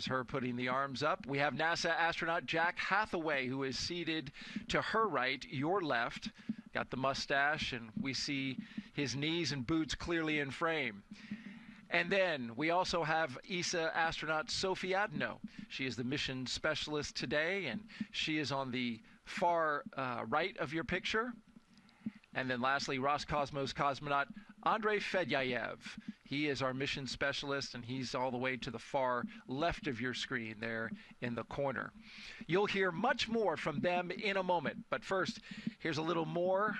There's her putting the arms up. We have NASA astronaut Jack Hathaway, who is seated to her right, your left. Got the mustache, and we see his knees and boots clearly in frame. And then we also have ESA astronaut Sophie Adenot. She is the mission specialist today, and she is on the far right of your picture. And then lastly, Roscosmos cosmonaut Andrey Fedyaev. He is our mission specialist, and he's all the way to the far left of your screen there in the corner. You'll hear much more from them in a moment. But first, here's a little more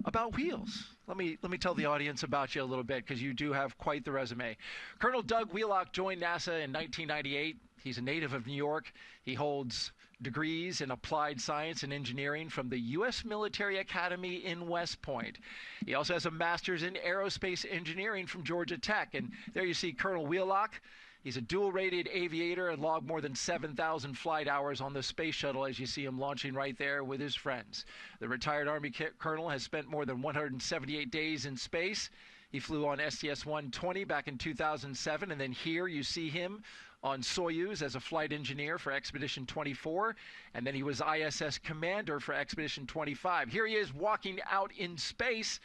about Wheels. Let me tell the audience about you a little bit, because you do have quite the resume. Colonel Doug Wheelock joined NASA in 1998. He's a native of New York. He holds degrees in applied science and engineering from the U.S. Military Academy in West Point. He also has a master's in aerospace engineering from Georgia Tech. And there you see Colonel Wheelock. He's a dual-rated aviator and logged more than 7,000 flight hours on the space shuttle, as you see him launching right there with his friends. The retired Army colonel has spent more than 178 days in space. He flew on STS-120 back in 2007, and then here you see him on Soyuz as a flight engineer for Expedition 24, and then he was ISS commander for Expedition 25. Here he is walking out in space,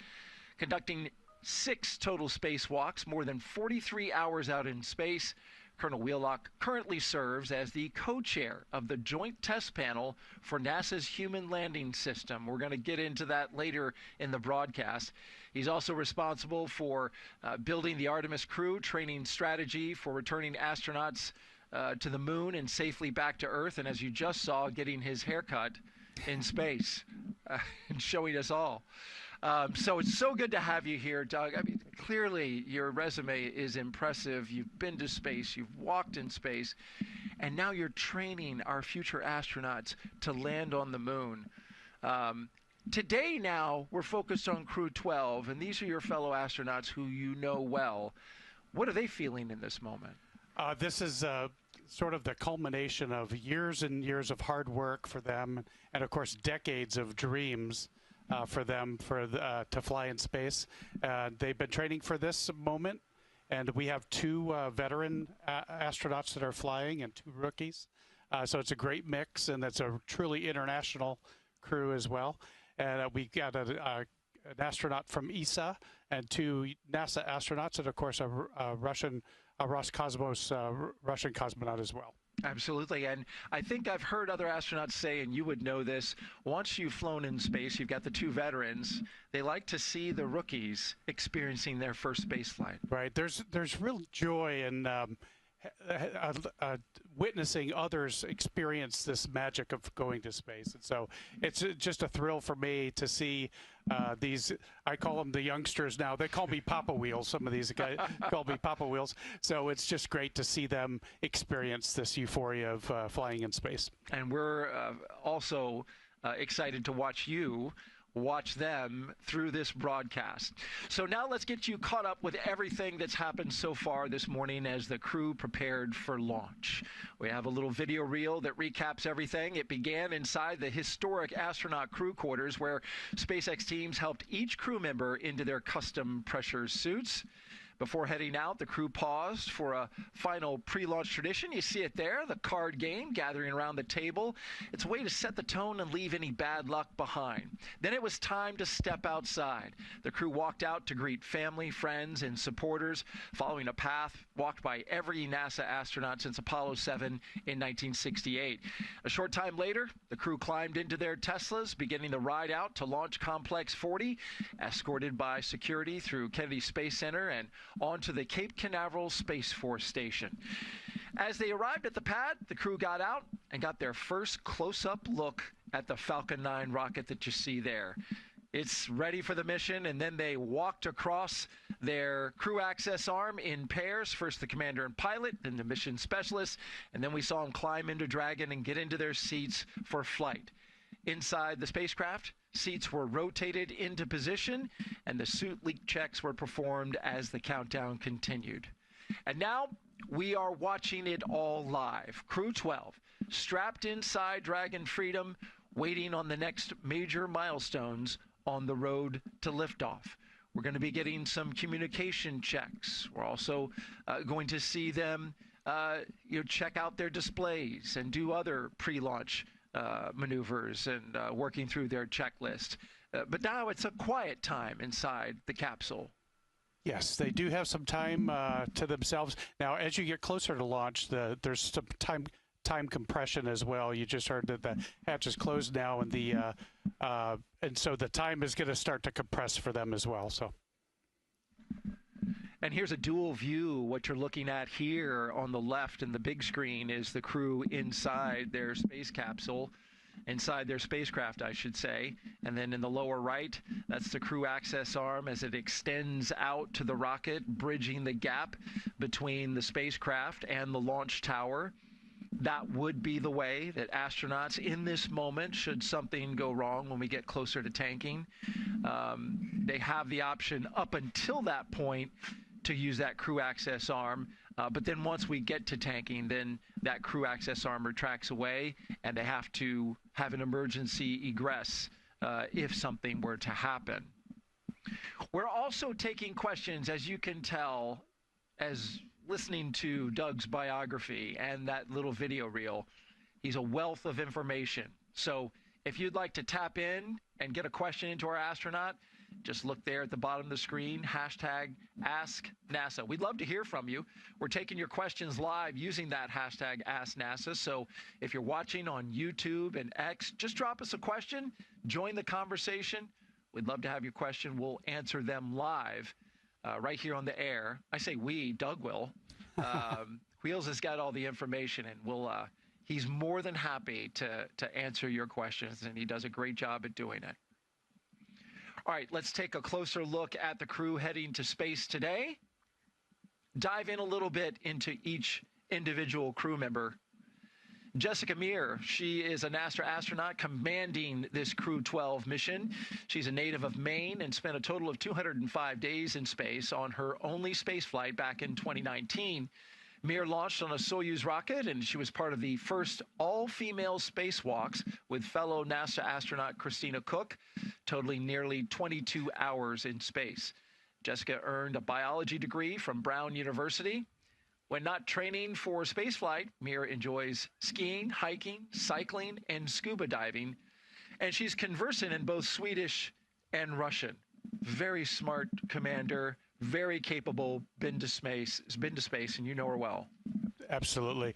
conducting 6 total spacewalks, more than 43 hours out in space. Colonel Wheelock currently serves as the co-chair of the Joint Test Panel for NASA's Human Landing System. We're going to get into that later in the broadcast. He's also responsible for building the Artemis crew, training strategy for returning astronauts to the moon and safely back to Earth, and as you just saw, getting his haircut in space and showing us all. So it's so good to have you here, Doug. I mean, clearly your resume is impressive. You've been to space, you've walked in space, and now you're training our future astronauts to land on the moon. Today now, we're focused on Crew-12, and these are your fellow astronauts who you know well. What are they feeling in this moment? This is sort of the culmination of years and years of hard work for them, and of course decades of dreams for them to fly in space. They've been training for this moment, and we have 2 veteran astronauts that are flying and 2 rookies. So it's a great mix, and it's a truly international crew as well. And we got an astronaut from ESA and 2 NASA astronauts, and of course a Russian Roscosmos Russian cosmonaut as well. Absolutely, and I think I've heard other astronauts say, and you would know this, once you've flown in space, you've got the 2 veterans, they like to see the rookies experiencing their first space flight. Right, there's real joy in witnessing others experience this magic of going to space. And so it's just a thrill for me to see these, I call them the youngsters now. They call me Papa Wheels. Some of these guys call me Papa Wheels. So it's just great to see them experience this euphoria of flying in space. And we're also excited to watch them through this broadcast. So now let's get you caught up with everything that's happened so far this morning as the crew prepared for launch. We have a little video reel that recaps everything. It began inside the historic astronaut crew quarters, where SpaceX teams helped each crew member into their custom pressure suits. Before heading out, the crew paused for a final pre-launch tradition. You see it there, the card game, gathering around the table. It's a way to set the tone and leave any bad luck behind. Then it was time to step outside. The crew walked out to greet family, friends, and supporters, following a path walked by every NASA astronaut since Apollo 7 in 1968. A short time later, the crew climbed into their Teslas, beginning the ride out to Launch Complex 40, escorted by security through Kennedy Space Center and onto the Cape Canaveral Space Force Station. As they arrived at the pad, the crew got out and got their first close-up look at the Falcon 9 rocket that you see there. It's ready for the mission, and then they walked across their crew access arm in pairs, first the commander and pilot, then the mission specialist, and then we saw them climb into Dragon and get into their seats for flight. Inside the spacecraft, seats were rotated into position, and the suit leak checks were performed as the countdown continued. And now we are watching it all live. Crew-12, strapped inside Dragon Freedom, waiting on the next major milestones on the road to liftoff. We're going to be getting some communication checks. We're also going to see them check out their displays and do other pre-launch maneuvers and working through their checklist. But now it's a quiet time inside the capsule. Yes, they do have some time to themselves. Now, as you get closer to launch, there's some time compression as well. You just heard that the hatch is closed now, and so the time is going to start to compress for them as well. So. And here's a dual view. What you're looking at here on the left in the big screen is the crew inside their space capsule, inside their spacecraft, I should say. And then in the lower right, that's the crew access arm as it extends out to the rocket, bridging the gap between the spacecraft and the launch tower. That would be the way that astronauts in this moment, should something go wrong when we get closer to tanking, they have the option up until that point to use that crew access arm. But then once we get to tanking, then that crew access arm retracts away, and they have to have an emergency egress if something were to happen. We're also taking questions, as you can tell, as listening to Doug's biography and that little video reel. He's a wealth of information. So if you'd like to tap in and get a question into our astronaut, just look there at the bottom of the screen, hashtag #AskNASA. We'd love to hear from you. We're taking your questions live using that hashtag #AskNASA. So if you're watching on YouTube and X, just drop us a question, join the conversation. We'd love to have your question. We'll answer them live right here on the air. I say we, Doug will. Wheels has got all the information, and he's more than happy to answer your questions, and he does a great job at doing it. All right, let's take a closer look at the crew heading to space today. Dive in a little bit into each individual crew member. Jessica Meir, she is a NASA astronaut commanding this Crew-12 mission. She's a native of Maine and spent a total of 205 days in space on her only space flight back in 2019. Meir launched on a Soyuz rocket, and she was part of the first all-female spacewalks with fellow NASA astronaut Christina Cook, totaling nearly 22 hours in space. Jessica earned a biology degree from Brown University. When not training for spaceflight, Meir enjoys skiing, hiking, cycling, and scuba diving, and she's conversant in both Swedish and Russian. Very smart commander, very capable, been to space, and you know her well. Absolutely.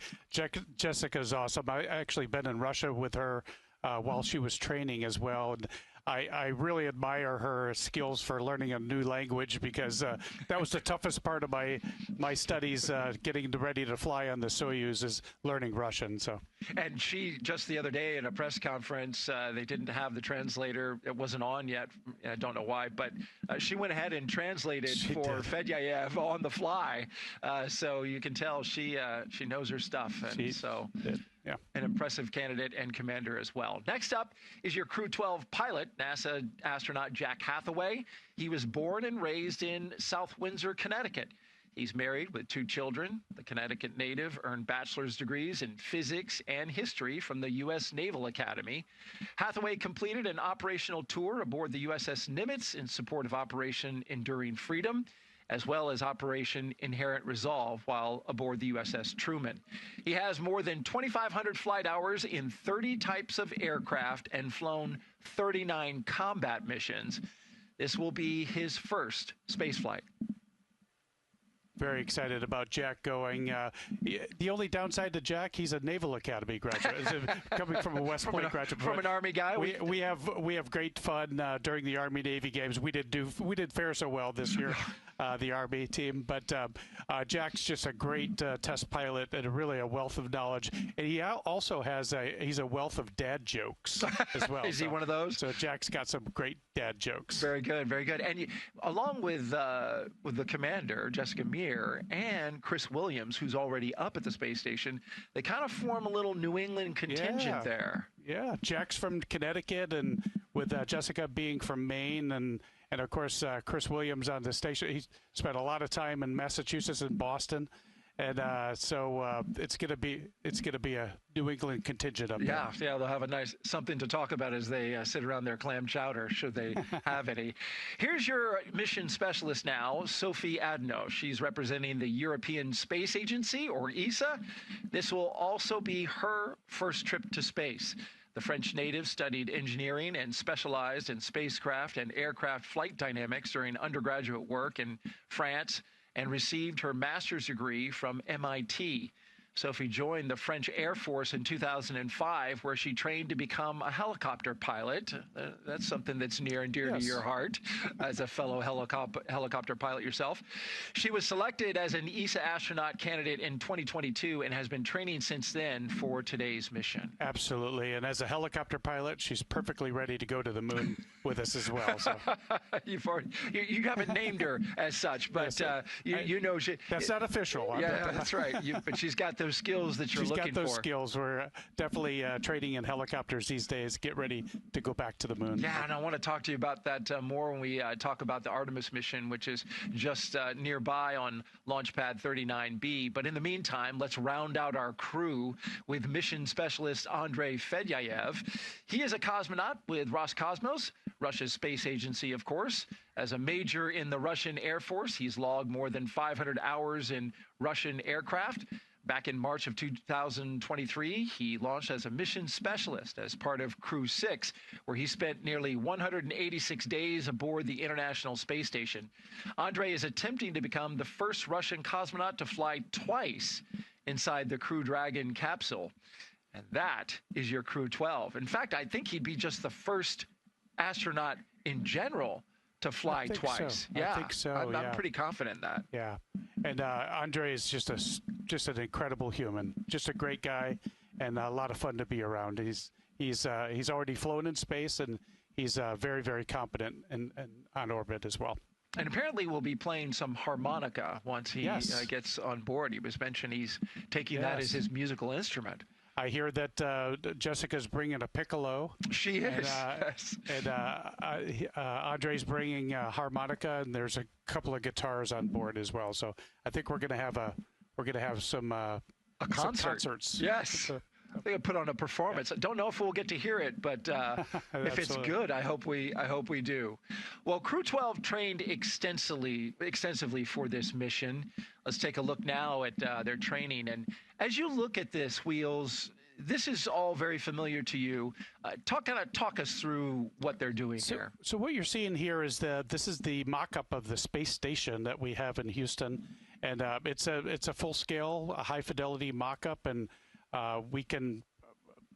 Jessica's awesome. I actually been in Russia with her while she was training as well. And I really admire her skills for learning a new language, because that was the toughest part of my studies, getting ready to fly on the Soyuz, is learning Russian. So. And she, just the other day in a press conference, they didn't have the translator. It wasn't on yet. I don't know why, but she went ahead and translated for Fedyaev on the fly. So you can tell she knows her stuff. And she did. Yeah. An impressive candidate and commander as well. Next up is your Crew-12 pilot, NASA astronaut Jack Hathaway. He was born and raised in South Windsor, Connecticut. He's married with 2 children. The Connecticut native earned bachelor's degrees in physics and history from the U.S. Naval Academy. Hathaway completed an operational tour aboard the USS Nimitz in support of Operation Enduring Freedom, as well as Operation Inherent Resolve while aboard the USS Truman. He has more than 2,500 flight hours in 30 types of aircraft and flown 39 combat missions. This will be his first spaceflight. Very excited about Jack going. The only downside to Jack, he's a Naval Academy graduate. Coming from a West Point graduate. From an Army guy. We have great fun during the Army Navy games. We did fare so well this year, the Army team. But Jack's just a great test pilot and really a wealth of knowledge. And he also he's a wealth of dad jokes as well. Is he one of those? So Jack's got some great dad jokes. Very good, very good. And along with the commander, Jessica Meir, and Chris Williams, who's already up at the space station, they kind of form a little New England contingent there. Yeah, Jack's from Connecticut, and with Jessica being from Maine, and of course Chris Williams on the station. He spent a lot of time in Massachusetts and Boston, And so it's gonna be a New England contingent up there. Yeah, they'll have a nice something to talk about as they sit around their clam chowder, should they have any. Here's your mission specialist now, Sophie Adenot. She's representing the European Space Agency, or ESA. This will also be her first trip to space. The French native studied engineering and specialized in spacecraft and aircraft flight dynamics during undergraduate work in France, and received her master's degree from MIT. Sophie joined the French Air Force in 2005, where she trained to become a helicopter pilot. That's something that's near and dear to your heart, as a fellow helicopter pilot yourself. She was selected as an ESA astronaut candidate in 2022 and has been training since then for today's mission. Absolutely, and as a helicopter pilot, she's perfectly ready to go to the moon with us as well. So. You haven't named her as such, but you know she. That's not official. Yeah, that's right. But she's got those skills that you're looking for. She's got those skills. We're definitely training in helicopters these days. Get ready to go back to the moon. Yeah, and I want to talk to you about that more when we talk about the Artemis mission, which is just nearby on Launch Pad 39B. But in the meantime, let's round out our crew with mission specialist Andrey Fedyaev. He is a cosmonaut with Roscosmos, Russia's space agency, of course. As a major in the Russian Air Force, he's logged more than 500 hours in Russian aircraft. Back in March of 2023, he launched as a mission specialist as part of Crew-12, where he spent nearly 186 days aboard the International Space Station. Andrey is attempting to become the first Russian cosmonaut to fly twice inside the Crew Dragon capsule. And that is your Crew-12. In fact, I think he'd be just the first astronaut in general to fly twice. So. Yeah, I think so. I'm pretty confident in that. Yeah, and Andrey is just an incredible human, just a great guy, and a lot of fun to be around. He's already flown in space, and he's very, very competent and on orbit as well. And apparently we'll be playing some harmonica once he gets on board. He was mentioning he's taking that as his musical instrument. I hear that Jessica's bringing a piccolo. She is. And Andrey's bringing a harmonica, and there's a couple of guitars on board as well. So I think we're gonna have some concerts. Yes. I think I put on a performance. I don't know if we'll get to hear it, but if it's good, I hope we do. Well, Crew-12 trained extensively for this mission. Let's take a look now at their training. And as you look at this, Wheels, this is all very familiar to you. Talk us through what they're doing here. So what you're seeing here is this is the mock-up of the space station that we have in Houston, and it's a full-scale, high-fidelity mock-up, and we can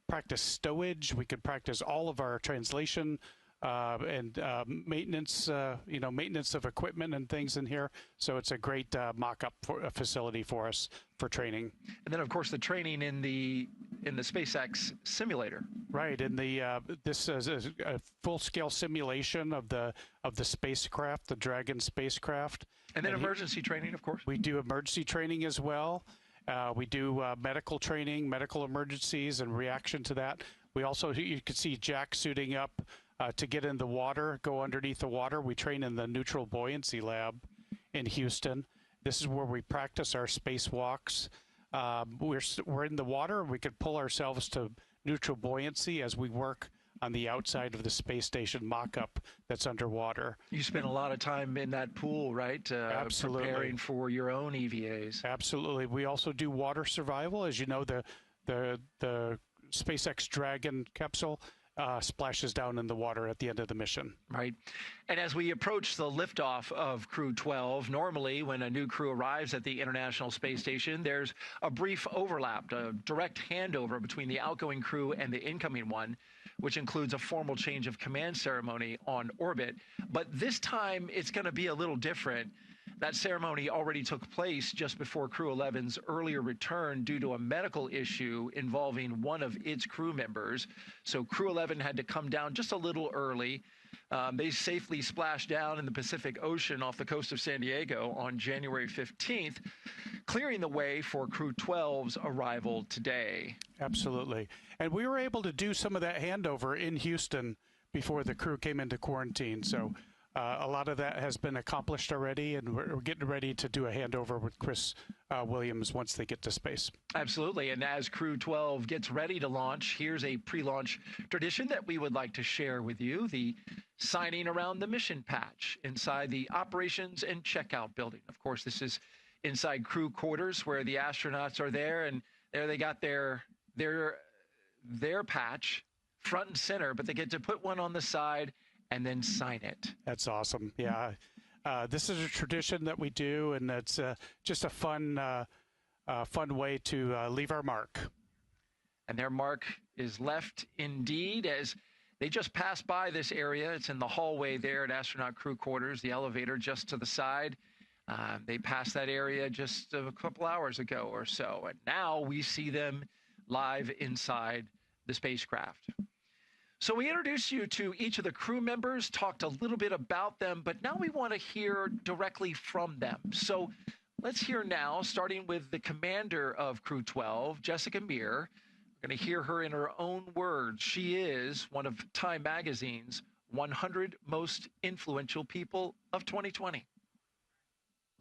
practice stowage. We can practice all of our translation and maintenance, maintenance of equipment and things in here. So it's a great mock-up facility for us for training. And then, of course, the training in the SpaceX simulator. Right, and this is a full-scale simulation of the spacecraft, the Dragon spacecraft. And then emergency training, of course. We do emergency training as well. We do medical training, medical emergencies, and reaction to that. We also, you can see Jack suiting up to get in the water, go underneath the water. We train in the neutral buoyancy lab in Houston. This is where we practice our spacewalks. We're in the water. We could pull ourselves to neutral buoyancy as we work on the outside of the space station mock-up that's underwater. You spend a lot of time in that pool, right? Absolutely. Preparing for your own EVAs. Absolutely. We also do water survival. As you know, the SpaceX Dragon capsule splashes down in the water at the end of the mission. Right. And as we approach the liftoff of Crew-12, normally when a new crew arrives at the International Space Station, there's a brief overlap, a direct handover between the outgoing crew and the incoming one, which includes a formal change of command ceremony on orbit. But this time, it's going to be a little different. That ceremony already took place just before Crew-11's earlier return due to a medical issue involving one of its crew members. So Crew-11 had to come down just a little early. They safely splashed down in the Pacific Ocean off the coast of San Diego on January 15th, clearing the way for Crew-12's arrival today. Absolutely. And we were able to do some of that handover in Houston before the crew came into quarantine. So a lot of that has been accomplished already, and we're getting ready to do a handover with Chris Williams once they get to space. Absolutely. And as Crew-12 gets ready to launch, here's a pre-launch tradition that we would like to share with you: the signing around the mission patch inside the operations and checkout building. Of course, this is inside crew quarters where the astronauts are there, and there they got their patch front and center, but they get to put one on the side and then sign it. That's awesome. Yeah. This is a tradition that we do, and that's just a fun way to leave our mark. And their mark is left indeed as they just passed by this area. It's in the hallway there at astronaut crew quarters, the elevator just to the side. They passed that area just a couple hours ago or so, and now we see them live inside the spacecraft. So we introduced you to each of the crew members, talked a little bit about them, but now we want to hear directly from them. So let's hear now, starting with the commander of Crew-12, Jessica Meir. We're going to hear her in her own words. She is one of Time Magazine's 100 most influential people of 2020.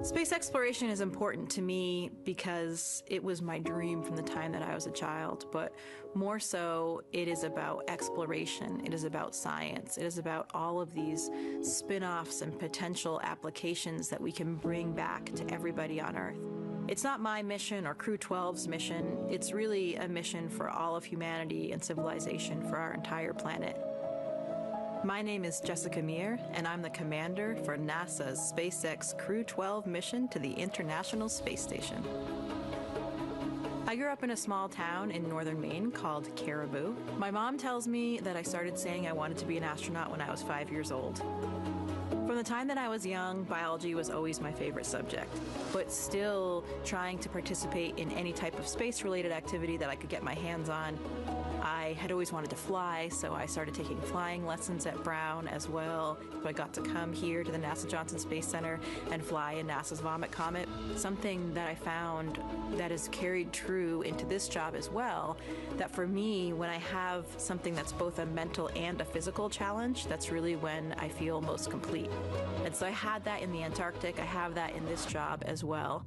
Space exploration is important to me because it was my dream from the time that I was a child, but more so, it is about exploration, it is about science, it is about all of these spin-offs and potential applications that we can bring back to everybody on Earth. It's not my mission or Crew-12's mission, it's really a mission for all of humanity and civilization for our entire planet. My name is Jessica Meir, and I'm the commander for NASA's SpaceX Crew-12 mission to the International Space Station. I grew up in a small town in northern Maine called Caribou. My mom tells me that I started saying I wanted to be an astronaut when I was 5 years old. From the time that I was young, biology was always my favorite subject, but still trying to participate in any type of space-related activity that I could get my hands on. I had always wanted to fly, so I started taking flying lessons at Brown as well. So I got to come here to the NASA Johnson Space Center and fly in NASA's Vomit Comet. Something that I found that is carried true into this job as well, that for me, when I have something that's both a mental and a physical challenge, that's really when I feel most complete. And so I had that in the Antarctic, I have that in this job as well.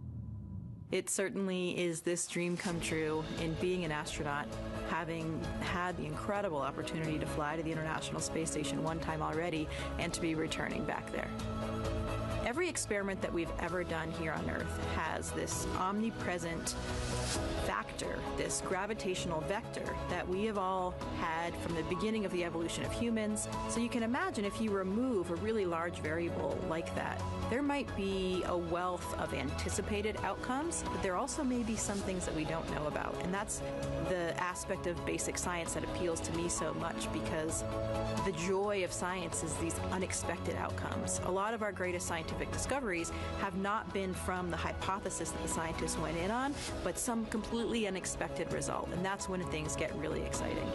It certainly is this dream come true in being an astronaut, having had the incredible opportunity to fly to the International Space Station one time already and to be returning back there. Every experiment that we've ever done here on Earth has this omnipresent factor, this gravitational vector that we have all had from the beginning of the evolution of humans. So you can imagine if you remove a really large variable like that, there might be a wealth of anticipated outcomes, but there also may be some things that we don't know about. And that's the aspect of basic science that appeals to me so much, because the joy of science is these unexpected outcomes. A lot of our greatest scientific discoveries have not been from the hypothesis that the scientists went in on, but some completely unexpected result, and that's when things get really exciting.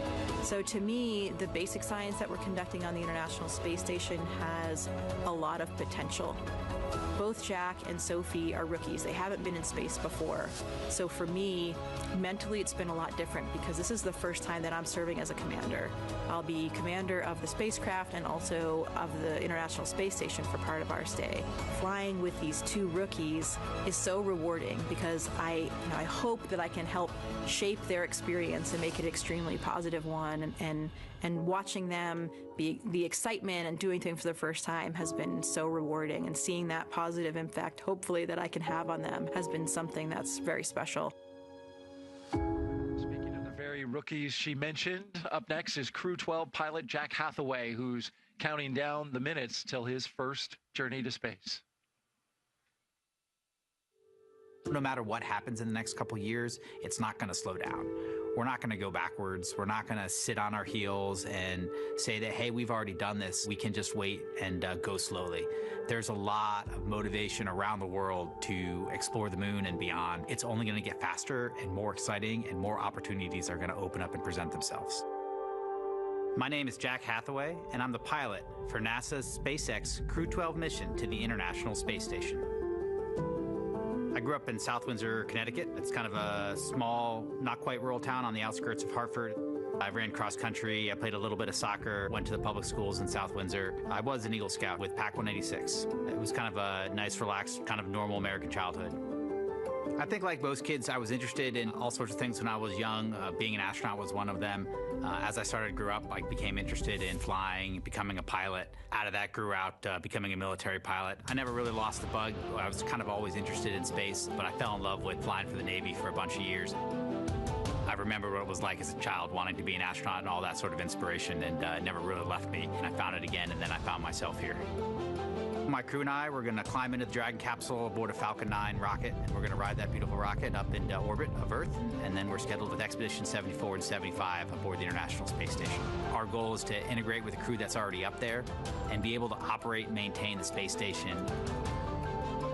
So to me, the basic science that we're conducting on the International Space Station has a lot of potential. Both Jack and Sophie are rookies. They haven't been in space before. So for me, mentally it's been a lot different because this is the first time that I'm serving as a commander. I'll be commander of the spacecraft and also of the International Space Station for part of our stay. Flying with these two rookies is so rewarding because I hope that I can help shape their experience and make it an extremely positive one, and watching them be the excitement and doing things for the first time has been so rewarding, and seeing that positive impact hopefully that I can have on them has been something that's very special. Speaking of the very rookies she mentioned, up next is Crew-12 pilot Jack Hathaway, who's counting down the minutes till his first journey to space. No matter what happens in the next couple years, it's not going to slow down. We're not going to go backwards. We're not going to sit on our heels and say that, hey, we've already done this. We can just wait and go slowly. There's a lot of motivation around the world to explore the moon and beyond. It's only going to get faster and more exciting, and more opportunities are going to open up and present themselves. My name is Jack Hathaway, and I'm the pilot for NASA's SpaceX Crew-12 mission to the International Space Station. I grew up in South Windsor, Connecticut. It's kind of a small, not quite rural town on the outskirts of Hartford. I ran cross country, I played a little bit of soccer, went to the public schools in South Windsor. I was an Eagle Scout with Pac 186. It was kind of a nice, relaxed, kind of normal American childhood. I think like most kids, I was interested in all sorts of things when I was young. Being an astronaut was one of them. As I started to grow up, I became interested in flying, becoming a pilot. Out of that grew out becoming a military pilot. I never really lost the bug. I was kind of always interested in space, but I fell in love with flying for the Navy for a bunch of years. I remember what it was like as a child, wanting to be an astronaut and all that sort of inspiration, and it never really left me. And I found it again, and then I found myself here. My crew and I, we're going to climb into the Dragon capsule aboard a Falcon 9 rocket, and we're going to ride that beautiful rocket up into orbit of Earth, and then we're scheduled with Expedition 74 and 75 aboard the International Space Station. Our goal is to integrate with a crew that's already up there and be able to operate and maintain the space station.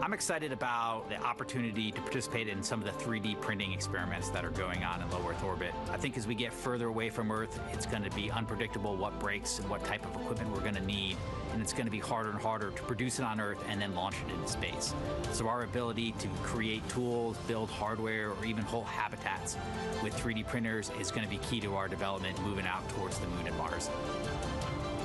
I'm excited about the opportunity to participate in some of the 3D printing experiments that are going on in low Earth orbit. I think as we get further away from Earth, it's going to be unpredictable what breaks and what type of equipment we're going to need, and it's going to be harder and harder to produce it on Earth and then launch it into space. So our ability to create tools, build hardware, or even whole habitats with 3D printers is going to be key to our development moving out towards the Moon and Mars.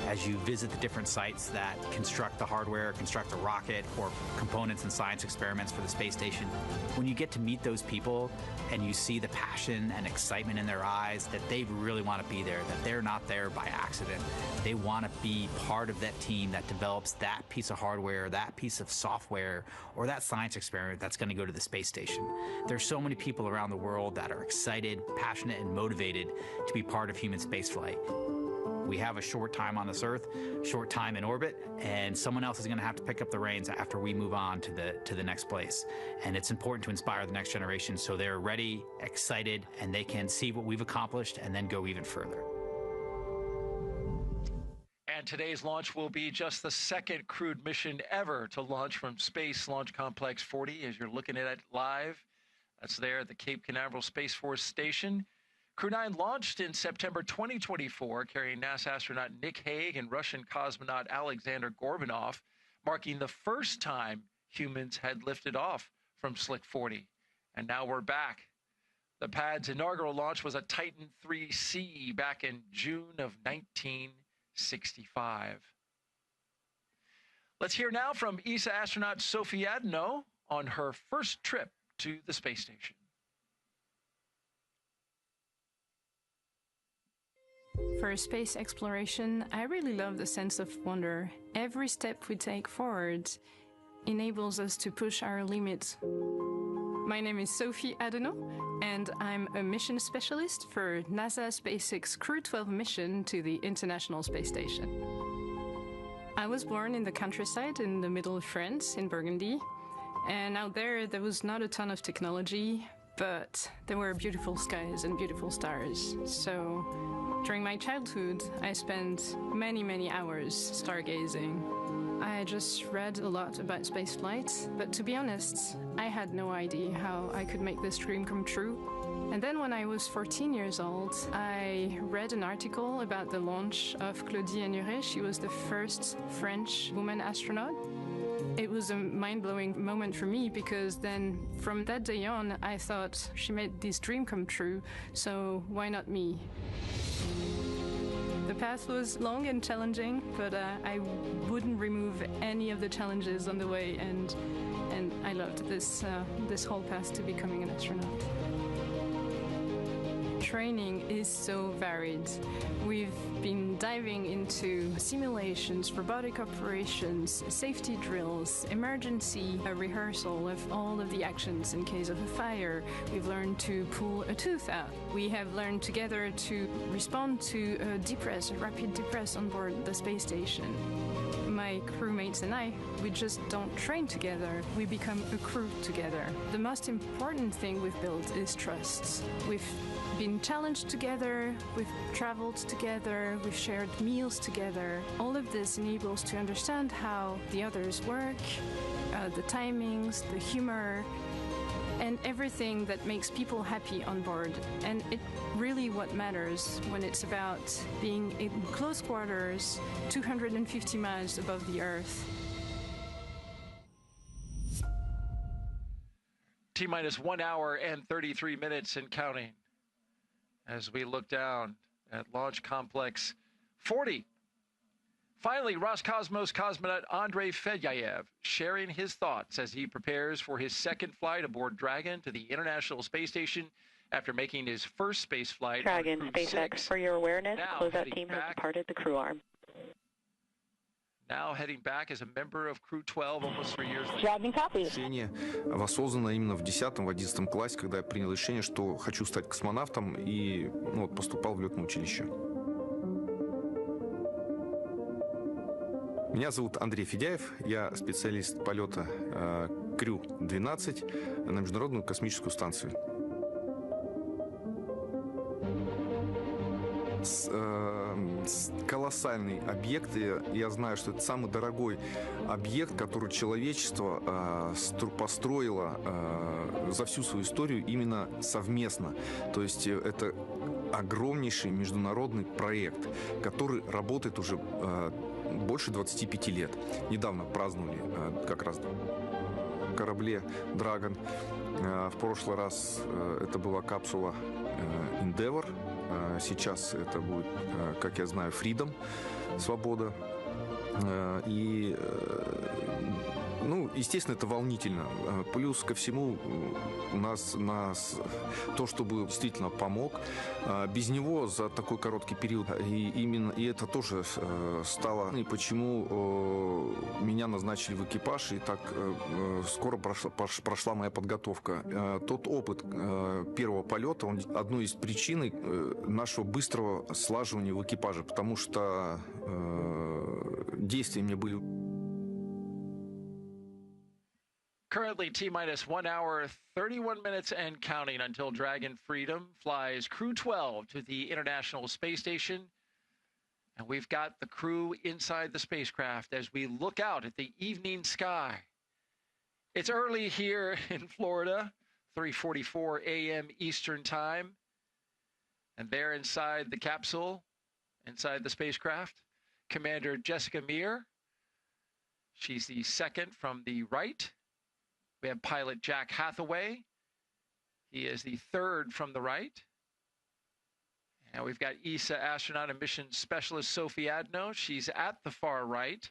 As you visit the different sites that construct the hardware, construct the rocket, or components and science experiments for the space station, when you get to meet those people and you see the passion and excitement in their eyes that they really want to be there, that they're not there by accident. They want to be part of that team that develops that piece of hardware, that piece of software, or that science experiment that's going to go to the space station. There's so many people around the world that are excited, passionate, and motivated to be part of human spaceflight. We have a short time on this Earth, short time in orbit, and someone else is going to have to pick up the reins after we move on to the next place. And it's important to inspire the next generation so they're ready, excited, and they can see what we've accomplished and then go even further. And today's launch will be just the second crewed mission ever to launch from Space Launch Complex 40, as you're looking at it live. That's there at the Cape Canaveral Space Force Station. Crew 9 launched in September 2024, carrying NASA astronaut Nick Hague and Russian cosmonaut Alexander Gorbanov, marking the first time humans had lifted off from Slick 40. And now we're back. The pad's inaugural launch was a Titan 3C back in June of 1965. Let's hear now from ESA astronaut Sophie Adenot on her first trip to the space station. For space exploration, I really love the sense of wonder. Every step we take forward enables us to push our limits. My name is Sophie Adenot, and I'm a mission specialist for NASA SpaceX Crew-12 mission to the International Space Station. I was born in the countryside in the middle of France, in Burgundy, and out there was not a ton of technology, but there were beautiful skies and beautiful stars. So during my childhood, I spent many hours stargazing. I just read a lot about spaceflight, but to be honest, I had no idea how I could make this dream come true. And then when I was 14 years old, I read an article about the launch of Claudia Haigneré. She was the first French woman astronaut. It was a mind-blowing moment for me because then from that day on, I thought she made this dream come true, so why not me? The path was long and challenging, but I wouldn't remove any of the challenges on the way, and I loved this whole path to becoming an astronaut. Training is so varied. We've been diving into simulations, robotic operations, safety drills, emergency rehearsal of all of the actions in case of a fire. We've learned to pull a tooth out. We have learned together to respond to a rapid depress on board the space station. My crewmates and I, we just don't train together, we become a crew together. The most important thing we've built is trust. We've been challenged together, we've traveled together, we've shared meals together. All of this enables to understand how the others work, the timings, the humor, and everything that makes people happy on board. And it really what matters when it's about being in close quarters, 250 miles above the Earth. T-minus 1 hour and 33 minutes and counting. As we look down at Launch Complex 40. Finally, Roscosmos cosmonaut Andrey Fedyaev sharing his thoughts as he prepares for his second flight aboard Dragon to the International Space Station after making his first space flight Dragon, on SpaceX, Crew-6. for your awareness, Now closeout team has departed the crew arm. Now heading back as a member of Crew-12 almost 3 years later. Dragon copies. Решение воссоздано именно в 10-м, в 11 классе, когда я принял решение, что хочу стать космонавтом, и поступал в летное училище. Меня зовут Андрей Федяев, я специалист полета Crew-12 на Международную космическую станцию. Колоссальный объект, я знаю, что это самый дорогой объект, который человечество построило за всю свою историю именно совместно. То есть это огромнейший международный проект, который работает уже больше 25 лет. Недавно праздновали как раз на корабле Dragon. В прошлый раз это была капсула Endeavour. Сейчас это будет, как я знаю, Freedom, свобода. И, естественно, это волнительно. Плюс ко всему у нас то, чтобы действительно помог. Без него за такой короткий период и это тоже стало. И почему меня назначили в экипаж, и так скоро прошла моя подготовка. Тот опыт первого полета, он одной из причин нашего быстрого слаживания в экипаже, потому что действия мне были. Currently, T-minus 1 hour, 31 minutes and counting until Dragon Freedom flies Crew-12 to the International Space Station. And we've got the crew inside the spacecraft as we look out at the evening sky. It's early here in Florida, 3:44 a.m. Eastern Time. And there inside the capsule, inside the spacecraft, Commander Jessica Meir. She's the second from the right. We have pilot Jack Hathaway. He is the third from the right. And we've got ESA astronaut and mission specialist Sophie Adenot. She's at the far right.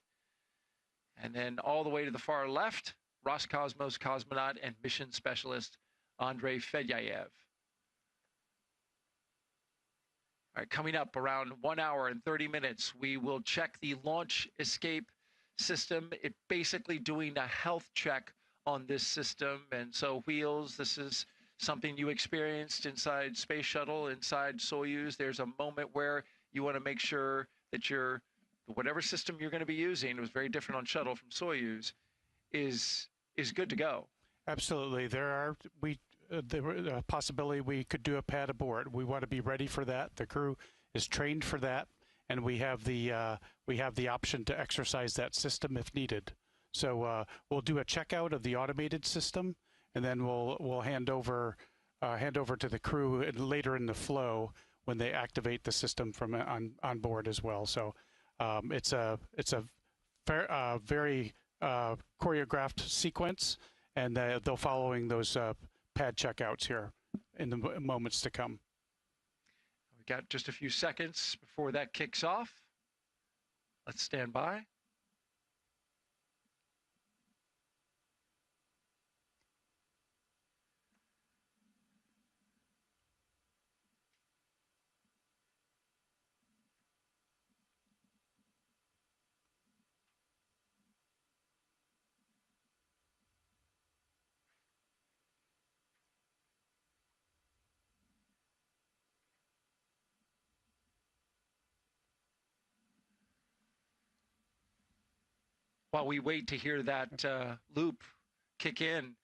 And then all the way to the far left, Roscosmos cosmonaut and mission specialist Andrey Fedyaev. All right, coming up around 1 hour and 30 minutes, we will check the launch escape system. It basically doing a health check on this system. And so, Wheels, this is something you experienced inside Space Shuttle, inside Soyuz. There's a moment where you want to make sure that whatever system you're going to be using, it was very different on Shuttle from Soyuz, is good to go. Absolutely. There a possibility we could do a pad abort. We want to be ready for that. The crew is trained for that, and we have the option to exercise that system if needed. So we'll do a checkout of the automated system, and then we'll hand over to the crew later in the flow when they activate the system from on board as well. So it's a very choreographed sequence, and they're following those pad checkouts here in the moments to come. We got just a few seconds before that kicks off. Let's stand by. While we wait to hear that loop kick in,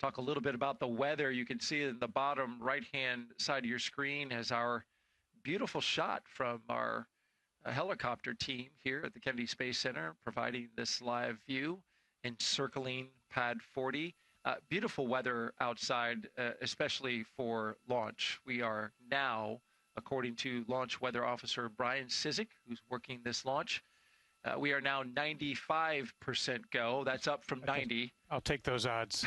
talk a little bit about the weather. You can see in the bottom right-hand side of your screen as our beautiful shot from our helicopter team here at the Kennedy Space Center, providing this live view, encircling Pad 40. Beautiful weather outside, especially for launch. We are now, according to Launch Weather Officer Brian Cizik, who's working this launch, we are now 95% go. That's up from 90. I'll take those odds.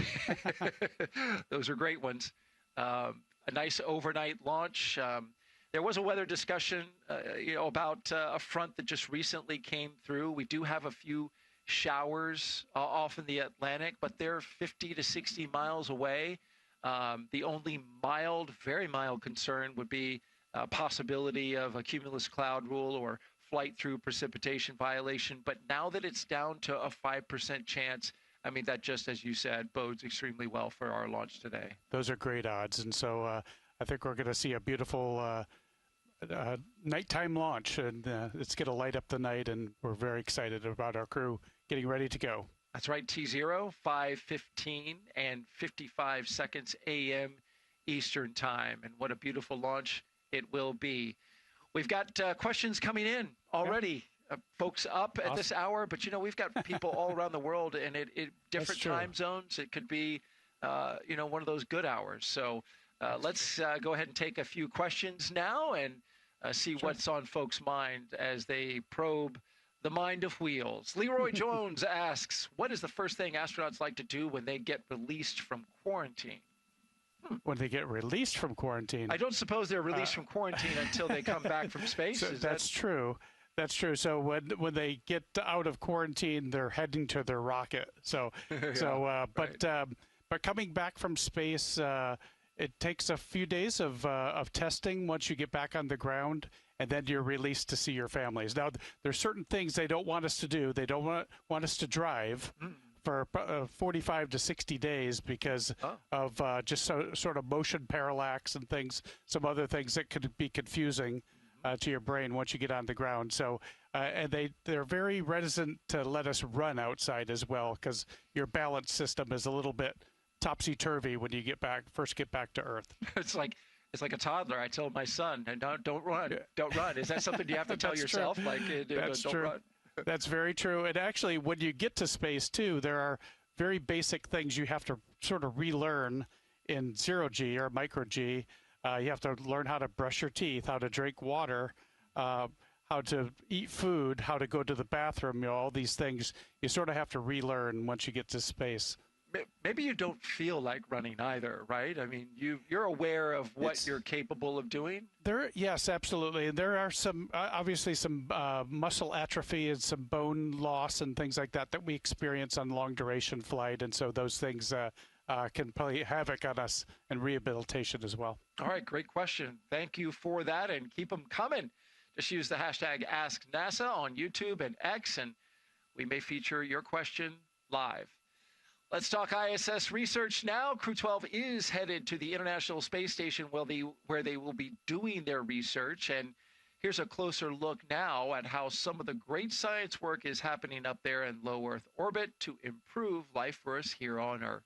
Those are great ones. A nice overnight launch. There was a weather discussion, about a front that just recently came through. We do have a few showers off in the Atlantic, but they're 50 to 60 miles away. The only very mild concern would be a possibility of a cumulus cloud rule or flight through precipitation violation. But now that it's down to a 5% chance, I mean, that just, as you said, bodes extremely well for our launch today. Those are great odds. And so I think we're going to see a beautiful nighttime launch, and it's going to light up the night, and we're very excited about our crew getting ready to go. That's right, T0, 5:15 and 55 seconds a.m. Eastern Time. And what a beautiful launch it will be. We've got questions coming in already. Yeah. Folks up at this hour, but we've got people all around the world, and it different time zones. It could be, one of those good hours. So let's go ahead and take a few questions now and see what's on folks' mind as they probe the mind of wheels. Leroy Jones asks, what is the first thing astronauts like to do when they get released from quarantine? When they get released from quarantine? I don't suppose they're released from quarantine until they come back from space. So that's true. That's true. So when they get out of quarantine, they're heading to their rocket. But coming back from space, it takes a few days of testing once you get back on the ground, and then you're released to see your families. Now, there's certain things they don't want us to do. They don't want us to drive for 45 to 60 days because of just sort of motion parallax and things, some other things that could be confusing to your brain once you get on the ground. So, and they're very reticent to let us run outside as well, because your balance system is a little bit topsy-turvy when you first get back to Earth. It's like a toddler. I told my son, don't run, don't run. Is that something you have to tell yourself? True. Like, That's don't true. run. That's very true. And actually, when you get to space too, there are very basic things you have to sort of relearn in zero-G or micro-G. You have to learn how to brush your teeth, how to drink water, how to eat food, how to go to the bathroom. All these things you sort of have to relearn once you get to space. Maybe you don't feel like running either, right? I mean, you're aware of what you're capable of doing? Yes, absolutely. And there are obviously some muscle atrophy and some bone loss and things like that we experience on long duration flight. And so those things can play havoc on us in rehabilitation as well. All right, great question. Thank you for that, and keep them coming. Just use the hashtag AskNASA on YouTube and X, and we may feature your question live. Let's talk ISS research now. Crew-12 is headed to the International Space Station where they will be doing their research. And here's a closer look now at how some of the great science work is happening up there in low Earth orbit to improve life for us here on Earth.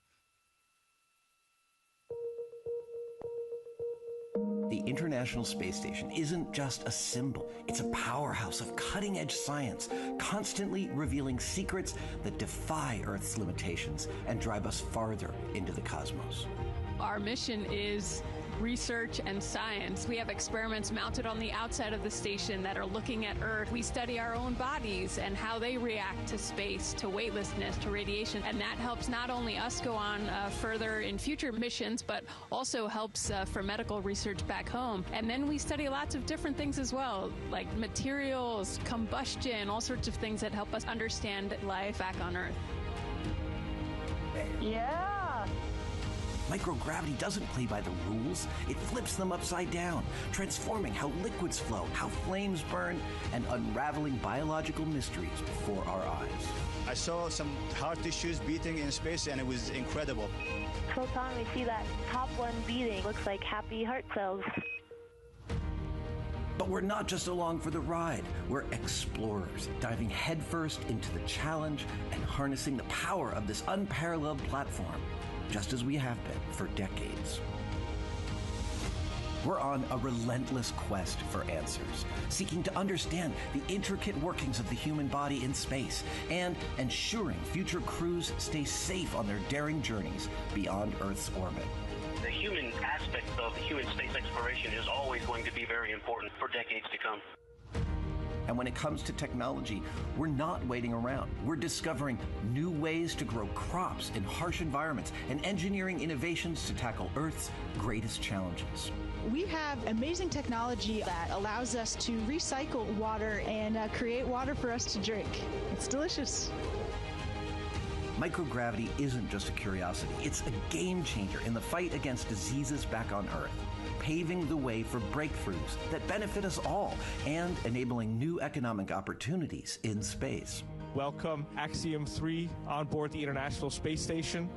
The International Space Station isn't just a symbol. It's a powerhouse of cutting-edge science, constantly revealing secrets that defy Earth's limitations and drive us farther into the cosmos. Our mission is research and science. We have experiments mounted on the outside of the station that are looking at Earth. We study our own bodies and how they react to space, to weightlessness, to radiation, and that helps not only us go on further in future missions, but also helps for medical research back home. And then we study lots of different things as well, like materials, combustion, all sorts of things that help us understand life back on Earth. Yeah! Microgravity doesn't play by the rules. It flips them upside down, transforming how liquids flow, how flames burn, and unraveling biological mysteries before our eyes. I saw some heart tissues beating in space, and it was incredible. So Tom, we see that top one beating. Looks like happy heart cells. But we're not just along for the ride. We're explorers, diving headfirst into the challenge and harnessing the power of this unparalleled platform, just as we have been for decades. We're on a relentless quest for answers, seeking to understand the intricate workings of the human body in space and ensuring future crews stay safe on their daring journeys beyond Earth's orbit. The human aspect of human space exploration is always going to be very important for decades to come. And when it comes to technology, we're not waiting around. We're discovering new ways to grow crops in harsh environments and engineering innovations to tackle Earth's greatest challenges. We have amazing technology that allows us to recycle water and create water for us to drink. It's delicious. Microgravity isn't just a curiosity, it's a game changer in the fight against diseases back on Earth, paving the way for breakthroughs that benefit us all and enabling new economic opportunities in space. Welcome Axiom 3 on board the International Space Station.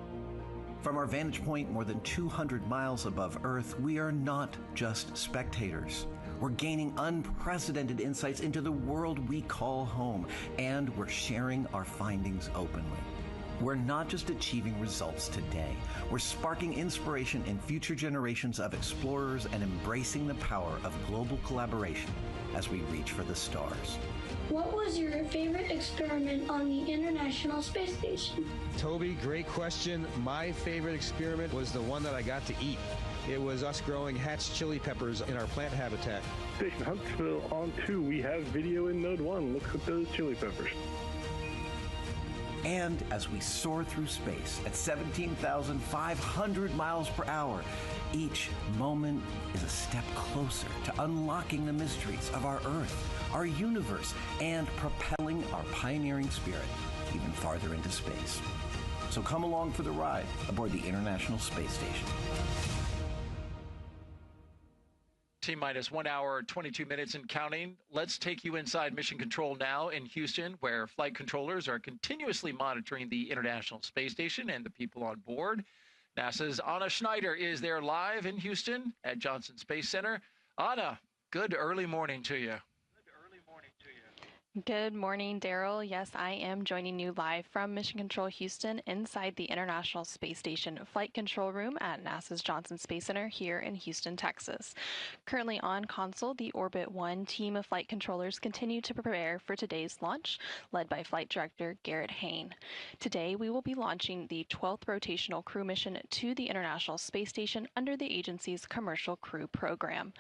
From our vantage point more than 200 miles above Earth, we are not just spectators. We're gaining unprecedented insights into the world we call home, and we're sharing our findings openly. We're not just achieving results today. We're sparking inspiration in future generations of explorers and embracing the power of global collaboration as we reach for the stars. What was your favorite experiment on the International Space Station? Toby, great question. My favorite experiment was the one that I got to eat. It was us growing hatch chili peppers in our plant habitat. Station Huntsville on 2, we have video in Node 1. Look at those chili peppers. And as we soar through space at 17,500 miles per hour, each moment is a step closer to unlocking the mysteries of our Earth, our universe, and propelling our pioneering spirit even farther into space. So come along for the ride aboard the International Space Station. T-minus 1 hour, 22 minutes and counting. Let's take you inside Mission Control now in Houston, where flight controllers are continuously monitoring the International Space Station and the people on board. NASA's Anna Schneider is there live in Houston at Johnson Space Center. Anna, good early morning to you. Good morning, Daryl. Yes, I am joining you live from Mission Control Houston inside the International Space Station Flight Control Room at NASA's Johnson Space Center here in Houston, Texas. Currently on console, the Orbit 1 team of flight controllers continue to prepare for today's launch, led by Flight Director Garrett Hain. Today, we will be launching the 12th rotational crew mission to the International Space Station under the agency's Commercial Crew Program.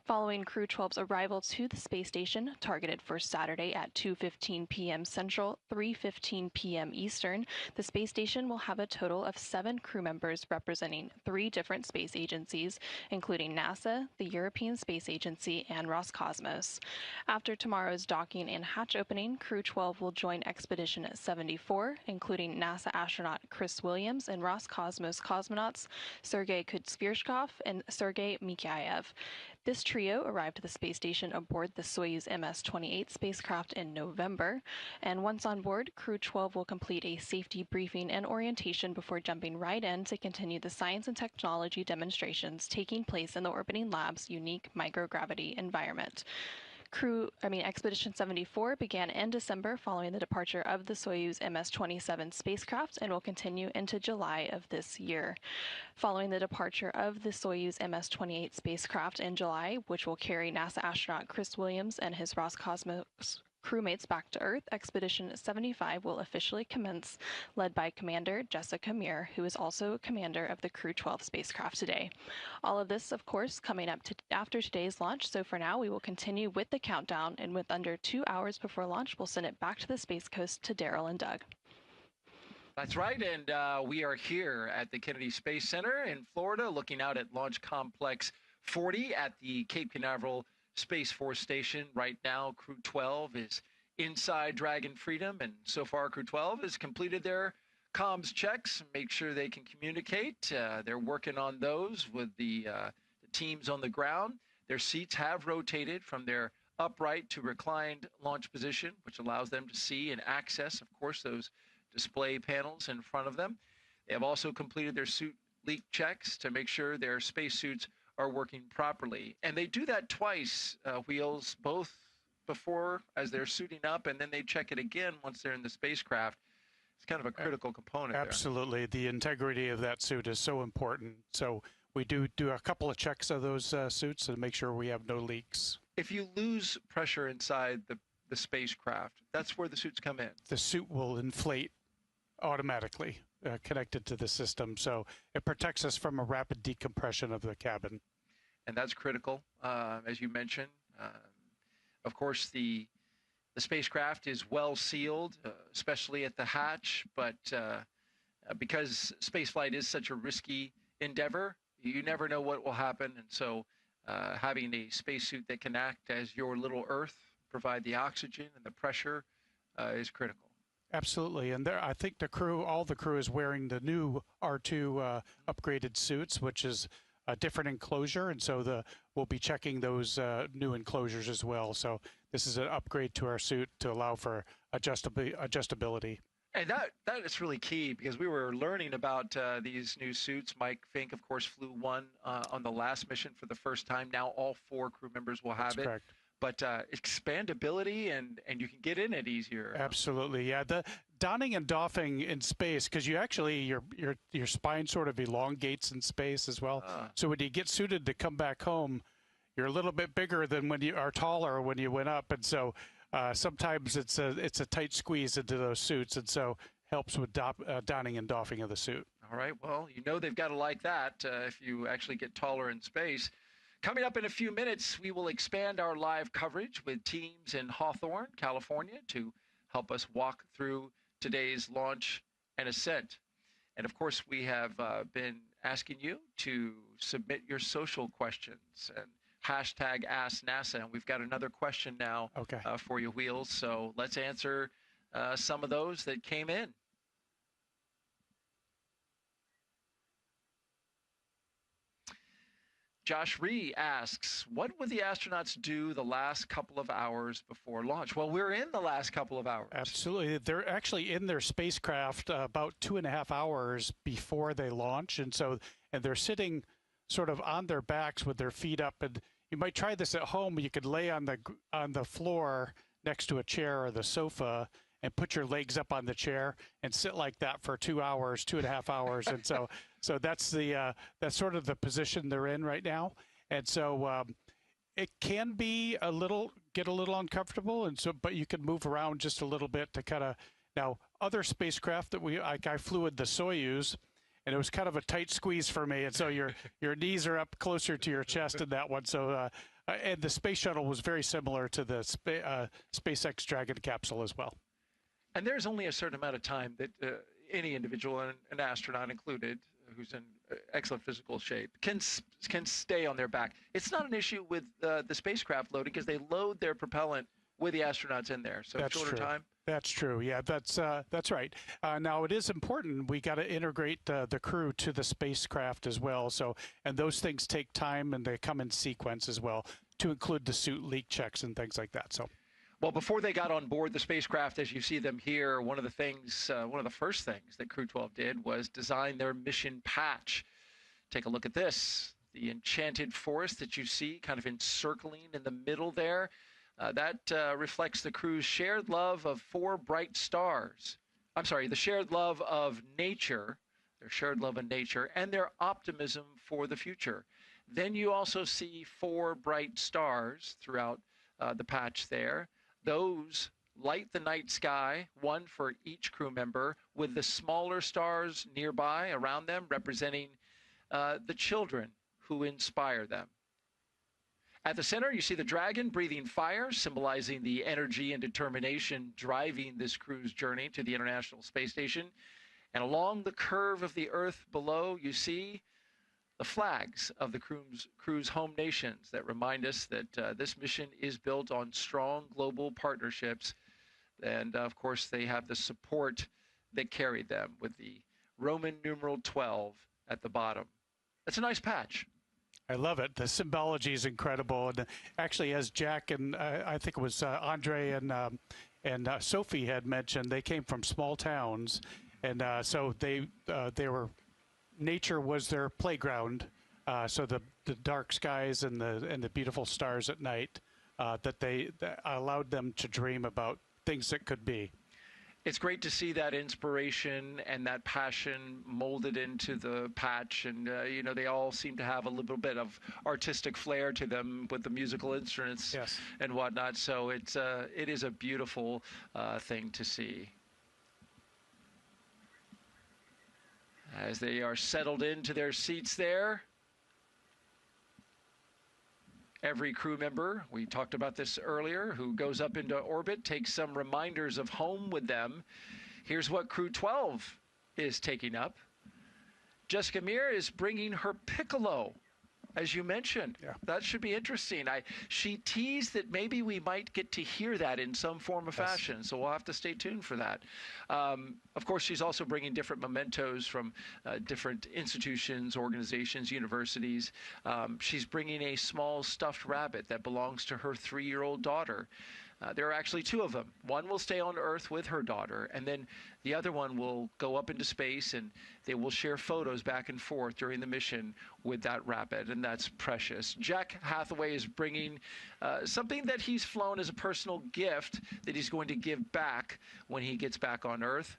Following Crew-12's arrival to the space station, targeted for Saturday at 2:15 p.m. Central, 3:15 p.m. Eastern, the space station will have a total of 7 crew members representing 3 different space agencies, including NASA, the European Space Agency, and Roscosmos. After tomorrow's docking and hatch opening, Crew-12 will join Expedition 74, including NASA astronaut Chris Williams and Roscosmos cosmonauts Sergei Kudzvirshkov and Sergei Mikhaev. This trio arrived at the space station aboard the Soyuz MS-28 spacecraft in November, and once on board, Crew-12 will complete a safety briefing and orientation before jumping right in to continue the science and technology demonstrations taking place in the orbiting lab's unique microgravity environment. Expedition 74 began in December following the departure of the Soyuz MS-27 spacecraft and will continue into July of this year. Following the departure of the Soyuz MS-28 spacecraft in July, which will carry NASA astronaut Chris Williams and his Roscosmos crewmates back to Earth, Expedition 75 will officially commence, led by Commander Jessica Meir, who is also commander of the Crew-12 spacecraft today. All of this, of course, coming up after today's launch, so for now we will continue with the countdown, and with under 2 hours before launch, we'll send it back to the Space Coast to Daryl and Doug. That's right, and we are here at the Kennedy Space Center in Florida, looking out at Launch Complex 40 at the Cape Canaveral Space Force Station. Right now, Crew-12 is inside Dragon Freedom, and so far Crew-12 has completed their comms checks, make sure they can communicate. They're working on those with the teams on the ground. Their seats have rotated from their upright to reclined launch position, which allows them to see and access, of course, those display panels in front of them. They have also completed their suit leak checks to make sure their spacesuits are working properly. And they do that twice, Wheels, both before as they're suiting up, and then they check it again once they're in the spacecraft. It's kind of a critical component. Absolutely. The integrity of that suit is so important. So we do a couple of checks of those suits to make sure we have no leaks. If you lose pressure inside the spacecraft, that's where the suits come in. The suit will inflate automatically. Connected to the system, so it protects us from a rapid decompression of the cabin. And that's critical, as you mentioned. Of course, the spacecraft is well sealed, especially at the hatch, but because spaceflight is such a risky endeavor, you never know what will happen, and so having a spacesuit that can act as your little Earth, provide the oxygen and the pressure is critical. Absolutely, and I think all the crew is wearing the new R2 upgraded suits, which is a different enclosure, and so we'll be checking those new enclosures as well. So this is an upgrade to our suit to allow for adjustability. And that is really key, because we were learning about these new suits. Mike Fink, of course, flew one on the last mission for the first time. Now all 4 crew members will have it. Correct. But expandability, and you can get in it easier. Absolutely, yeah. The donning and doffing in space, because you actually your spine sort of elongates in space as well. So when you get suited to come back home, you're a little bit bigger than when you are taller when you went up, and so sometimes it's a tight squeeze into those suits, and so helps with donning and doffing of the suit. All right. Well, you know they've got to like that if you actually get taller in space. Coming up in a few minutes, we will expand our live coverage with teams in Hawthorne, California, to help us walk through today's launch and ascent. And of course, we have been asking you to submit your social questions and hashtag Ask NASA. And we've got another question now for you, Wheels. So let's answer some of those that came in. Josh Ree asks, what would the astronauts do the last couple of hours before launch? Well, we're in the last couple of hours. Absolutely. They're actually in their spacecraft about 2.5 hours before they launch. And they're sitting sort of on their backs with their feet up. And you might try this at home. You could lay on the floor next to a chair or the sofa and put your legs up on the chair and sit like that for 2 hours, 2.5 hours. And so that's sort of the position they're in right now. And so it can be get a little uncomfortable. And so, but you can move around just a little bit to kind of, now other spacecraft that I flew with the Soyuz, and it was kind of a tight squeeze for me. And so your knees are up closer to your chest in that one. So, and the space shuttle was very similar to the SpaceX Dragon capsule as well. And there's only a certain amount of time that any individual, an astronaut included, who's in excellent physical shape, can stay on their back. It's not an issue with the spacecraft loading, because they load their propellant with the astronauts in there. So that's shorter true. time. That's true. Yeah, that's right. Now it is important. We got to integrate the crew to the spacecraft as well. So, and those things take time, and they come in sequence as well, to include the suit leak checks and things like that. So. Well, before they got on board the spacecraft, as you see them here, one of the first things that Crew-12 did was design their mission patch. Take a look at this. The enchanted forest that you see kind of encircling in the middle there, that reflects the crew's shared love of 4 bright stars. I'm sorry, the shared love of nature, and their optimism for the future. Then you also see 4 bright stars throughout the patch there. Those light the night sky, one for each crew member, with the smaller stars nearby around them representing the children who inspire them. At the center, you see the Dragon breathing fire, symbolizing the energy and determination driving this crew's journey to the International Space Station. And along the curve of the Earth below, you see the flags of the crew's home nations that remind us that this mission is built on strong global partnerships. And of course, they have the support that carried them, with the Roman numeral 12 at the bottom. That's a nice patch. I love it. The symbology is incredible. And actually, as Jack and I think it was Andrey and Sophie had mentioned, they came from small towns. And so they were, nature was their playground. So the dark skies and the beautiful stars at night, that allowed them to dream about things that could be. It's great to see that inspiration and that passion molded into the patch. And, you know, they all seem to have a little bit of artistic flair to them with the musical instruments and whatnot. So it is a beautiful thing to see. As they are settled into their seats there, every crew member, we talked about this earlier, who goes up into orbit takes some reminders of home with them. Here's what Crew-12 is taking up. Jessica Meir is bringing her piccolo as you mentioned. Yeah. That should be interesting. She teased that maybe we might get to hear that in some form or fashion, so we'll have to stay tuned for that. Of course, she's also bringing different mementos from different institutions, organizations, universities. She's bringing a small stuffed rabbit that belongs to her 3-year-old daughter. There are actually 2 of them. One will stay on Earth with her daughter, and then the other one will go up into space, and they will share photos back and forth during the mission with that rabbit, and that's precious. Jack Hathaway is bringing something that he's flown as a personal gift that he's going to give back when he gets back on Earth.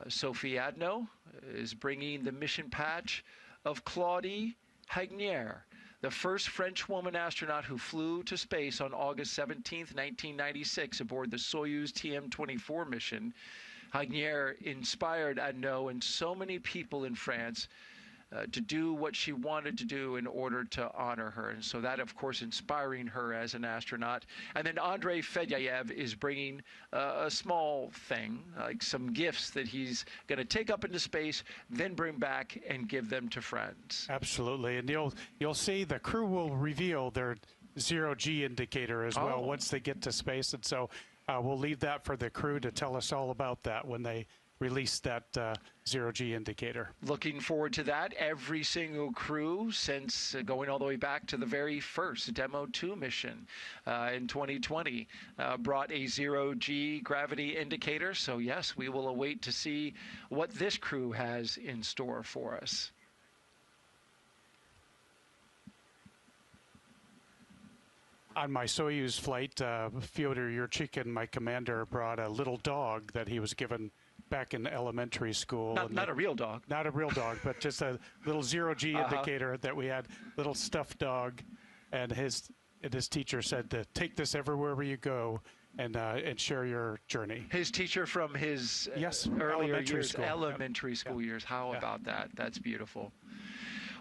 Sophie Adenot is bringing the mission patch of Claudia Haigneré, the first French woman astronaut who flew to space on August 17, 1996, aboard the Soyuz TM-24 mission. Haigneré inspired Adenot and so many people in France to do what she wanted to do in order to honor her. And so that, of course, inspiring her as an astronaut. And then Andrey Fedyaev is bringing a small thing, like some gifts that he's going to take up into space, then bring back and give them to friends. Absolutely. And you'll see the crew will reveal their zero-G indicator as well once they get to space. And so we'll leave that for the crew to tell us all about that when they release that zero-G indicator. Looking forward to that. Every single crew since going all the way back to the very first Demo 2 mission in 2020 brought a zero-G gravity indicator. So yes, we will await to see what this crew has in store for us. On my Soyuz flight, Fyodor Yurchikhin, my commander, brought a little dog that he was given back in elementary school. Not a real dog. Not a real dog, but just a little zero-G indicator that we had, little stuffed dog. And his teacher said to take this everywhere you go and share your journey. His teacher from his earlier years, elementary school years. How about that? That's beautiful.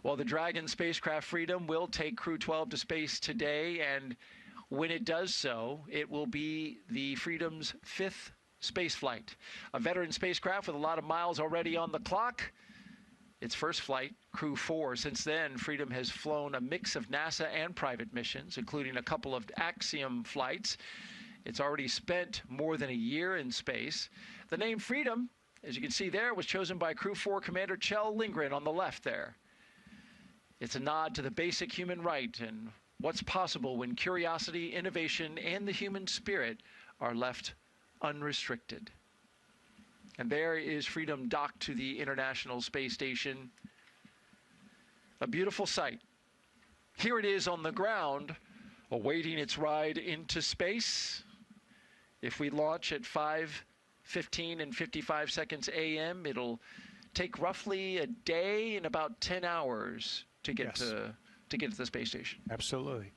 Well, the Dragon spacecraft Freedom will take Crew-12 to space today, and when it does so, it will be the Freedom's 5th space flight. A veteran spacecraft with a lot of miles already on the clock. Its first flight, Crew-4. Since then, Freedom has flown a mix of NASA and private missions, including a couple of Axiom flights. It's already spent more than a year in space. The name Freedom, as you can see there, was chosen by Crew-4 Commander Kjell Lindgren on the left there. It's a nod to the basic human right and what's possible when curiosity, innovation, and the human spirit are left unrestricted. And there is Freedom docked to the International Space Station. A beautiful sight. Here it is on the ground, awaiting its ride into space. If we launch at 5:15 and 55 seconds a.m., it'll take roughly a day and about 10 hours to get to the space station. Absolutely.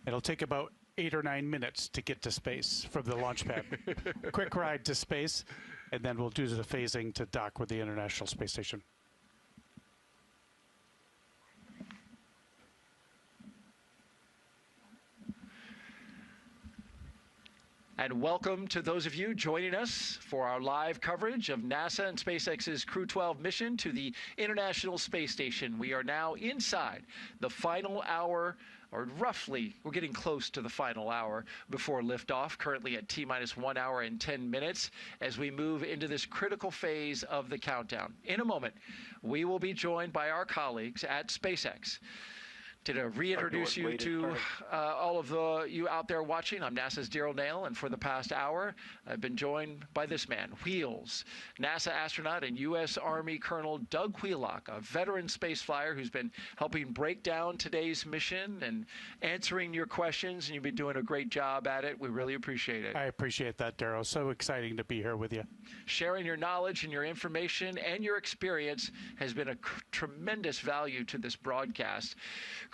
It'll take about 8 or 9 minutes to get to space from the launch pad. Quick ride to space, and then we'll do the phasing to dock with the International Space Station. And welcome to those of you joining us for our live coverage of NASA and SpaceX's Crew-12 mission to the International Space Station. We are now inside the final hour, or roughly, we're getting close to the final hour before liftoff, currently at T-minus 1 hour and 10 minutes, as we move into this critical phase of the countdown. In a moment, we will be joined by our colleagues at SpaceX. To reintroduce you to all of you out there watching, I'm NASA's Daryl Nail, and for the past hour, I've been joined by this man, Wheels, NASA astronaut and U.S. Army Colonel Doug Wheelock, a veteran space flyer who's been helping break down today's mission and answering your questions, and you've been doing a great job at it. We really appreciate it. I appreciate that, Daryl. So exciting to be here with you. Sharing your knowledge and your information and your experience has been a tremendous value to this broadcast.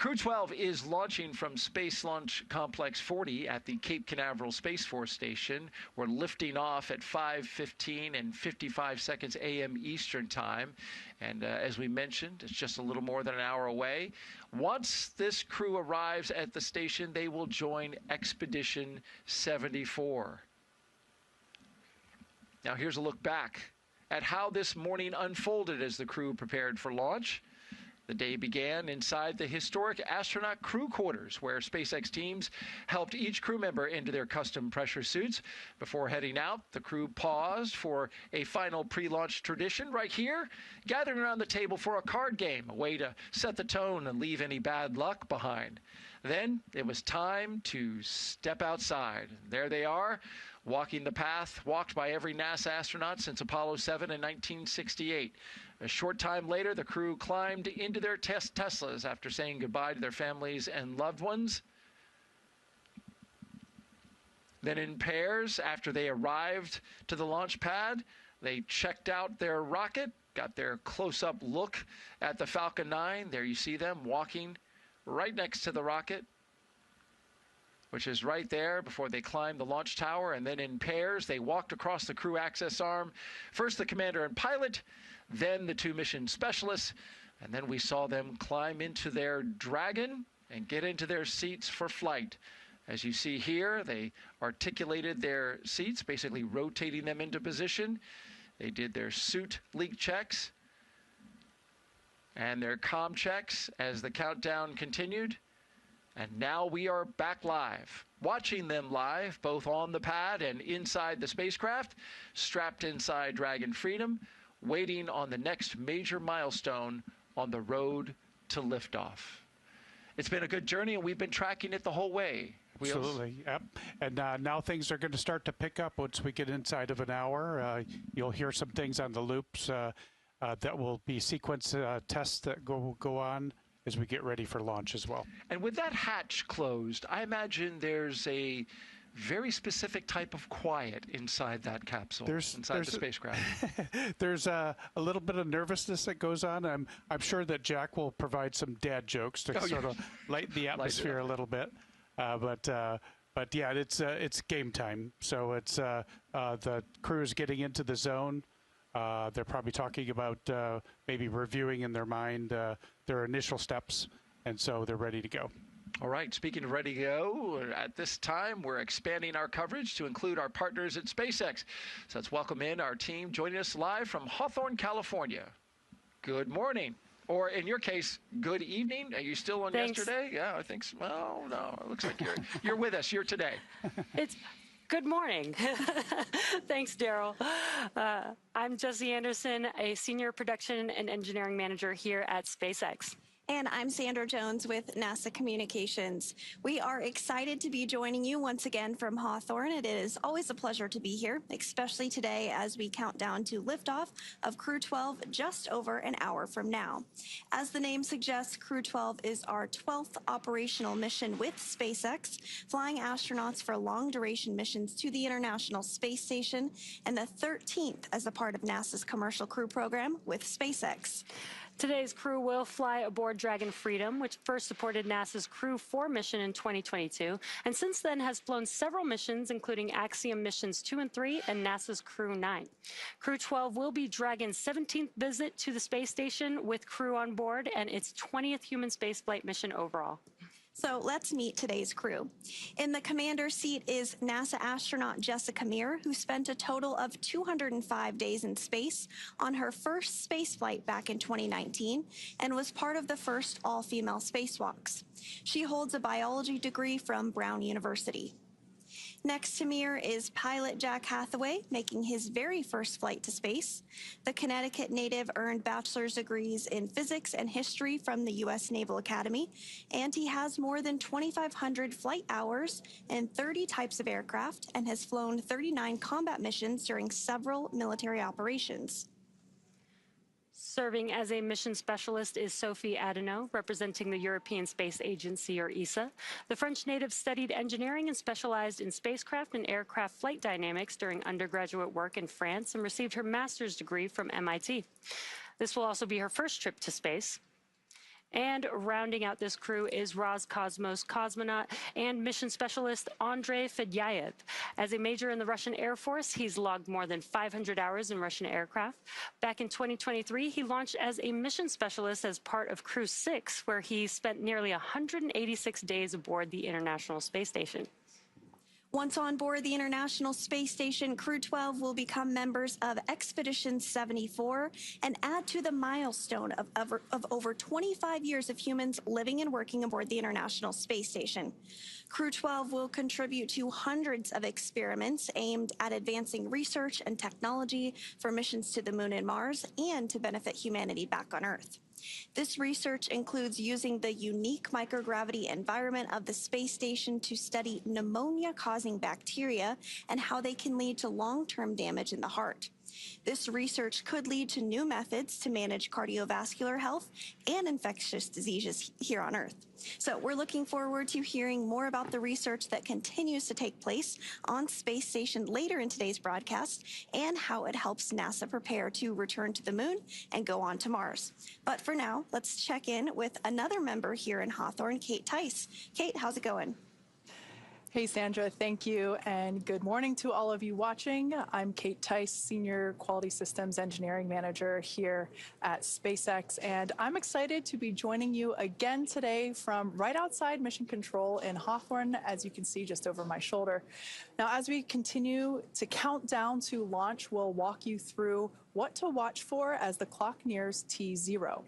Crew-12 is launching from Space Launch Complex 40 at the Cape Canaveral Space Force Station. We're lifting off at 5:15 and 55 seconds a.m. Eastern Time. And as we mentioned, it's just a little more than an hour away. Once this crew arrives at the station, they will join Expedition 74. Now here's a look back at how this morning unfolded as the crew prepared for launch. The day began inside the historic astronaut crew quarters, where SpaceX teams helped each crew member into their custom pressure suits. Before heading out, the crew paused for a final pre-launch tradition right here, gathering around the table for a card game, a way to set the tone and leave any bad luck behind. Then it was time to step outside. There they are, walking the path walked by every NASA astronaut since Apollo 7 in 1968. A short time later, the crew climbed into their Teslas after saying goodbye to their families and loved ones. Then in pairs, after they arrived to the launch pad, they checked out their rocket, got their close-up look at the Falcon 9. There you see them walking right next to the rocket, which is right there before they climbed the launch tower. And then in pairs, they walked across the crew access arm. First the commander and pilot, then the two mission specialists, and then we saw them climb into their Dragon and get into their seats for flight. As you see here, they articulated their seats, basically rotating them into position. They did their suit leak checks and their comm checks as the countdown continued. And now we are back live, watching them live, both on the pad and inside the spacecraft, strapped inside Dragon Freedom, waiting on the next major milestone on the road to liftoff. It's been a good journey, and we've been tracking it the whole way. Wheels? Absolutely, yep. And now things are going to start to pick up once we get inside of an hour. You'll hear some things on the loops that will be sequence tests that go on as we get ready for launch as well. And with that hatch closed, I imagine there's a very specific type of quiet inside that capsule, inside the spacecraft. There's a little bit of nervousness that goes on. I'm sure that Jack will provide some dad jokes to sort of lighten the atmosphere a little bit. But yeah, it's game time. So it's the crew is getting into the zone. They're probably talking about maybe reviewing in their mind their initial steps, and so they're ready to go. All right, speaking of ready to go, at this time we're expanding our coverage to include our partners at SpaceX. So let's welcome in our team joining us live from Hawthorne, California. Good morning. Or in your case, good evening. Are you still on yesterday? Yeah, I think so. Well, no, it looks like you're with us. You're today. It's good morning. Thanks, Daryl. I'm Jessie Anderson, a senior production and engineering manager here at SpaceX. And I'm Sandra Jones with NASA Communications. We are excited to be joining you once again from Hawthorne. It is always a pleasure to be here, especially today as we count down to liftoff of Crew-12 just over an hour from now. As the name suggests, Crew-12 is our 12th operational mission with SpaceX, flying astronauts for long-duration missions to the International Space Station, and the 13th as a part of NASA's Commercial Crew program with SpaceX. Today's crew will fly aboard Dragon Freedom, which first supported NASA's Crew-4 mission in 2022, and since then has flown several missions, including Axiom missions 2 and 3 and NASA's Crew-9. Crew-12 will be Dragon's 17th visit to the space station with crew on board and its 20th human spaceflight mission overall. So let's meet today's crew. In the commander's seat is NASA astronaut Jessica Meir, who spent a total of 205 days in space on her first spaceflight back in 2019 and was part of the first all-female spacewalks. She holds a biology degree from Brown University. Next to Meir is pilot Jack Hathaway, making his very first flight to space. The Connecticut native earned bachelor's degrees in physics and history from the U.S. Naval Academy, and he has more than 2,500 flight hours in 30 types of aircraft and has flown 39 combat missions during several military operations. Serving as a mission specialist is Sophie Adenot, representing the European Space Agency, or ESA. The French native studied engineering and specialized in spacecraft and aircraft flight dynamics during undergraduate work in France and received her master's degree from MIT. This will also be her first trip to space. And rounding out this crew is Roscosmos cosmonaut and mission specialist Andrey Fedyaev. As a major in the Russian Air Force, he's logged more than 500 hours in Russian aircraft. Back in 2023, he launched as a mission specialist as part of Crew-6, where he spent nearly 186 days aboard the International Space Station. Once on board the International Space Station, Crew-12 will become members of Expedition 74 and add to the milestone of over 25 years of humans living and working aboard the International Space Station. Crew-12 will contribute to hundreds of experiments aimed at advancing research and technology for missions to the Moon and Mars and to benefit humanity back on Earth. This research includes using the unique microgravity environment of the space station to study pneumonia-causing bacteria and how they can lead to long-term damage in the heart. This research could lead to new methods to manage cardiovascular health and infectious diseases here on Earth. So we're looking forward to hearing more about the research that continues to take place on Space Station later in today's broadcast and how it helps NASA prepare to return to the Moon and go on to Mars. But for now, let's check in with another member here in Hawthorne, Kate Tice. Kate, how's it going? Hey, Sandra, thank you, and good morning to all of you watching. I'm Kate Tice, Senior Quality Systems Engineering Manager here at SpaceX, and I'm excited to be joining you again today from right outside Mission Control in Hawthorne, as you can see just over my shoulder. Now, as we continue to count down to launch, we'll walk you through what to watch for as the clock nears T0.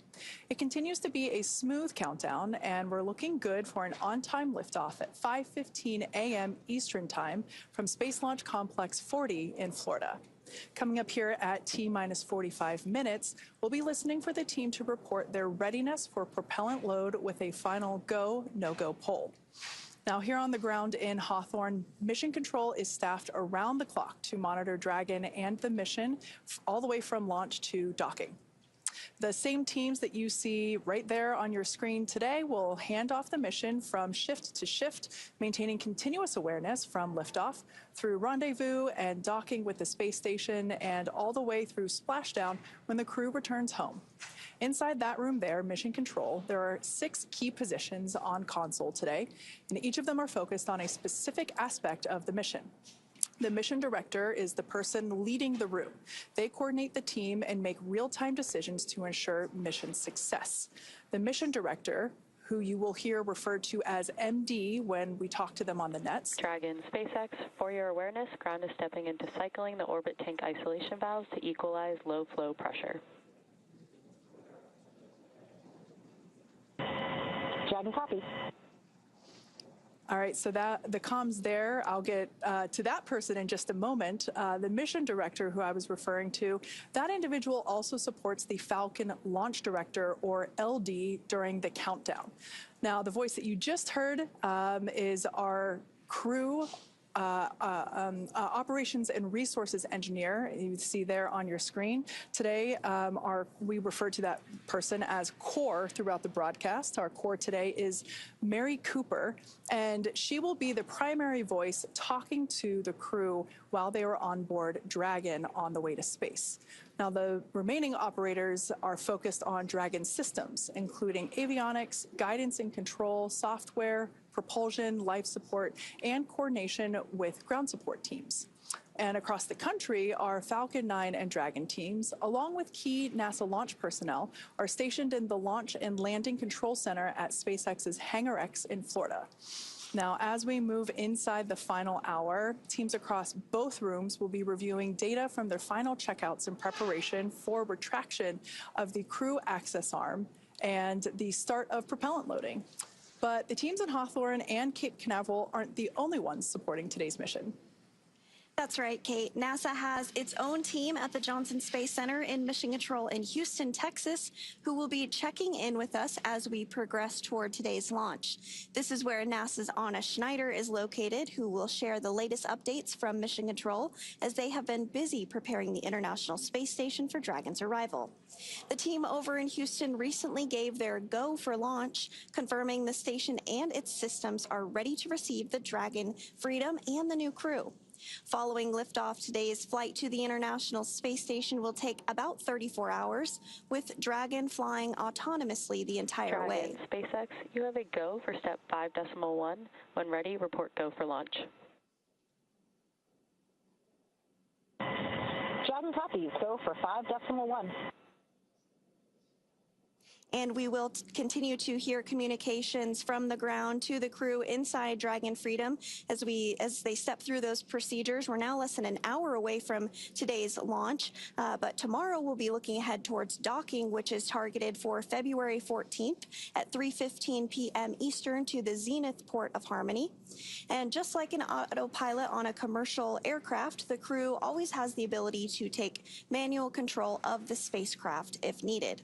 It continues to be a smooth countdown, and we're looking good for an on-time liftoff at 5:15 a.m. Eastern Time from Space Launch Complex 40 in Florida. Coming up here at T-minus 45 minutes, we'll be listening for the team to report their readiness for propellant load with a final go, no-go poll. Now, here on the ground in Hawthorne, Mission Control is staffed around the clock to monitor Dragon and the mission all the way from launch to docking. The same teams that you see right there on your screen today will hand off the mission from shift to shift, maintaining continuous awareness from liftoff through rendezvous and docking with the space station and all the way through splashdown when the crew returns home. Inside that room there, Mission Control, there are 6 key positions on console today, and each of them are focused on a specific aspect of the mission. The mission director is the person leading the room. They coordinate the team and make real-time decisions to ensure mission success. The mission director, who you will hear referred to as MD when we talk to them on the nets. Dragon, SpaceX, for your awareness, ground is stepping into cycling the orbit tank isolation valves to equalize low flow pressure. Dragon copy. All right, so the comms there, I'll get to that person in just a moment. The mission director who I was referring to, that individual also supports the Falcon launch director, or LD, during the countdown. Now, the voice that you just heard is our crew operations and resources engineer. You see there on your screen. Today, we refer to that person as core throughout the broadcast. Our core today is Mary Cooper, and she will be the primary voice talking to the crew while they are on board Dragon on the way to space. Now, the remaining operators are focused on Dragon systems, including avionics, guidance and control, software, propulsion, life support, and coordination with ground support teams. And across the country, our Falcon 9 and Dragon teams, along with key NASA launch personnel, are stationed in the Launch and Landing Control Center at SpaceX's Hangar X in Florida. Now, as we move inside the final hour, teams across both rooms will be reviewing data from their final checkouts in preparation for retraction of the crew access arm and the start of propellant loading. But the teams in Hawthorne and Cape Canaveral aren't the only ones supporting today's mission. That's right, Kate. NASA has its own team at the Johnson Space Center in Mission Control in Houston, Texas, who will be checking in with us as we progress toward today's launch. This is where NASA's Anna Schneider is located, who will share the latest updates from Mission Control as they have been busy preparing the International Space Station for Dragon's arrival. The team over in Houston recently gave their go for launch, confirming the station and its systems are ready to receive the Dragon, Freedom, and the new crew. Following liftoff, today's flight to the International Space Station will take about 34 hours, with Dragon flying autonomously the entire way. SpaceX, you have a go for step 5.1. When ready, report go for launch. Dragon copies, go for 5.1. And we will continue to hear communications from the ground to the crew inside Dragon Freedom as they step through those procedures. We're now less than an hour away from today's launch, but tomorrow we'll be looking ahead towards docking, which is targeted for February 14th at 3:15 p.m. Eastern to the Zenith port of Harmony. And just like an autopilot on a commercial aircraft, the crew always has the ability to take manual control of the spacecraft if needed.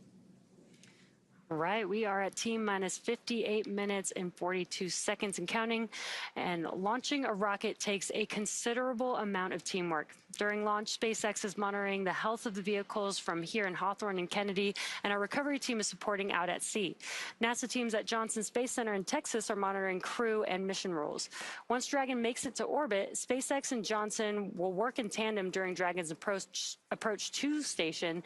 Right, we are at T-minus 58 minutes and 42 seconds and counting, and launching a rocket takes a considerable amount of teamwork. During launch, SpaceX is monitoring the health of the vehicles from here in Hawthorne and Kennedy, and our recovery team is supporting out at sea. NASA teams at Johnson Space Center in Texas are monitoring crew and mission rules. Once Dragon makes it to orbit, SpaceX and Johnson will work in tandem during Dragon's approach to station.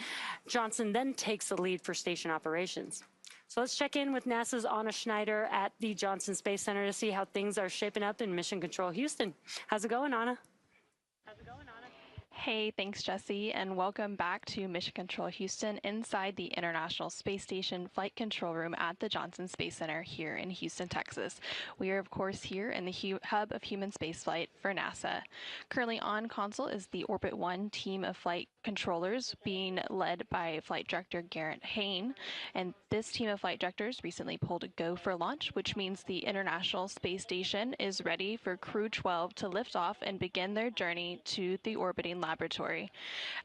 Johnson then takes the lead for station operations. So let's check in with NASA's Anna Schneider at the Johnson Space Center to see how things are shaping up in Mission Control Houston. How's it going, Anna? Hey, thanks, Jesse, and welcome back to Mission Control Houston inside the International Space Station Flight Control Room at the Johnson Space Center here in Houston, Texas. We are, of course, here in the hub of human spaceflight for NASA. Currently on console is the Orbit 1 team of flight controllers being led by Flight Director Garrett Hain, and this team of flight directors recently pulled a go for launch, which means the International Space Station is ready for Crew-12 to lift off and begin their journey to the orbiting laboratory.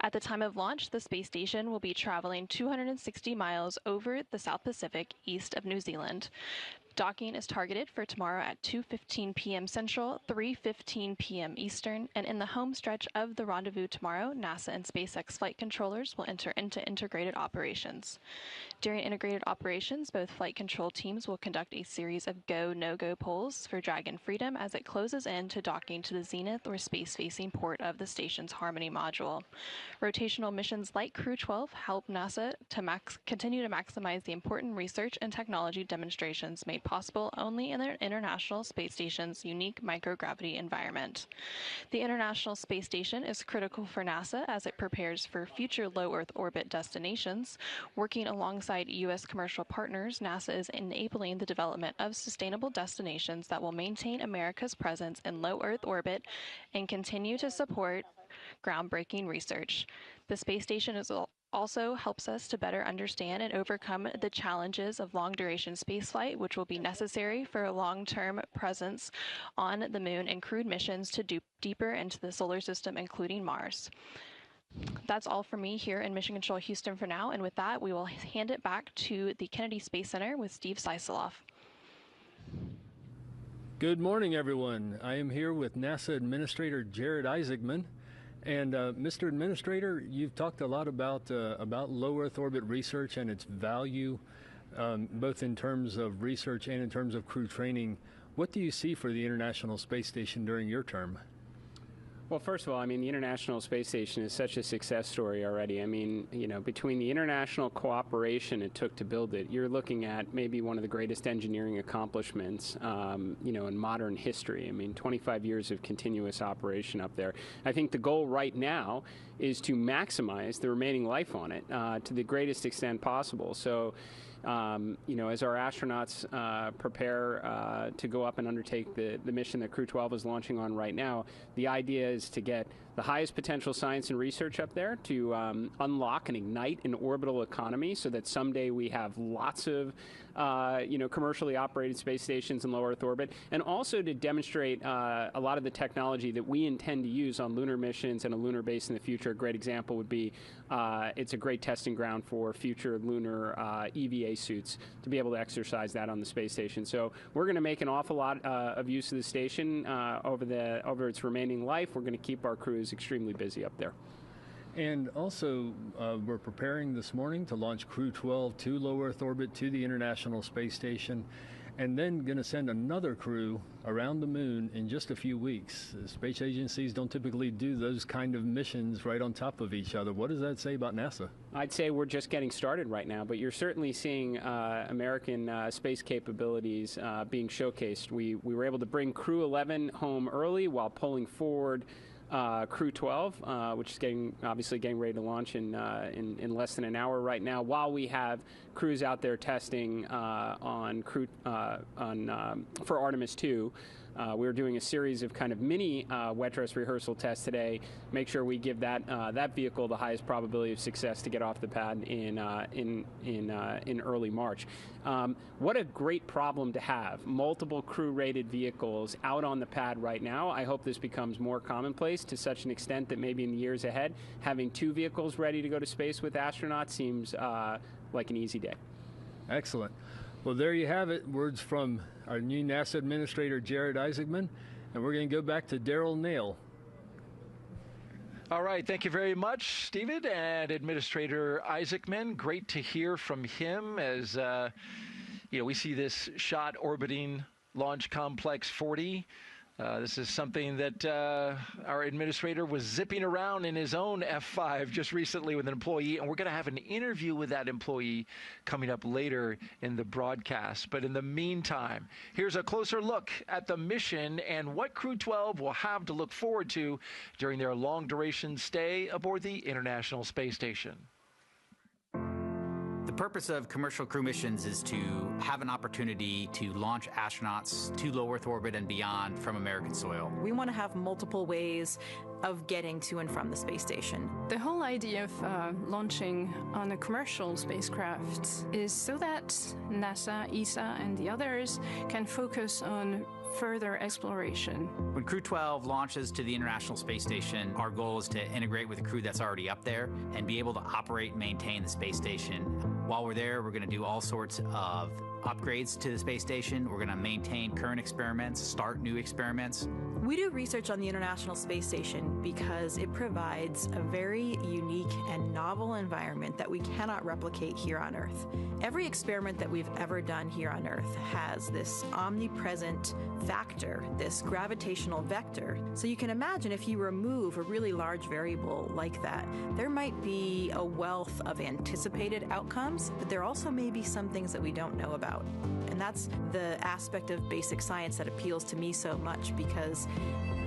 At the time of launch, the space station will be traveling 260 miles over the South Pacific east of New Zealand. Docking is targeted for tomorrow at 2:15 p.m. Central, 3:15 p.m. Eastern, and in the home stretch of the rendezvous tomorrow, NASA and SpaceX flight controllers will enter into integrated operations. During integrated operations, both flight control teams will conduct a series of go, no-go polls for Dragon Freedom as it closes in to docking to the zenith or space-facing port of the station's Harmony module. Rotational missions like Crew-12 help NASA to continue to maximize the important research and technology demonstrations made possible only in the International Space Station's unique microgravity environment. The International Space Station is critical for NASA as it prepares for future low Earth orbit destinations. Working alongside U.S. commercial partners, NASA is enabling the development of sustainable destinations that will maintain America's presence in low Earth orbit and continue to support groundbreaking research. The space station also helps us to better understand and overcome the challenges of long-duration spaceflight, which will be necessary for a long-term presence on the moon and crewed missions to deeper into the solar system, including Mars. That's all for me here in Mission Control Houston for now, and with that, we will hand it back to the Kennedy Space Center with Steve Seiseloff. Good morning, everyone. I am here with NASA Administrator Jared Isaacman. And Mr. Administrator, you've talked a lot about low Earth orbit research and its value, both in terms of research and in terms of crew training. What do you see for the International Space Station during your term? Well, first of all, I mean, the International Space Station is such a success story already. I mean, you know, between the international cooperation it took to build it, you're looking at maybe one of the greatest engineering accomplishments, you know, in modern history. I mean, 25 years of continuous operation up there. I think the goal right now is to maximize the remaining life on it to the greatest extent possible. So, you know, as our astronauts prepare to go up and undertake the mission that Crew-12 is launching on right now, the idea is to get the highest potential science and research up there to unlock and ignite an orbital economy so that someday we have lots of you know, commercially operated space stations in low Earth orbit, and also to demonstrate a lot of the technology that we intend to use on lunar missions and a lunar base in the future. A great example would be it's a great testing ground for future lunar EVA suits to be able to exercise that on the space station. So we're going to make an awful lot of use of the station over its remaining life. We're going to keep our crews extremely busy up there. And also, we're preparing this morning to launch Crew-12 to low Earth orbit to the International Space Station, and then going to send another crew around the moon in just a few weeks. The space agencies don't typically do those kind of missions right on top of each other. What does that say about NASA? I'd say we're just getting started right now, but you're certainly seeing American space capabilities being showcased. We were able to bring Crew-11 home early while pulling forward Crew-12, which is obviously getting ready to launch in less than an hour right now, while we have crews out there testing for Artemis 2. We're doing a series of kind of mini wet dress rehearsal tests today. Make sure we give that vehicle the highest probability of success to get off the pad in early March. What a great problem to have! Multiple crew-rated vehicles out on the pad right now. I hope this becomes more commonplace to such an extent that maybe in the years ahead, having 2 vehicles ready to go to space with astronauts seems like an easy day. Excellent. Well, there you have it. Words from our new NASA Administrator, Jared Isaacman. And we're going to go back to Daryl Nail. All right. Thank you very much, Steven and Administrator Isaacman. Great to hear from him as, we see this shot orbiting Launch Complex 40. This is something that our administrator was zipping around in his own F5 just recently with an employee, and we're going to have an interview with that employee coming up later in the broadcast. But in the meantime, here's a closer look at the mission and what Crew-12 will have to look forward to during their long-duration stay aboard the International Space Station. The purpose of commercial crew missions is to have an opportunity to launch astronauts to low Earth orbit and beyond from American soil. We want to have multiple ways of getting to and from the space station. The whole idea of launching on a commercial spacecraft is so that NASA, ESA, and the others can focus on further exploration. When Crew-12 launches to the International Space Station, our goal is to integrate with the crew that's already up there and be able to operate and maintain the space station. While we're there, we're going to do all sorts of upgrades to the space station. We're going to maintain current experiments, start new experiments. We do research on the International Space Station because it provides a very unique and novel environment that we cannot replicate here on Earth. Every experiment that we've ever done here on Earth has this omnipresent factor, this gravitational vector. So you can imagine if you remove a really large variable like that, there might be a wealth of anticipated outcomes, but there also may be some things that we don't know about. And that's the aspect of basic science that appeals to me so much, because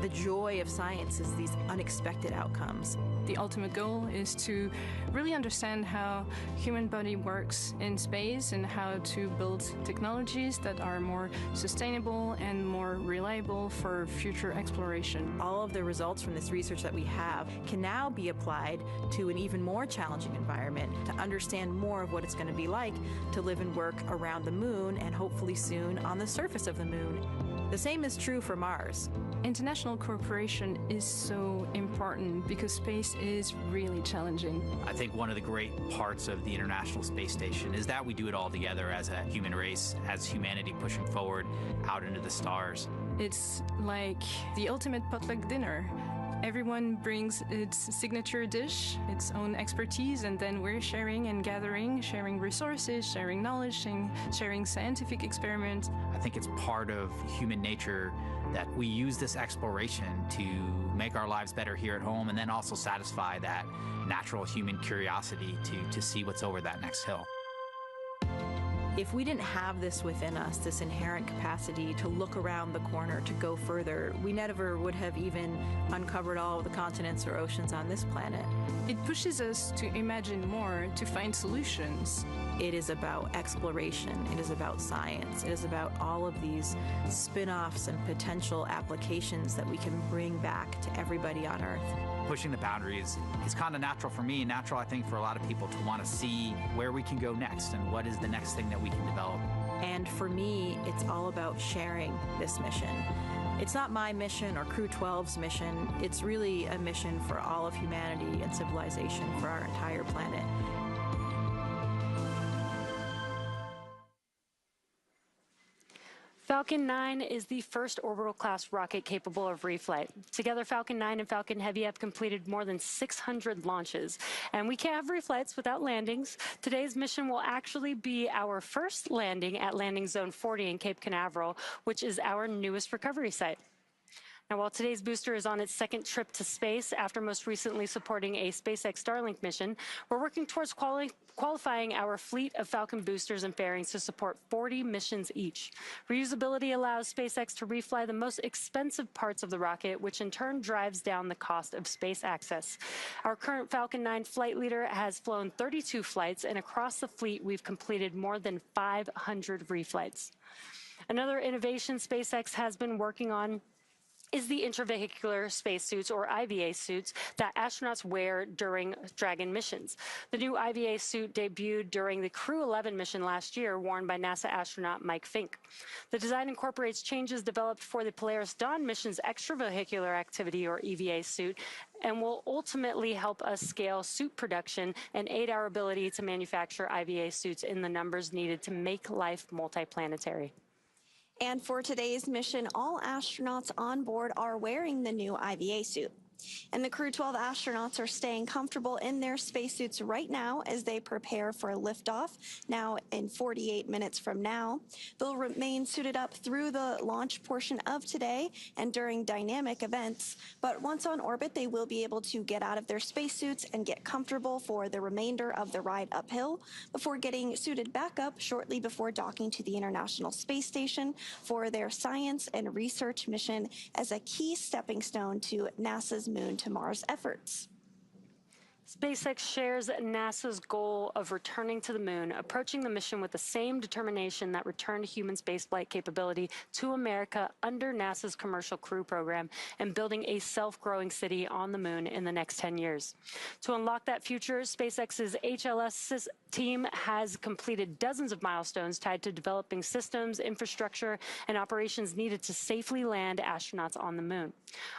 the joy of science is these unexpected outcomes. The ultimate goal is to really understand how human body works in space and how to build technologies that are more sustainable and more reliable for future exploration. All of the results from this research that we have can now be applied to an even more challenging environment to understand more of what it's going to be like to live and work around the moon and hopefully soon on the surface of the moon. The same is true for Mars. International cooperation is so important because space is really challenging. I think one of the great parts of the International Space Station is that we do it all together as a human race, as humanity pushing forward out into the stars. It's like the ultimate potluck dinner. Everyone brings its signature dish, its own expertise, and then we're sharing and gathering, sharing resources, sharing knowledge, sharing scientific experiments. I think it's part of human nature that we use this exploration to make our lives better here at home and then also satisfy that natural human curiosity to see what's over that next hill. If we didn't have this within us, this inherent capacity to look around the corner, to go further, we never would have even uncovered all of the continents or oceans on this planet. It pushes us to imagine more, to find solutions. It is about exploration. It is about science. It is about all of these spin-offs and potential applications that we can bring back to everybody on Earth. Pushing the boundaries is kind of natural for me, and natural, I think, for a lot of people to want to see where we can go next and what is the next thing that we can develop. And for me, it's all about sharing this mission. It's not my mission or Crew-12's mission. It's really a mission for all of humanity and civilization, for our entire planet. Falcon 9 is the first orbital-class rocket capable of reflight. Together, Falcon 9 and Falcon Heavy have completed more than 600 launches. And we can't have reflights without landings. Today's mission will actually be our first landing at Landing Zone 40 in Cape Canaveral, which is our newest recovery site. Now, while today's booster is on its second trip to space after most recently supporting a SpaceX Starlink mission, we're working towards qualifying our fleet of Falcon boosters and fairings to support 40 missions each. Reusability allows SpaceX to refly the most expensive parts of the rocket, which in turn drives down the cost of space access. Our current Falcon 9 flight leader has flown 32 flights, and across the fleet, we've completed more than 500 reflights. Another innovation SpaceX has been working on is the intravehicular spacesuits, or IVA suits, that astronauts wear during Dragon missions. The new IVA suit debuted during the Crew-12 mission last year, worn by NASA astronaut Mike Fink. The design incorporates changes developed for the Polaris Dawn mission's extravehicular activity, or EVA suit, and will ultimately help us scale suit production and aid our ability to manufacture IVA suits in the numbers needed to make life multiplanetary. And for today's mission, all astronauts on board are wearing the new IVA suit. And the Crew-12 astronauts are staying comfortable in their spacesuits right now as they prepare for liftoff, now in 48 minutes from now. They'll remain suited up through the launch portion of today and during dynamic events, but once on orbit, they will be able to get out of their spacesuits and get comfortable for the remainder of the ride uphill before getting suited back up shortly before docking to the International Space Station for their science and research mission as a key stepping stone to NASA's Moon to Mars efforts. SpaceX shares NASA's goal of returning to the moon, approaching the mission with the same determination that returned human spaceflight capability to America under NASA's Commercial Crew program, and building a self-growing city on the moon in the next 10 years. To unlock that future, SpaceX's HLS team has completed dozens of milestones tied to developing systems, infrastructure, and operations needed to safely land astronauts on the moon.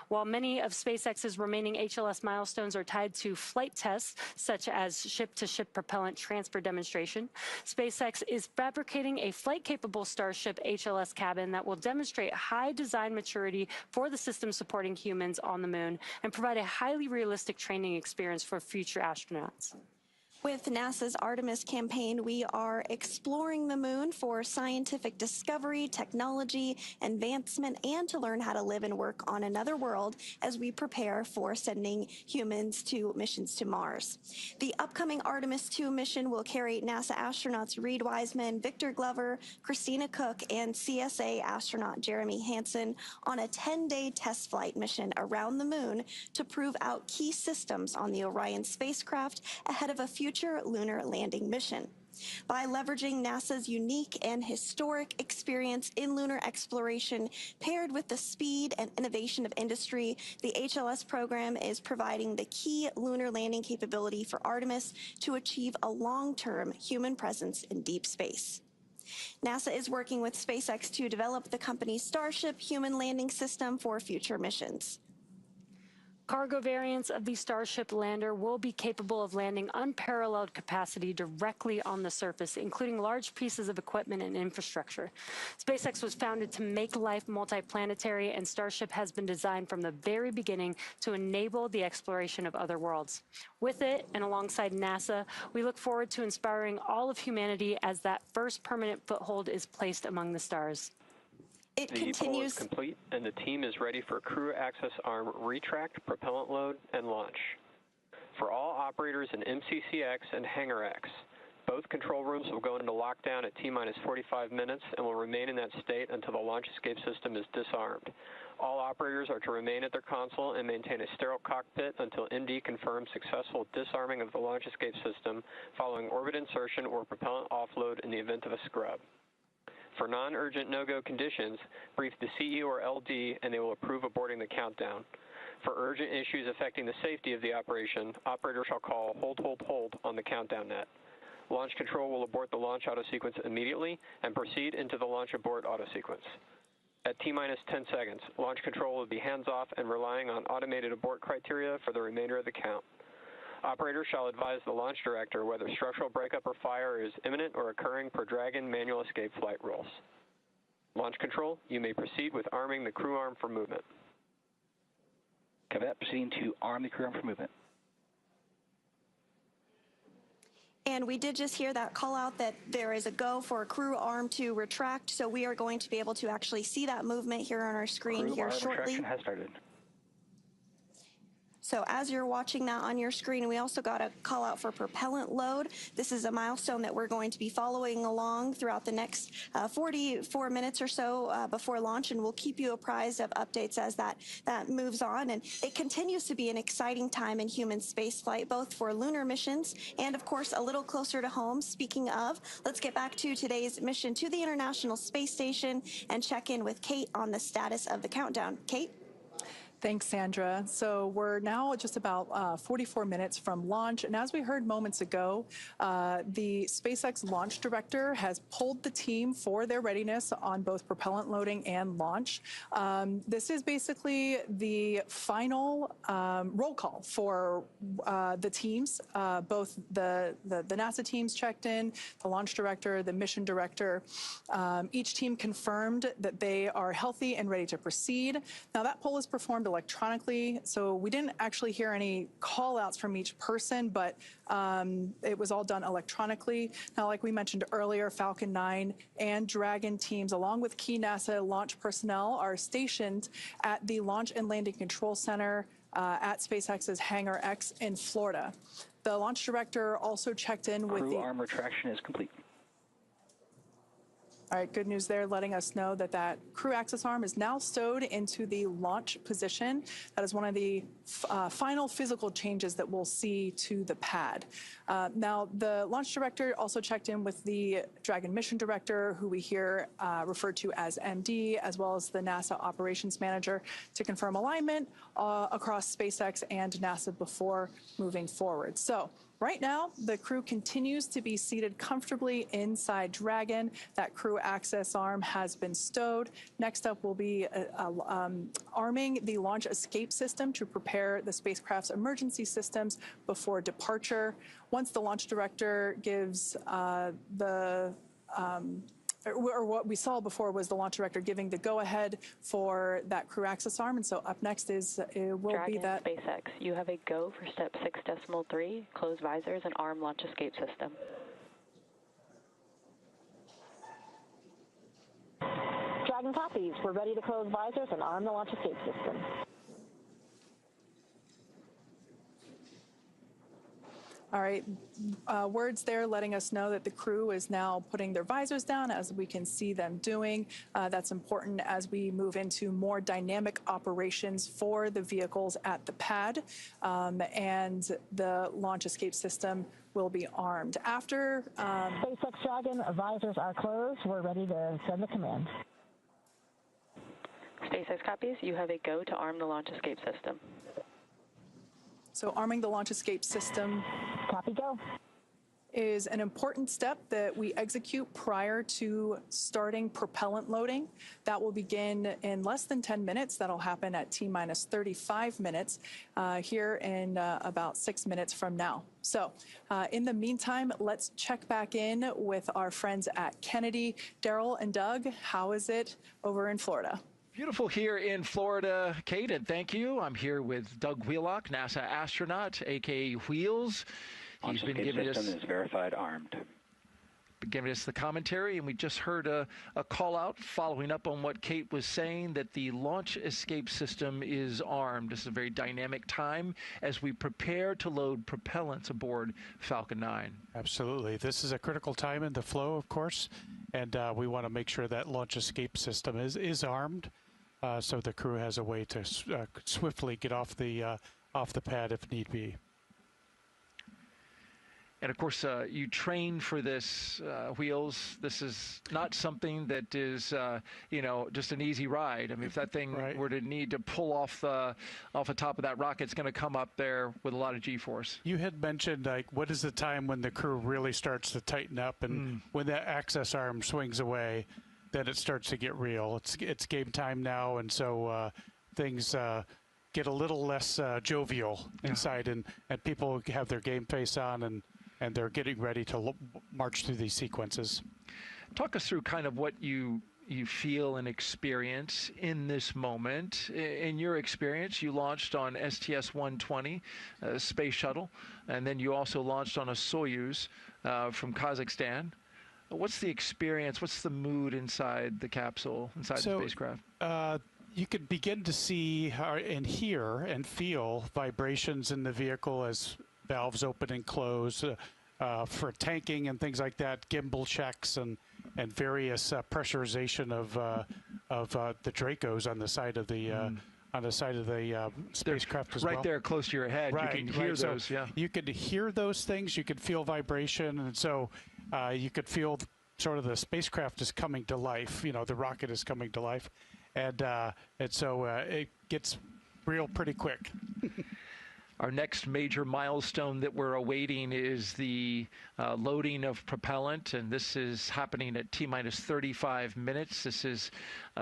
While many of SpaceX's remaining HLS milestones are tied to flight tests, such as ship-to-ship propellant transfer demonstration, SpaceX is fabricating a flight-capable Starship HLS cabin that will demonstrate high design maturity for the system supporting humans on the moon and provide a highly realistic training experience for future astronauts. With NASA's Artemis campaign, we are exploring the moon for scientific discovery, technology, advancement, and to learn how to live and work on another world as we prepare for sending humans to missions to Mars. The upcoming Artemis II mission will carry NASA astronauts Reid Wiseman, Victor Glover, Christina Cook, and CSA astronaut Jeremy Hansen on a 10-day test flight mission around the moon to prove out key systems on the Orion spacecraft ahead of a future lunar landing mission. By leveraging NASA's unique and historic experience in lunar exploration, paired with the speed and innovation of industry, the HLS program is providing the key lunar landing capability for Artemis to achieve a long-term human presence in deep space. NASA is working with SpaceX to develop the company's Starship human landing system for future missions. Cargo variants of the Starship lander will be capable of landing unparalleled capacity directly on the surface, including large pieces of equipment and infrastructure. SpaceX was founded to make life multiplanetary, and Starship has been designed from the very beginning to enable the exploration of other worlds. With it, and alongside NASA, we look forward to inspiring all of humanity as that first permanent foothold is placed among the stars. The pull is complete, and the team is ready for crew access arm retract, propellant load, and launch. For all operators in MCCX and Hangar X, both control rooms will go into lockdown at T-minus 45 minutes and will remain in that state until the launch escape system is disarmed. All operators are to remain at their console and maintain a sterile cockpit until MD confirms successful disarming of the launch escape system following orbit insertion or propellant offload in the event of a scrub. For non-urgent no-go conditions, brief the CE or LD and they will approve aborting the countdown. For urgent issues affecting the safety of the operation, operators shall call hold on the countdown net. Launch control will abort the launch auto sequence immediately and proceed into the launch abort auto sequence. At T-minus 10 seconds, launch control will be hands-off and relying on automated abort criteria for the remainder of the count. Operators shall advise the launch director whether structural breakup or fire is imminent or occurring per Dragon manual escape flight rules. Launch control, you may proceed with arming the crew arm for movement. Cadet proceeding to arm the crew arm for movement. And we did just hear that call out that there is a go for a crew arm to retract, so we are going to be able to actually see that movement here on our screen Crew here arm shortly. retraction has started. So as you're watching that on your screen, we also got a call out for propellant load. This is a milestone that we're going to be following along throughout the next 44 minutes or so before launch, and we'll keep you apprised of updates as that moves on. And it continues to be an exciting time in human spaceflight, both for lunar missions and, of course, a little closer to home. Speaking of, let's get back to today's mission to the International Space Station and check in with Kate on the status of the countdown. Kate? Thanks, Sandra. So we're now just about 44 minutes from launch. And as we heard moments ago, the SpaceX launch director has pulled the team for their readiness on both propellant loading and launch. This is basically the final roll call for the teams. Both the NASA teams checked in, the launch director, the mission director. Each team confirmed that they are healthy and ready to proceed. Now, that poll is performed electronically, so we didn't actually hear any call outs from each person, but it was all done electronically. Now, like we mentioned earlier, Falcon 9 and Dragon teams, along with key NASA launch personnel, are stationed at the Launch and Landing Control Center at SpaceX's Hangar X in Florida. The launch director also checked in with Crew arm retraction is complete. All right, good news there, letting us know that that crew access arm is now stowed into the launch position. That is one of the final physical changes that we'll see to the pad. Now, the launch director also checked in with the Dragon mission director, who we hear referred to as MD, as well as the NASA operations manager, to confirm alignment across SpaceX and NASA before moving forward. So, right now, the crew continues to be seated comfortably inside Dragon. That crew access arm has been stowed. Next up will be arming the launch escape system to prepare the spacecraft's emergency systems before departure. Once the launch director gives or what we saw before was the launch director giving the go-ahead for that crew access arm. And so up next will be that. SpaceX, you have a go for step 6.3, close visors and arm launch escape system. Dragon copies. We're ready to close visors and arm the launch escape system. All right, words there letting us know that the crew is now putting their visors down, as we can see them doing. That's important as we move into more dynamic operations for the vehicles at the pad, and the launch escape system will be armed. After SpaceX Dragon, visors are closed. We're ready to send the command. SpaceX copies. You have a go to arm the launch escape system. So arming the launch escape system. Copy, go. Is an important step that we execute prior to starting propellant loading. That will begin in less than 10 minutes. That'll happen at T-minus 35 minutes here in about 6 minutes from now. So in the meantime, let's check back in with our friends at Kennedy. Daryl and Doug, how is it over in Florida? Beautiful here in Florida, Kate, and thank you. I'm here with Doug Wheelock, NASA astronaut, a.k.a. Wheels. He's been giving us is verified armed. Giving us the commentary, and we just heard a call out following up on what Kate was saying, that the launch escape system is armed. This is a very dynamic time as we prepare to load propellants aboard Falcon 9. Absolutely. This is a critical time in the flow, of course, and we want to make sure that launch escape system is armed, so the crew has a way to swiftly get off the pad if need be. And of course, you train for this, Wheels. This is not something that is, just an easy ride. I mean, if that thing were to need to pull off the top of that rocket, it's going to come up there with a lot of G-force. You had mentioned, like, what is the time when the crew really starts to tighten up, and when that access arm swings away, then it starts to get real. It's game time now, and so things get a little less jovial inside, and people have their game face on, and they're getting ready to march through these sequences. Talk us through kind of what you you feel and experience in this moment. In your experience, you launched on STS-120 space shuttle, and then you also launched on a Soyuz from Kazakhstan. What's the experience? What's the mood inside the capsule, inside the spacecraft? You could begin to see and hear and feel vibrations in the vehicle as valves open and close for tanking and things like that, gimbal checks and various pressurization of the Dracos on the side of the spacecraft as well. Right there, close to your head. Right, you can hear those. So yeah, you could hear those things. You could feel vibration, and so you could feel sort of the spacecraft is coming to life. You know, the rocket is coming to life, and so it gets real pretty quick. Our next major milestone that we're awaiting is the loading of propellant, and this is happening at T-minus 35 minutes. This is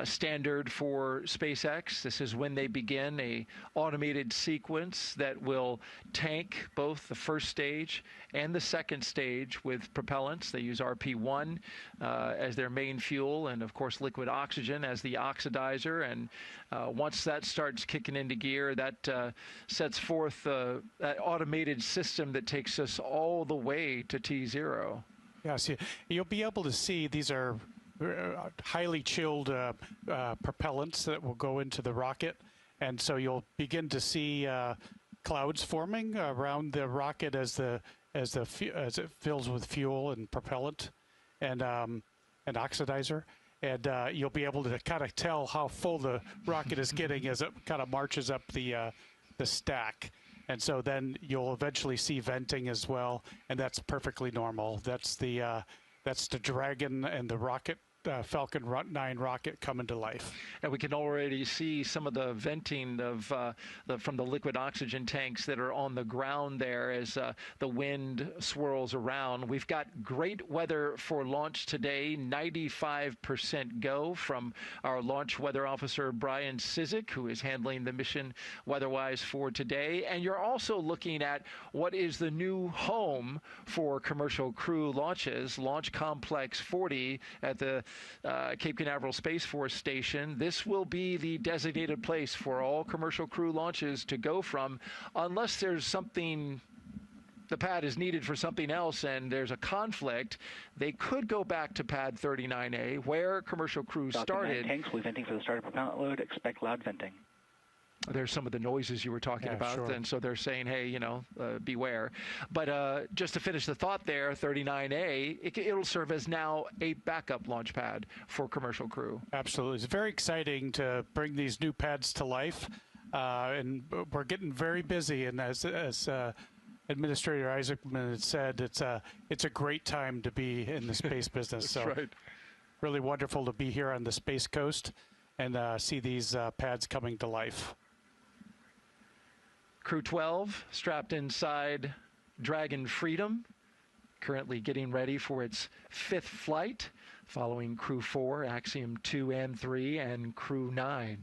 standard for SpaceX. This is when they begin a automated sequence that will tank both the first stage and the second stage with propellants. They use RP1 as their main fuel, and of course liquid oxygen as the oxidizer. And once that starts kicking into gear, that sets forth that automated system that takes us all the way to T0. Yes, you'll be able to see these are highly chilled propellants that will go into the rocket, and so you'll begin to see clouds forming around the rocket as it fills with fuel and propellant and oxidizer. And you'll be able to kind of tell how full the rocket is getting as it kind of marches up the stack. And so then you'll eventually see venting as well, and that's perfectly normal. That's the Dragon and the rocket. Falcon 9 rocket coming to life. And we can already see some of the venting of from the liquid oxygen tanks that are on the ground there as the wind swirls around. We've got great weather for launch today, 95% go from our launch weather officer, Brian Cizik, who is handling the mission weather-wise for today. And you're also looking at what is the new home for commercial crew launches, Launch Complex 40 at the Cape Canaveral Space Force Station. This will be the designated place for all commercial crew launches to go from, unless there's something, the pad is needed for something else and there's a conflict. They could go back to pad 39A where commercial crews started. Tanks will be venting for the start of propellant load. Expect loud venting. There's some of the noises you were talking about, sure. And so they're saying, hey, beware. But just to finish the thought there, 39A, it'll serve as now a backup launch pad for commercial crew. Absolutely. It's very exciting to bring these new pads to life, and we're getting very busy. And as Administrator Isaacman had said, it's a great time to be in the space business. That's right. Really wonderful to be here on the Space Coast and see these pads coming to life. Crew-12 strapped inside Dragon Freedom, currently getting ready for its 5th flight, following Crew-4, Axiom 2 and 3, and Crew-9.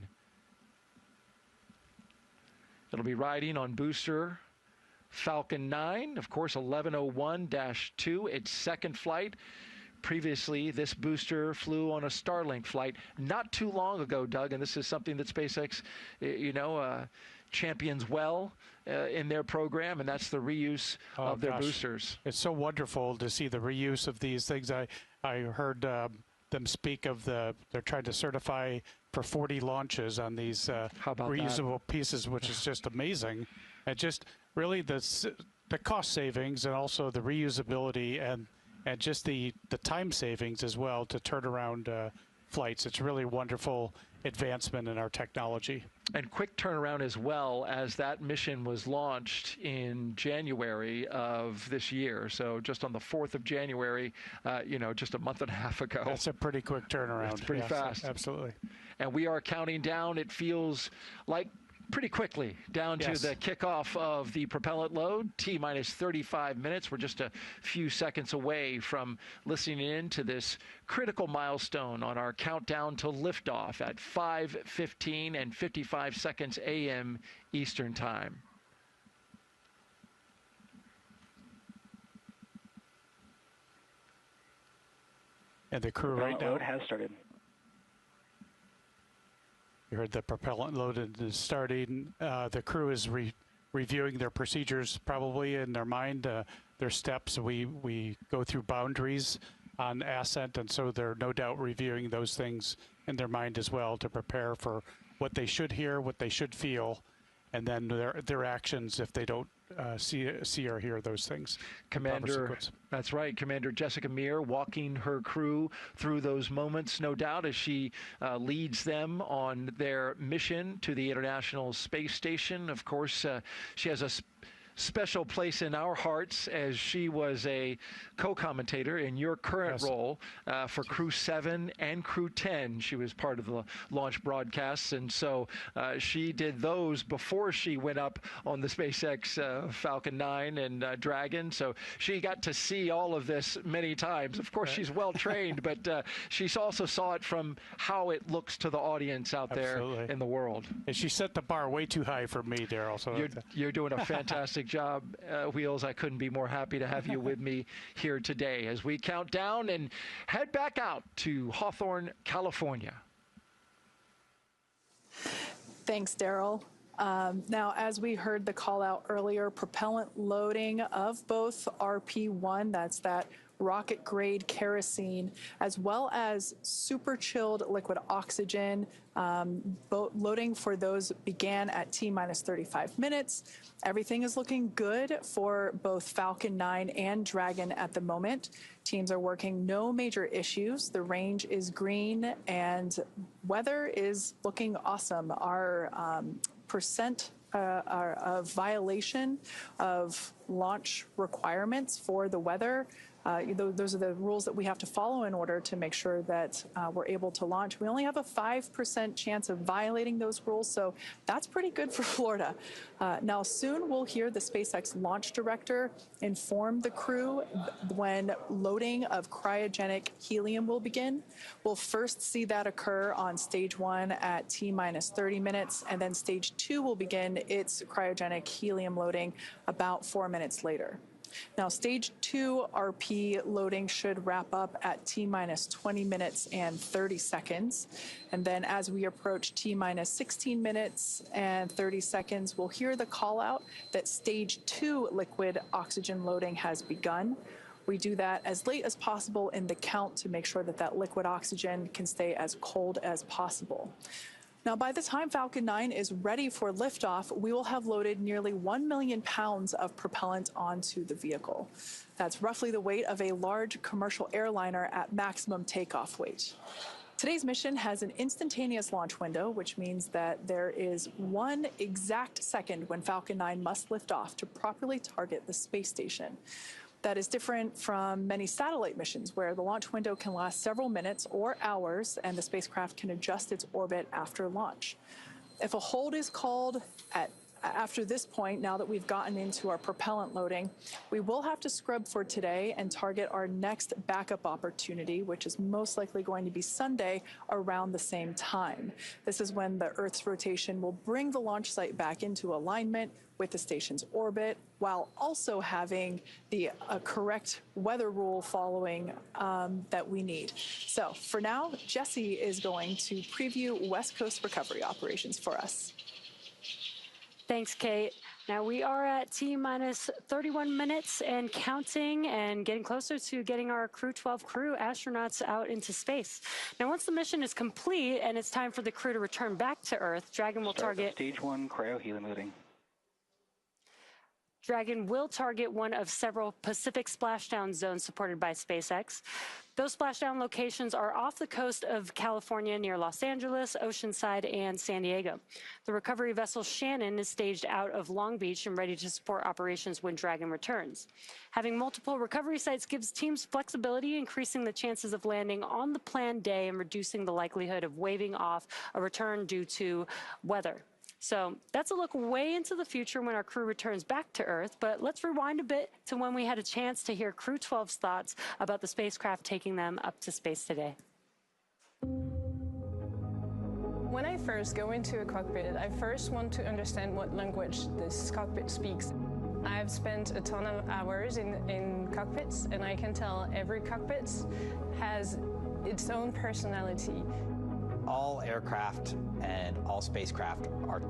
It'll be riding on booster Falcon 9, of course, 1101-2, its 2nd flight. Previously, this booster flew on a Starlink flight not too long ago, Doug, and this is something that SpaceX, champions well in their program, and that's the reuse of their boosters. It's so wonderful to see the reuse of these things. I heard them speak of they're trying to certify for 40 launches on these reusable pieces, which is just amazing. And just really the cost savings and also the reusability and just the time savings as well to turn around flights. It's really wonderful advancement in our technology. And quick turnaround as well, as that mission was launched in January of this year. So just on the 4th of January, just a month and a half ago. That's a pretty quick turnaround. It's pretty fast. Absolutely. And we are counting down, it feels like pretty quickly, down to the kickoff of the propellant load, T-minus 35 minutes. We're just a few seconds away from listening in to this critical milestone on our countdown to liftoff at 5:15 and 55 seconds a.m. Eastern Time. And the crew right now load has started. You heard the propellant loaded is starting. The crew is reviewing their procedures probably in their mind, their steps. We go through boundaries on Ascent, and so they're no doubt reviewing those things in their mind as well to prepare for what they should hear, what they should feel, and then their actions if they don't see or hear those things. Commander, that's right, Commander Jessica Meir walking her crew through those moments, no doubt, as she leads them on their mission to the International Space Station. Of course, she has a special place in our hearts as she was a co-commentator in your current role for Crew 7 and Crew 10. She was part of the launch broadcasts, and so she did those before she went up on the SpaceX Falcon 9 and Dragon, so she got to see all of this many times. Of course, she's well trained, but she also saw it from how it looks to the audience out there in the world. And she set the bar way too high for me, Daryl. So you're doing a fantastic job, Wheels. I couldn't be more happy to have you with me here today as we count down and head back out to Hawthorne, California. Thanks, Daryl. Now, as we heard the call out earlier, propellant loading of both RP1, that's that rocket grade kerosene, as well as super chilled liquid oxygen. Loading for those began at T-minus 35 minutes. Everything is looking good for both Falcon 9 and Dragon at the moment. Teams are working, no major issues. The range is green and weather is looking awesome. Our percent of violation of launch requirements for the weather, those are the rules that we have to follow in order to make sure that we're able to launch. We only have a 5% chance of violating those rules, so that's pretty good for Florida. Now, soon we'll hear the SpaceX launch director inform the crew when loading of cryogenic helium will begin. We'll first see that occur on stage 1 at T-minus 30 minutes, and then stage 2 will begin its cryogenic helium loading about 4 minutes later. Now, stage 2 RP loading should wrap up at T-minus 20 minutes and 30 seconds. And then as we approach T-minus 16 minutes and 30 seconds, we'll hear the call out that stage 2 liquid oxygen loading has begun. We do that as late as possible in the count to make sure that that liquid oxygen can stay as cold as possible. Now, by the time Falcon 9 is ready for liftoff, we will have loaded nearly 1 million pounds of propellant onto the vehicle. That's roughly the weight of a large commercial airliner at maximum takeoff weight. Today's mission has an instantaneous launch window, which means that there is 1 exact second when Falcon 9 must lift off to properly target the space station. That is different from many satellite missions where the launch window can last several minutes or hours and the spacecraft can adjust its orbit after launch. If a hold is called after this point, now that we've gotten into our propellant loading, we will have to scrub for today and target our next backup opportunity, which is most likely going to be Sunday around the same time. This is when the Earth's rotation will bring the launch site back into alignment with the station's orbit, while also having the correct weather rule following that we need. So for now, Jesse is going to preview West Coast recovery operations for us. Thanks, Kate. Now we are at T-minus 31 minutes and counting and getting closer to getting our Crew-12 crew astronauts out into space. Now, once the mission is complete and it's time for the crew to return back to Earth, Dragon will target stage 1 cryo-helium loading. Dragon will target one of several Pacific splashdown zones supported by SpaceX. Those splashdown locations are off the coast of California near Los Angeles, Oceanside, and San Diego. The recovery vessel Shannon is staged out of Long Beach and ready to support operations when Dragon returns. Having multiple recovery sites gives teams flexibility, increasing the chances of landing on the planned day and reducing the likelihood of waving off a return due to weather. So that's a look way into the future when our crew returns back to Earth, but let's rewind a bit to when we had a chance to hear Crew-12's thoughts about the spacecraft taking them up to space today. When I first go into a cockpit, I first want to understand what language this cockpit speaks. I've spent a ton of hours in cockpits, and I can tell every cockpit has its own personality. All aircraft and all spacecraft are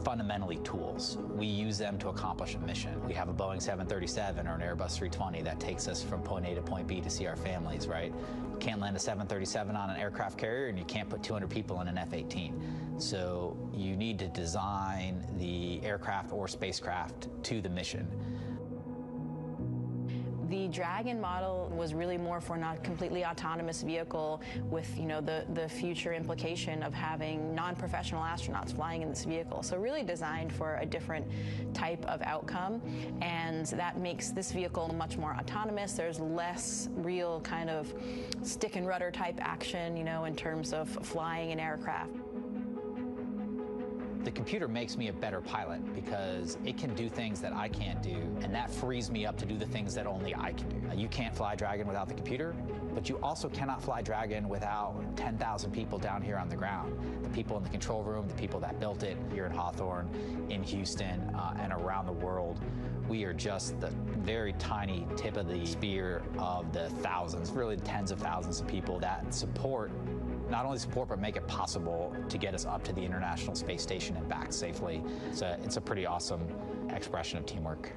fundamentally tools. We use them to accomplish a mission. We have a Boeing 737 or an Airbus 320 that takes us from point A to point B to see our families, right? You can't land a 737 on an aircraft carrier, and you can't put 200 people in an F-18. So you need to design the aircraft or spacecraft to the mission. The Dragon model was really more for not completely autonomous vehicle with, the future implication of having non-professional astronauts flying in this vehicle. So really designed for a different type of outcome, and that makes this vehicle much more autonomous. There's less real kind of stick and rudder type action, in terms of flying an aircraft. The computer makes me a better pilot because it can do things that I can't do, and that frees me up to do the things that only I can do. You can't fly Dragon without the computer, but you also cannot fly Dragon without 10,000 people down here on the ground. The people in the control room, the people that built it here in Hawthorne, in Houston, and around the world. We are just the very tiny tip of the spear of the thousands, really tens of thousands of people that support, not only support, but make it possible to get us up to the International Space Station and back safely. It's a pretty awesome expression of teamwork.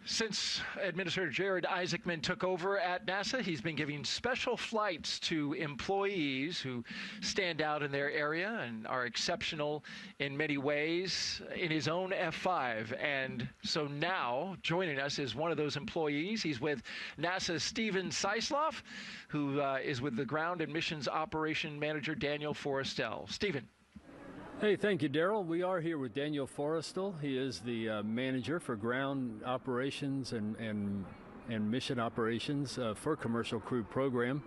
Since Administrator Jared Isaacman took over at NASA, he's been giving special flights to employees who stand out in their area and are exceptional in many ways in his own F-5. And so now joining us is one of those employees. He's with NASA's Steven Sisloff, who is with the Ground and Missions Operation Manager Daniel Forrestal. Steven. Hey, thank you, Daryl. We are here with Daniel Forrestal. He is the manager for ground operations and mission operations for Commercial Crew Program.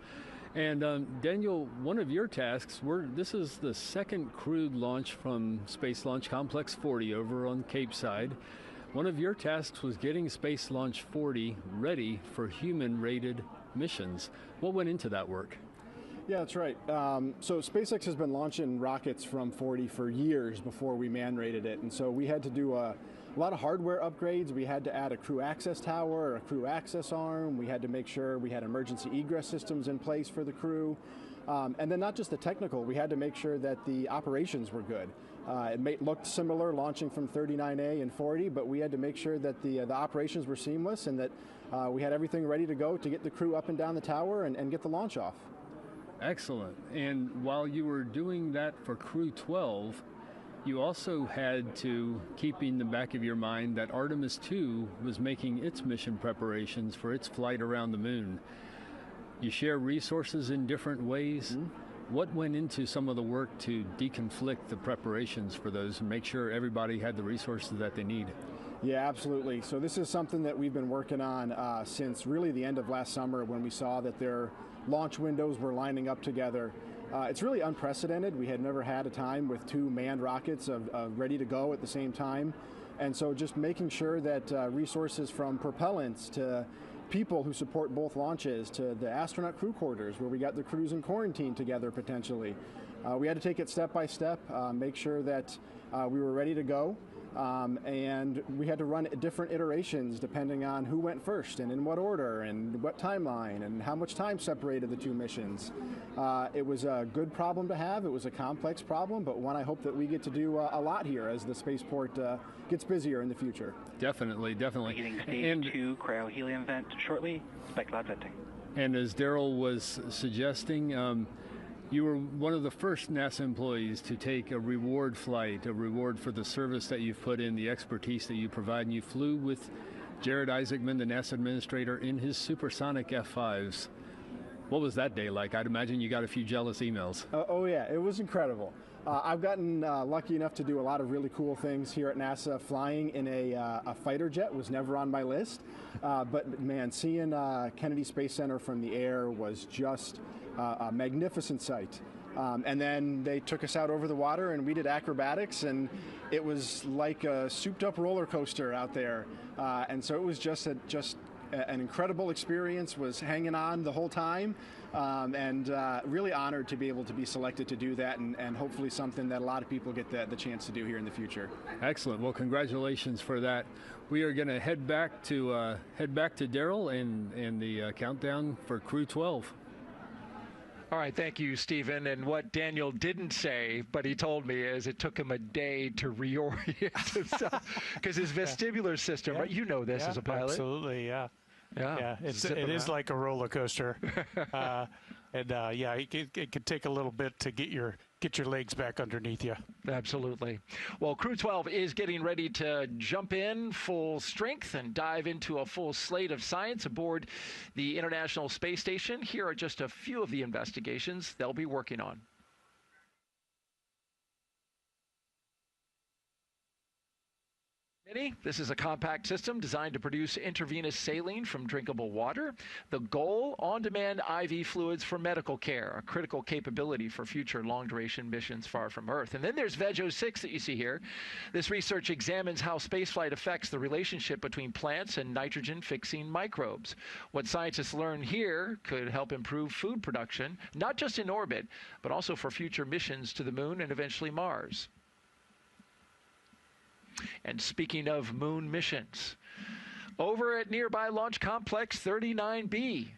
And Daniel, one of your tasks, this is the second crewed launch from Space Launch Complex 40 over on Cape Side. One of your tasks was getting Space Launch 40 ready for human-rated missions. What went into that work? Yeah, that's right. So SpaceX has been launching rockets from 40 for years before we man-rated it, and so we had to do a lot of hardware upgrades. We had to add a crew access tower, a crew access arm. We had to make sure we had emergency egress systems in place for the crew. And then not just the technical, we had to make sure that the operations were good. It looked similar launching from 39A and 40, but we had to make sure that the operations were seamless and that we had everything ready to go to get the crew up and down the tower and get the launch off. Excellent. And while you were doing that for Crew-12, you also had to keep in the back of your mind that Artemis 2 was making its mission preparations for its flight around the moon. You share resources in different ways. Mm-hmm. What went into some of the work to deconflict the preparations for those and make sure everybody had the resources that they need? Yeah, absolutely. So this is something that we've been working on since really the end of last summer when we saw that their launch windows were lining up together. It's really unprecedented. We had never had a time with two manned rockets ready to go at the same time. And so just making sure that resources from propellants to people who support both launches to the astronaut crew quarters where we got the crews in quarantine together potentially. We had to take it step by step, make sure that we were ready to go. And we had to run different iterations depending on who went first and in what order and what timeline and how much time separated the two missions. It was a good problem to have. It was a complex problem, but one I hope that we get to do a lot here as the spaceport gets busier in the future. Definitely, definitely. Beginning stage 2 cryo-helium vent shortly, expect loud venting. And as Daryl was suggesting, you were one of the first NASA employees to take a reward flight, a reward for the service that you've put in, the expertise that you provide, and you flew with Jared Isaacman, the NASA administrator, in his supersonic F-5s. What was that day like? I'd imagine you got a few jealous emails. Oh yeah, it was incredible. I've gotten lucky enough to do a lot of really cool things here at NASA. Flying in a fighter jet was never on my list, but man, seeing Kennedy Space Center from the air was just a magnificent sight. And then they took us out over the water and we did acrobatics, and it was like a souped up roller coaster out there. And so it was just an incredible experience, was hanging on the whole time. and really honored to be able to be selected to do that, and hopefully something that a lot of people get the chance to do here in the future. Excellent. Well, congratulations for that. We are going to head back to Daryl and the countdown for Crew-12. All right, thank you, Stephen. And what Daniel didn't say, but he told me, is it took him a day to reorient himself because his vestibular system, right? You know this as a pilot. Absolutely, yeah. Yeah, it is like a roller coaster, it could take a little bit to get your legs back underneath you. Absolutely. Well, Crew-12 is getting ready to jump in full strength and dive into a full slate of science aboard the International Space Station. Here are just a few of the investigations they'll be working on. This is a compact system designed to produce intravenous saline from drinkable water. The goal, on-demand IV fluids for medical care, a critical capability for future long-duration missions far from Earth. And then there's VEG-06 that you see here. This research examines how spaceflight affects the relationship between plants and nitrogen-fixing microbes. What scientists learn here could help improve food production, not just in orbit, but also for future missions to the Moon and eventually Mars. And speaking of moon missions, over at nearby Launch Complex 39B,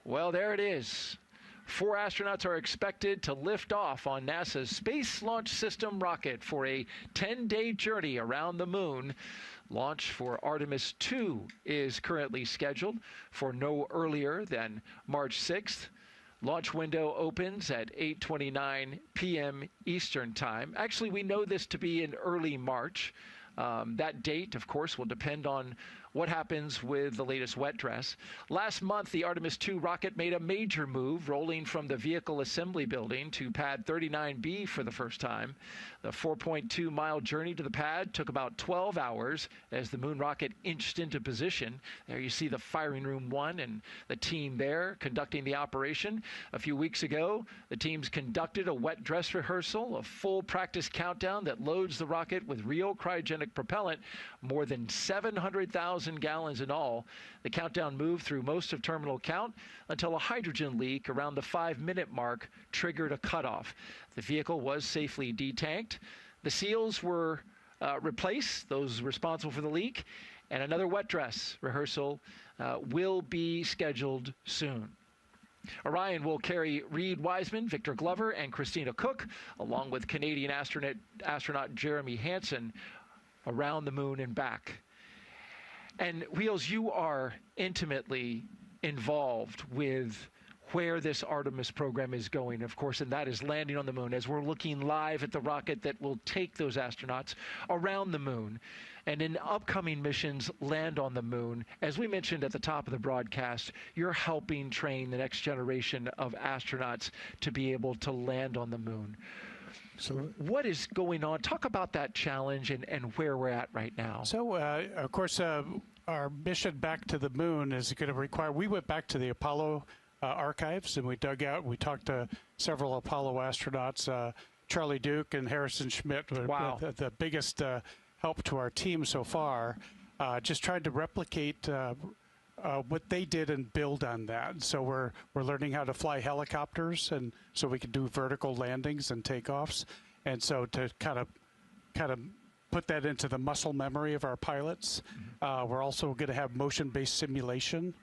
well, there it is. 4 astronauts are expected to lift off on NASA's Space Launch System rocket for a 10-day journey around the moon. Launch for Artemis 2 is currently scheduled for no earlier than March 6th. Launch window opens at 8:29 p.m. Eastern Time. Actually, we know this to be in early March. That date, of course, will depend on what happens with the latest wet dress. Last month, the Artemis 2 rocket made a major move, rolling from the vehicle assembly building to pad 39B for the first time. The 4.2-mile journey to the pad took about 12 hours as the moon rocket inched into position. There you see the firing room 1 and the team there conducting the operation. A few weeks ago, the teams conducted a wet dress rehearsal, a full practice countdown that loads the rocket with real cryogenic propellant, more than 700,000 gallons in all. The countdown moved through most of terminal count until a hydrogen leak around the 5-minute mark triggered a cutoff. The vehicle was safely detanked. The seals were replaced, those responsible for the leak, and another wet dress rehearsal will be scheduled soon. Orion will carry Reed Wiseman, Victor Glover, and Christina Cook, along with Canadian astronaut Jeremy Hansen, around the moon and back. And Wheels, you are intimately involved with where this Artemis program is going, of course, and that is landing on the moon, as we're looking live at the rocket that will take those astronauts around the moon and in upcoming missions land on the moon. As we mentioned at the top of the broadcast, you're helping train the next generation of astronauts to be able to land on the moon. So what is going on? Talk about that challenge and where we're at right now. So, of course, our mission back to the moon is going to require, we went back to the Apollo archives and we talked to several Apollo astronauts, Charlie Duke and Harrison Schmitt, wow. the biggest help to our team so far, just trying to replicate what they did and build on that. So we're learning how to fly helicopters, and so we can do vertical landings and takeoffs. And so to kind of put that into the muscle memory of our pilots, we're also going to have motion-based simulation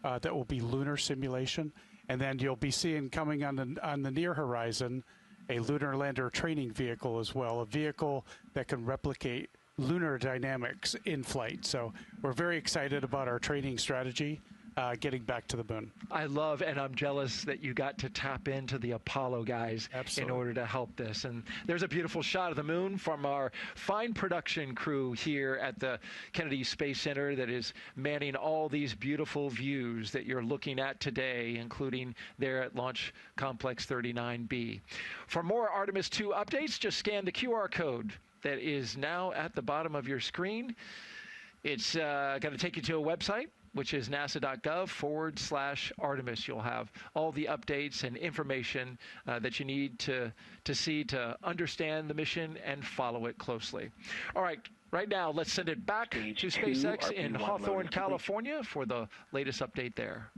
that will be lunar simulation, and then you'll be seeing coming on the near horizon a lunar lander training vehicle as well, a vehicle that can replicate lunar dynamics in flight. So we're very excited about our training strategy getting back to the moon. I love, and I'm jealous that you got to tap into the Apollo guys in order to help this. And there's a beautiful shot of the moon from our fine production crew here at the Kennedy Space Center that is manning all these beautiful views that you're looking at today, including there at Launch Complex 39B. For more Artemis 2 updates, just scan the QR code that is now at the bottom of your screen. It's going to take you to a website, which is nasa.gov/Artemis. You'll have all the updates and information that you need to see to understand the mission and follow it closely. All right, right now, let's send it back to SpaceX in Hawthorne, California for the latest update there.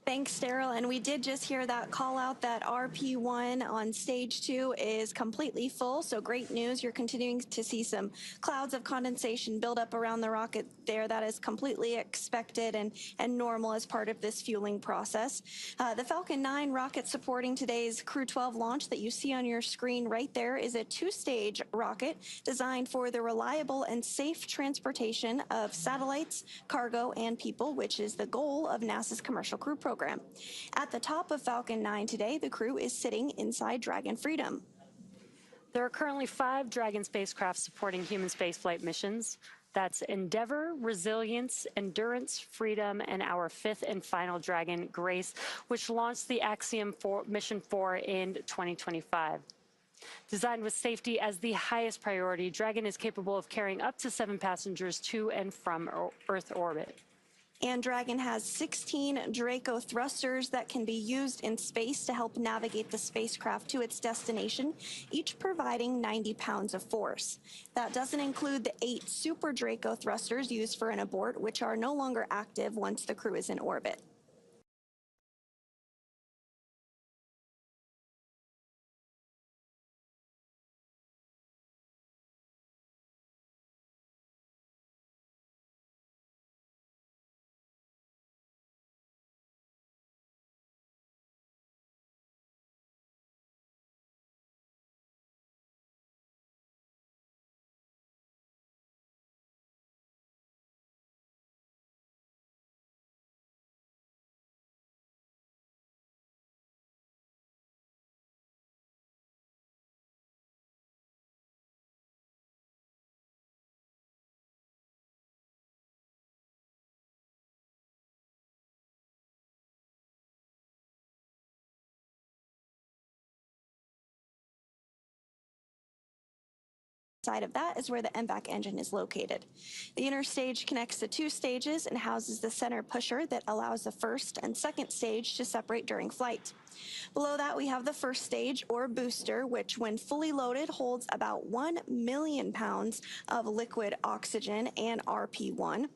Thanks, Daryl. And we did just hear that call out that RP1 on stage 2 is completely full. So great news. You're continuing to see some clouds of condensation build up around the rocket there. That is completely expected and normal as part of this fueling process. The Falcon 9 rocket supporting today's Crew-12 launch that you see on your screen right there is a 2-stage rocket designed for the reliable and safe transportation of satellites, cargo, and people, which is the goal of NASA's Commercial Crew Program. At the top of Falcon 9 today, the crew is sitting inside Dragon Freedom. There are currently 5 Dragon spacecraft supporting human spaceflight missions. That's Endeavour, Resilience, Endurance, Freedom, and our 5th and final Dragon, Grace, which launched the Axiom Mission 4 in 2025. Designed with safety as the highest priority, Dragon is capable of carrying up to 7 passengers to and from Earth orbit. And Dragon has 16 Draco thrusters that can be used in space to help navigate the spacecraft to its destination, each providing 90 pounds of force. That doesn't include the 8 Super Draco thrusters used for an abort, which are no longer active once the crew is in orbit. Side of that is where the MVAC engine is located. The inner stage connects the 2 stages and houses the center pusher that allows the first and second stage to separate during flight. Below that, we have the first stage, or booster, which when fully loaded holds about 1 million pounds of liquid oxygen and RP1.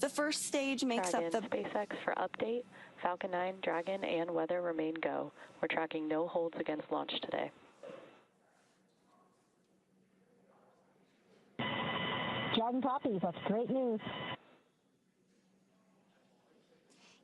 The first stage makes Dragon, up the... SpaceX for update. Falcon 9, Dragon, and weather remain go. We're tracking no holds against launch today. Dragon copies. That's great news.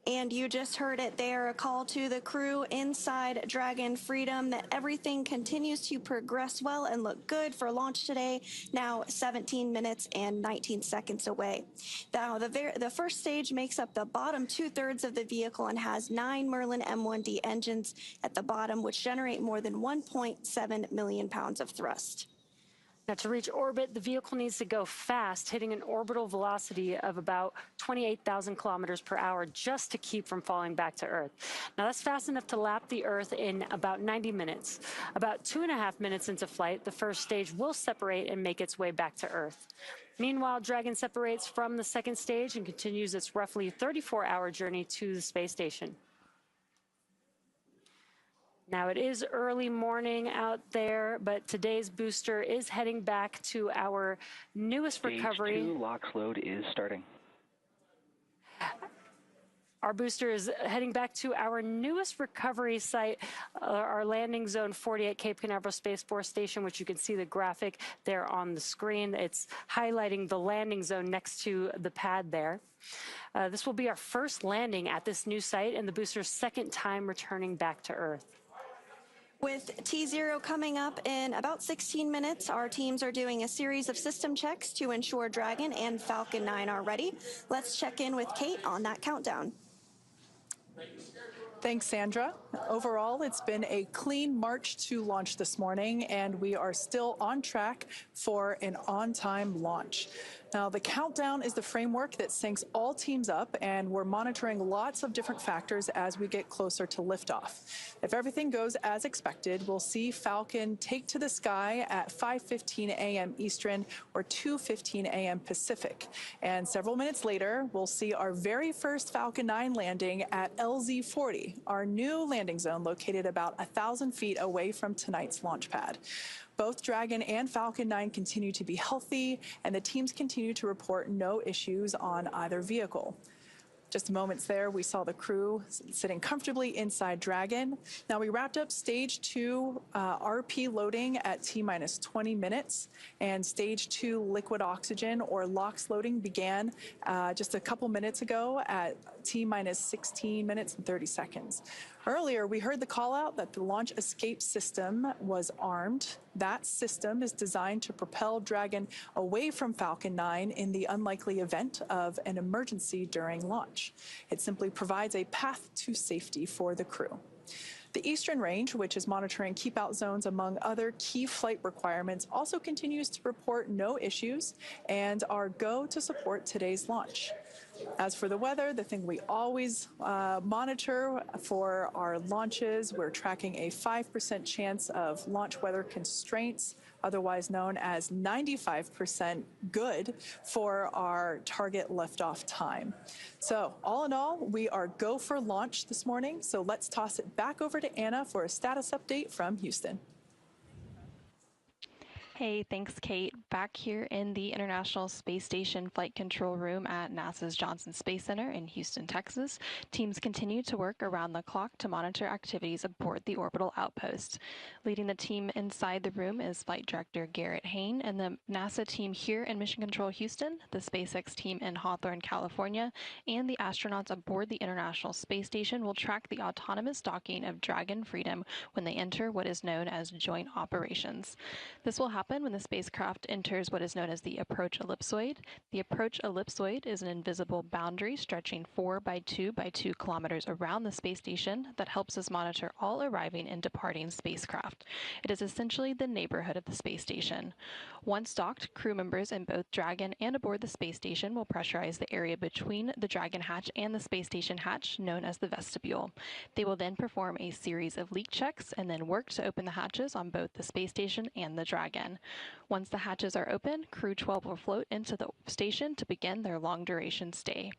And you just heard it there, a call to the crew inside Dragon Freedom that everything continues to progress well and look good for launch today, now 17 minutes and 19 seconds away. Now, the first stage makes up the bottom 2/3 of the vehicle and has 9 Merlin M1D engines at the bottom, which generate more than 1.7 million pounds of thrust. Now, to reach orbit, the vehicle needs to go fast, hitting an orbital velocity of about 28,000 kilometers per hour just to keep from falling back to Earth. Now, that's fast enough to lap the Earth in about 90 minutes. About 2.5 minutes into flight, the first stage will separate and make its way back to Earth. Meanwhile, Dragon separates from the second stage and continues its roughly 34-hour journey to the space station. Now, it is early morning out there, but today's booster is heading back to our newest recovery. Stage 2 LOX load is starting. Our booster is heading back to our newest recovery site, our landing zone 48 Cape Canaveral Space Force Station, which you can see the graphic there on the screen. It's highlighting the landing zone next to the pad there. This will be our first landing at this new site and the booster's second time returning back to Earth. With T0 coming up in about 16 minutes, our teams are doing a series of system checks to ensure Dragon and Falcon 9 are ready. Let's check in with Kate on that countdown. Thanks, Sandra. Overall, it's been a clean march to launch this morning, and we are still on track for an on-time launch. Now, the countdown is the framework that syncs all teams up, and we're monitoring lots of different factors as we get closer to liftoff. If everything goes as expected, we'll see Falcon take to the sky at 5:15 a.m. Eastern or 2:15 a.m. Pacific. And several minutes later, we'll see our very first Falcon 9 landing at LZ-40, our new landing zone located about 1,000 feet away from tonight's launch pad. Both Dragon and Falcon 9 continue to be healthy, and the teams continue to report no issues on either vehicle. Just moments there, we saw the crew sitting comfortably inside Dragon. Now, we wrapped up stage 2 RP loading at T-minus 20 minutes, and stage 2 liquid oxygen or LOX loading began just a couple minutes ago at T-minus 16 minutes and 30 seconds. Earlier, we heard the call out that the launch escape system was armed. That system is designed to propel Dragon away from Falcon 9 in the unlikely event of an emergency during launch. It simply provides a path to safety for the crew. The Eastern Range, which is monitoring keep-out zones among other key flight requirements, also continues to report no issues and are go to support today's launch. As for the weather, the thing we always monitor for our launches, we're tracking a 5% chance of launch weather constraints, otherwise known as 95% good for our target liftoff time. So all in all, we are go for launch this morning. So let's toss it back over to Anna for a status update from Houston. Hey, thanks, Kate. Back here in the International Space Station Flight Control Room at NASA's Johnson Space Center in Houston, Texas, teams continue to work around the clock to monitor activities aboard the orbital outpost. Leading the team inside the room is Flight Director Garrett Hain, and the NASA team here in Mission Control Houston, the SpaceX team in Hawthorne, California, and the astronauts aboard the International Space Station will track the autonomous docking of Dragon Freedom when they enter what is known as joint operations. This will happen when the spacecraft enters what is known as the approach ellipsoid. The approach ellipsoid is an invisible boundary stretching 4 by 2 by 2 kilometers around the space station that helps us monitor all arriving and departing spacecraft. It is essentially the neighborhood of the space station. Once docked, crew members in both Dragon and aboard the space station will pressurize the area between the Dragon hatch and the space station hatch, known as the vestibule. They will then perform a series of leak checks and then work to open the hatches on both the space station and the Dragon. Once the hatches are open, Crew-12 will float into the station to begin their long-duration stay.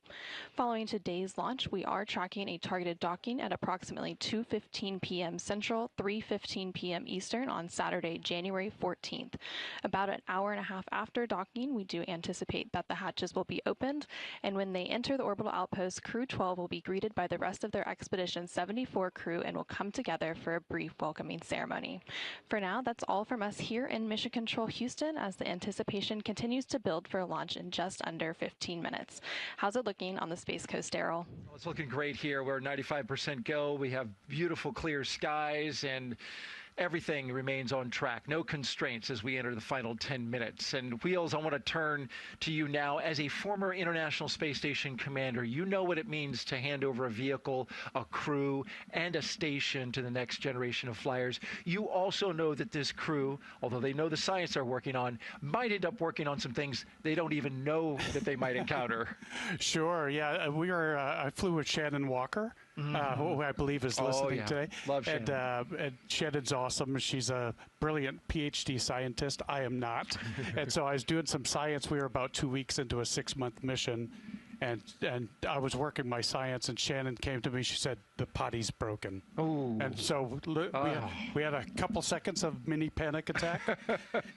Following today's launch, we are tracking a targeted docking at approximately 2:15 p.m. Central, 3:15 p.m. Eastern on Saturday, January 14th. About an hour and a half after docking, we do anticipate that the hatches will be opened, and when they enter the orbital outpost, Crew-12 will be greeted by the rest of their Expedition 74 crew and will come together for a brief welcoming ceremony. For now, that's all from us here in Mission Control Houston as the anticipation continues to build for a launch in just under 15 minutes. How's it looking on the Space Coast, Daryl? Well, it's looking great here. We're 95% go. We have beautiful clear skies and everything remains on track. No constraints as we enter the final 10 minutes. And Wheels, I want to turn to you now. As a former International Space Station commander, you know what it means to hand over a vehicle, a crew, and a station to the next generation of flyers. You also know that this crew, although they know the science they're working on, might end up working on some things they don't even know that they might encounter. Sure, yeah. I flew with Shannon Walker, who I believe is listening today. Love Shannon. And Shannon's awesome. She's a brilliant PhD scientist. I am not. And so I was doing some science. We were about 2 weeks into a 6-month mission. And I was working my science, and Shannon came to me. She said, the potty's broken. Ooh. And so we had a couple seconds of mini panic attack.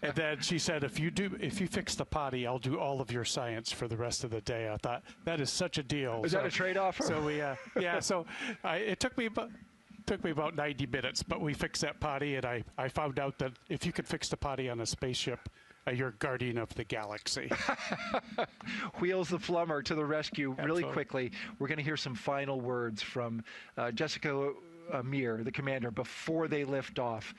And then she said, if you fix the potty, I'll do all of your science for the rest of the day. I thought, that is such a deal. Is that a trade-off? So it took me about 90 minutes, but we fixed that potty, and I found out that if you could fix the potty on a spaceship, you're guardian of the galaxy. Wheels the plumber to the rescue. Really quickly, we're going to hear some final words from Jessica Meir, the commander, before they lift off.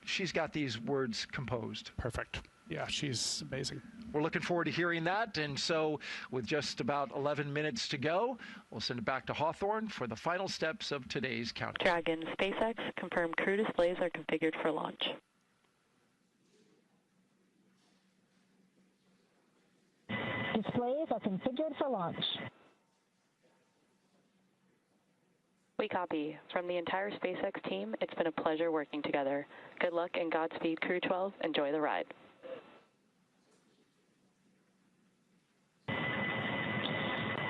She's got these words composed. Perfect. Yeah, she's amazing. We're looking forward to hearing that. And so with just about 11 minutes to go, we'll send it back to Hawthorne for the final steps of today's countdown. Dragon, SpaceX, confirmed crew displays are configured for launch. Displays are configured for launch. We copy. From the entire SpaceX team, it's been a pleasure working together. Good luck and Godspeed, Crew-12. Enjoy the ride.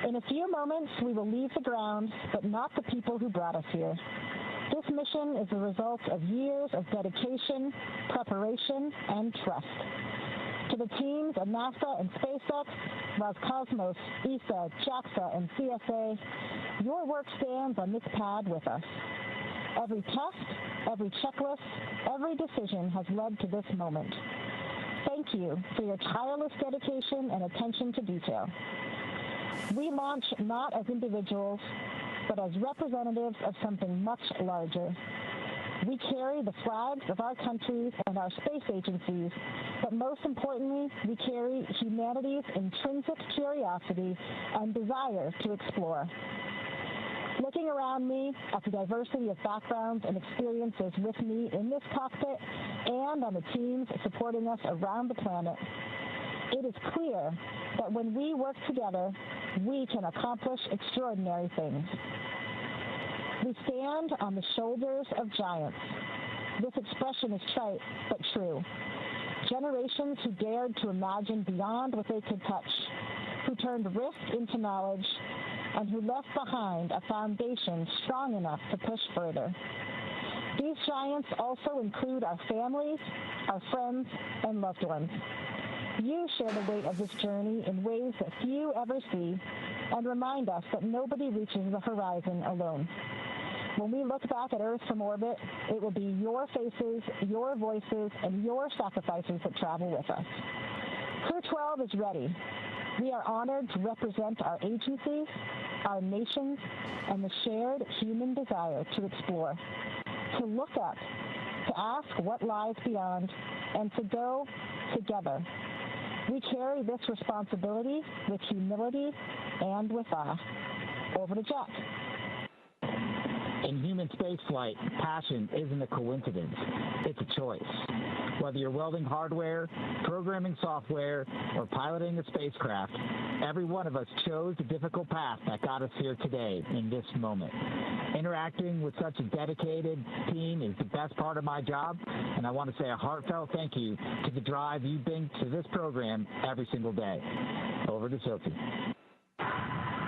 In a few moments, we will leave the ground, but not the people who brought us here. This mission is the result of years of dedication, preparation, and trust. To the teams at NASA and SpaceX, Roscosmos, ESA, JAXA, and CSA, your work stands on this pad with us. Every test, every checklist, every decision has led to this moment. Thank you for your tireless dedication and attention to detail. We launch not as individuals, but as representatives of something much larger. We carry the flags of our countries and our space agencies, but most importantly, we carry humanity's intrinsic curiosity and desire to explore. Looking around me at the diversity of backgrounds and experiences with me in this cockpit and on the teams supporting us around the planet, it is clear that when we work together, we can accomplish extraordinary things. We stand on the shoulders of giants. This expression is trite, but true. Generations who dared to imagine beyond what they could touch, who turned risk into knowledge, and who left behind a foundation strong enough to push further. These giants also include our families, our friends, and loved ones. You share the weight of this journey in ways that few ever see and remind us that nobody reaches the horizon alone. When we look back at Earth from orbit, it will be your faces, your voices, and your sacrifices that travel with us. Crew-12 is ready. We are honored to represent our agencies, our nations, and the shared human desire to explore, to look up, to ask what lies beyond, and to go together. We carry this responsibility with humility and with awe. Over to Jack. In human spaceflight, passion isn't a coincidence. It's a choice. Whether you're welding hardware, programming software, or piloting a spacecraft, every one of us chose the difficult path that got us here today in this moment. Interacting with such a dedicated team is the best part of my job, and I want to say a heartfelt thank you to the drive you bring to this program every single day. Over to Sophie.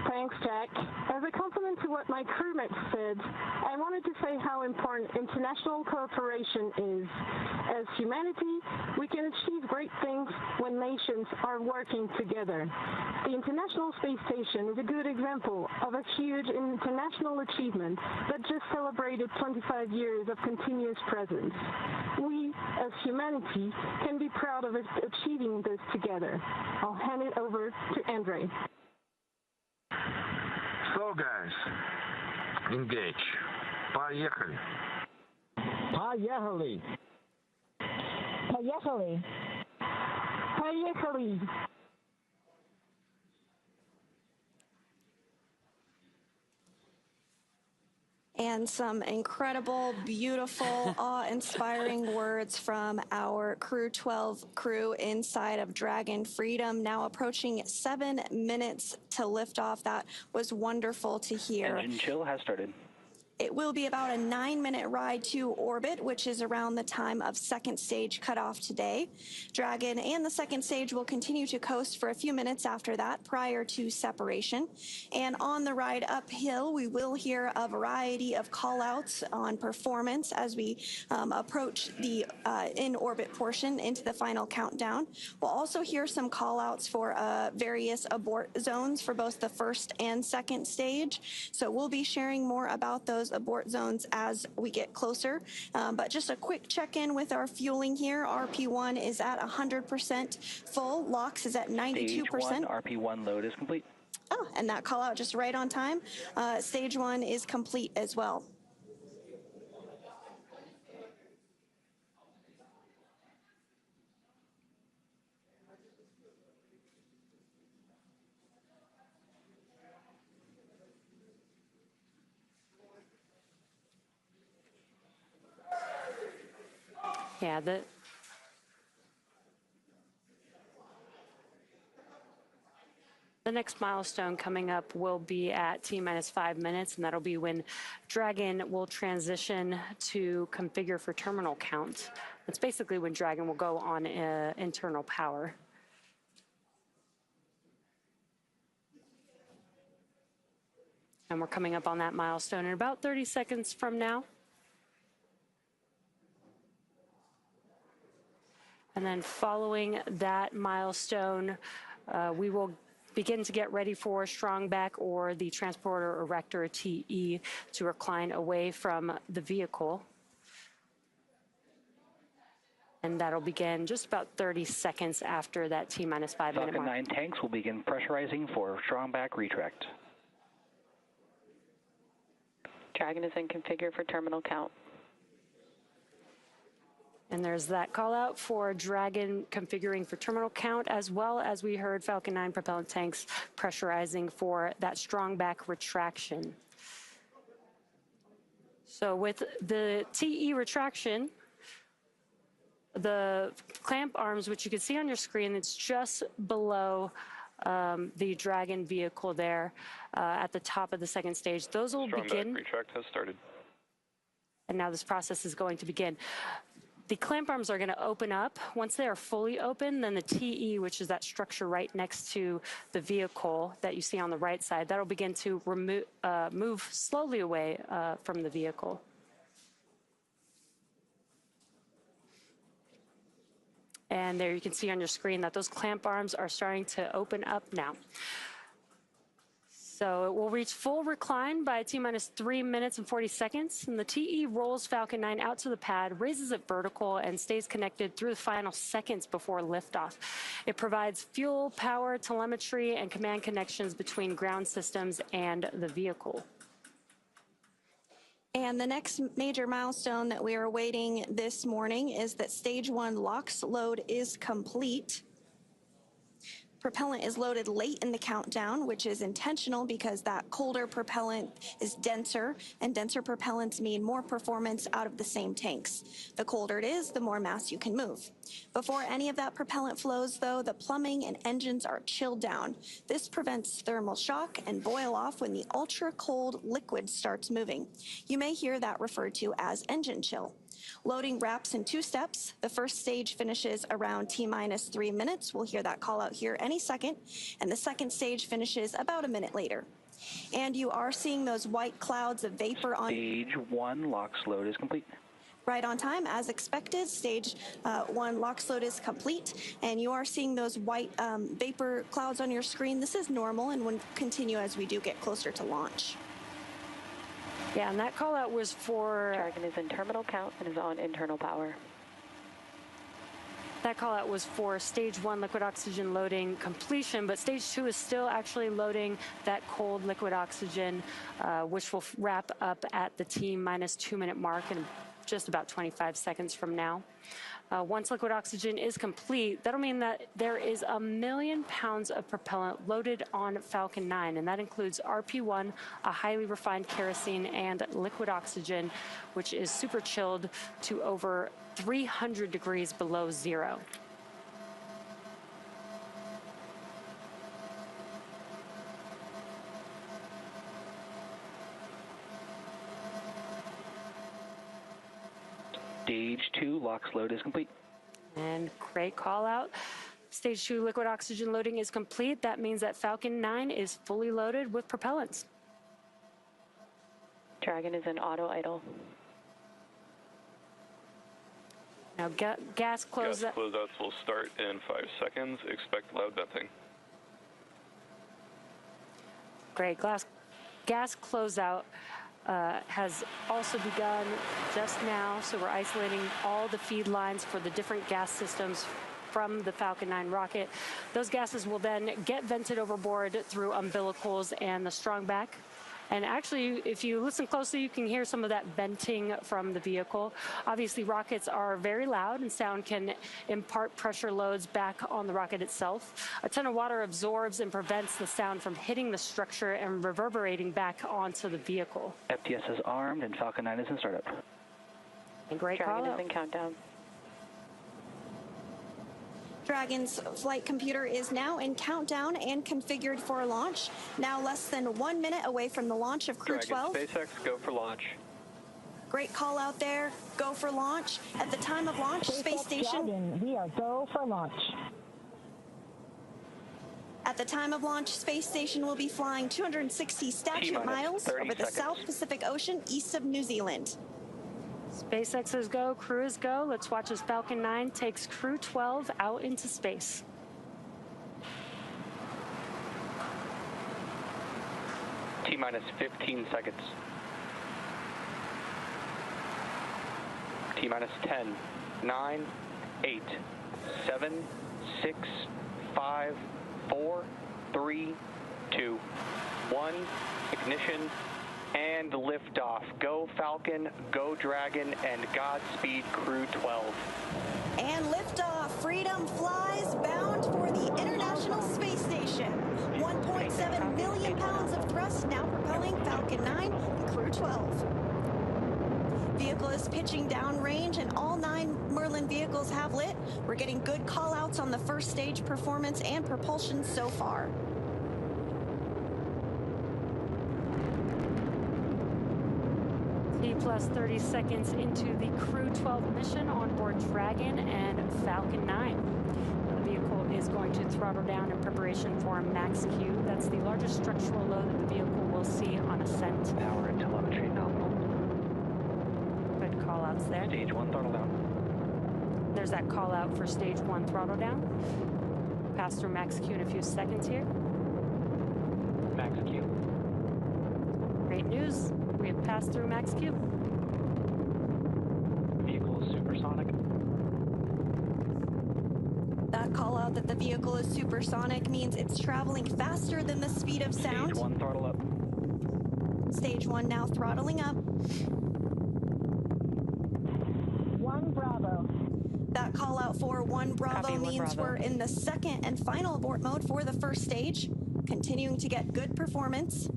Thanks, Jack. As a compliment to what my crewmates said, I wanted to say how important international cooperation is. As humanity, we can achieve great things when nations are working together. The International Space Station is a good example of a huge international achievement that just celebrated 25 years of continuous presence. We, as humanity, can be proud of achieving this together. I'll hand it over to Andrey. So guys, engage. Поехали. Поехали. Поехали. Поехали. And some incredible, beautiful, awe-inspiring words from our Crew-12 crew inside of Dragon Freedom, now approaching 7 minutes to liftoff. That was wonderful to hear. Engine chill has started. It will be about a 9-minute ride to orbit, which is around the time of second stage cutoff today. Dragon and the second stage will continue to coast for a few minutes after that, prior to separation. And on the ride uphill, we will hear a variety of call-outs on performance as we approach the in-orbit portion into the final countdown. We'll also hear some call-outs for various abort zones for both the first and second stage. So we'll be sharing more about those abort zones as we get closer. But just a quick check-in with our fueling here. RP1 is at 100% full. LOX is at 92%. Stage 1, RP1 load is complete. Oh, and that call out just right on time. Stage 1 is complete as well. Yeah, the next milestone coming up will be at T-minus 5 minutes, and that'll be when Dragon will transition to configure for terminal count. That's basically when Dragon will go on internal power. And we're coming up on that milestone in about 30 seconds from now. And then following that milestone, we will begin to get ready for strong back or the transporter erector TE to recline away from the vehicle. And that'll begin just about 30 seconds after that T-minus 5 minute mark. Falcon 9 tanks will begin pressurizing for strong back retract. Dragon is in configure for terminal count. And there's that call out for Dragon configuring for terminal count, as well as we heard Falcon 9 propellant tanks pressurizing for that strong back retraction. So with the TE retraction, the clamp arms, which you can see on your screen, it's just below the Dragon vehicle there at the top of the second stage. Those will begin. Strong back retract has started. And now this process is going to begin. The clamp arms are going to open up. Once they are fully open, then the TE, which is that structure right next to the vehicle that you see on the right side, that'll begin to move slowly away from the vehicle. And there you can see on your screen that those clamp arms are starting to open up now. So it will reach full recline by T-minus 3 minutes and 40 seconds. And the TE rolls Falcon 9 out to the pad, raises it vertical, and stays connected through the final seconds before liftoff. It provides fuel, power, telemetry, and command connections between ground systems and the vehicle. And the next major milestone that we are awaiting this morning is that Stage 1 LOX load is complete. Propellant is loaded late in the countdown, which is intentional because that colder propellant is denser, and denser propellants mean more performance out of the same tanks. The colder it is, the more mass you can move. Before any of that propellant flows, though, the plumbing and engines are chilled down. This prevents thermal shock and boil off when the ultra-cold liquid starts moving. You may hear that referred to as engine chill. Loading wraps in 2 steps. The first stage finishes around T-minus 3 minutes. We'll hear that call out here any second. And the second stage finishes about a minute later. And you are seeing those white clouds of vapor on... Stage 1 LOX load is complete. Right on time, as expected. Stage 1 LOX load is complete. And you are seeing those white vapor clouds on your screen. This is normal and will continue as we do get closer to launch. Yeah, and that call out was for... Dragon is in terminal count and is on internal power. That call out was for Stage 1 liquid oxygen loading completion, but Stage 2 is still actually loading that cold liquid oxygen, which will wrap up at the T-minus 2 minute mark in just about 25 seconds from now. Once liquid oxygen is complete, that'll mean that there is 1 million pounds of propellant loaded on Falcon 9, and that includes RP1, a highly refined kerosene, and liquid oxygen, which is super chilled to over 300 degrees below zero. Stage 2 LOX load is complete. And great call out. Stage 2 liquid oxygen loading is complete. That means that Falcon 9 is fully loaded with propellants. Dragon is in auto idle. Now gas closeout. Gas closeouts will start in 5 seconds. Expect loud venting. Great. Gas closeout has also begun just now, so we're isolating all the feed lines for the different gas systems from the Falcon 9 rocket. Those gases will then get vented overboard through umbilicals and the strong back. And actually, if you listen closely, you can hear some of that venting from the vehicle. Obviously, rockets are very loud, and sound can impart pressure loads back on the rocket itself. A ton of water absorbs and prevents the sound from hitting the structure and reverberating back onto the vehicle. FTS is armed, and Falcon 9 is in startup. And great Dragon call is in countdown. Dragon's flight computer is now in countdown and configured for launch. Now less than 1 minute away from the launch of Crew-12. Dragon, SpaceX, go for launch. Great call out there. Go for launch. At the time of launch, Space Station... Dragon, we are go for launch. At the time of launch, Space Station will be flying 260 statute miles over the South Pacific Ocean east of New Zealand. SpaceX is go, Crew is go. Let's watch as Falcon 9 takes Crew-12 out into space. T-minus 15 seconds. T-minus 10, 9, 8, 7, 6, 5, 4, 3, 2, 1. Ignition and liftoff. Go Falcon, go Dragon, and Godspeed Crew-12. And liftoff. Freedom flies bound for the International Space Station. 1.7 million pounds of thrust now propelling Falcon 9 and Crew-12. Vehicle is pitching downrange, and all 9 Merlin vehicles have lit. We're getting good call-outs on the first stage performance and propulsion so far. Plus 30 seconds into the Crew-12 mission on board Dragon and Falcon 9. The vehicle is going to throttle down in preparation for max Q. That's the largest structural load that the vehicle will see on Ascent. Power and telemetry nominal. Good call outs there. Stage 1 throttle down. There's that call out for stage 1 throttle down. Pass through max Q in a few seconds here. Max Q. Great news. We have passed through max Q. Vehicle is supersonic. That call out that the vehicle is supersonic means it's traveling faster than the speed of sound. Stage 1 throttle up. Stage 1 now throttling up. 1 Bravo. That call out for 1 Bravo Copy, 1 means Bravo. we're in the second and final abort mode for the first stage, continuing to get good performance.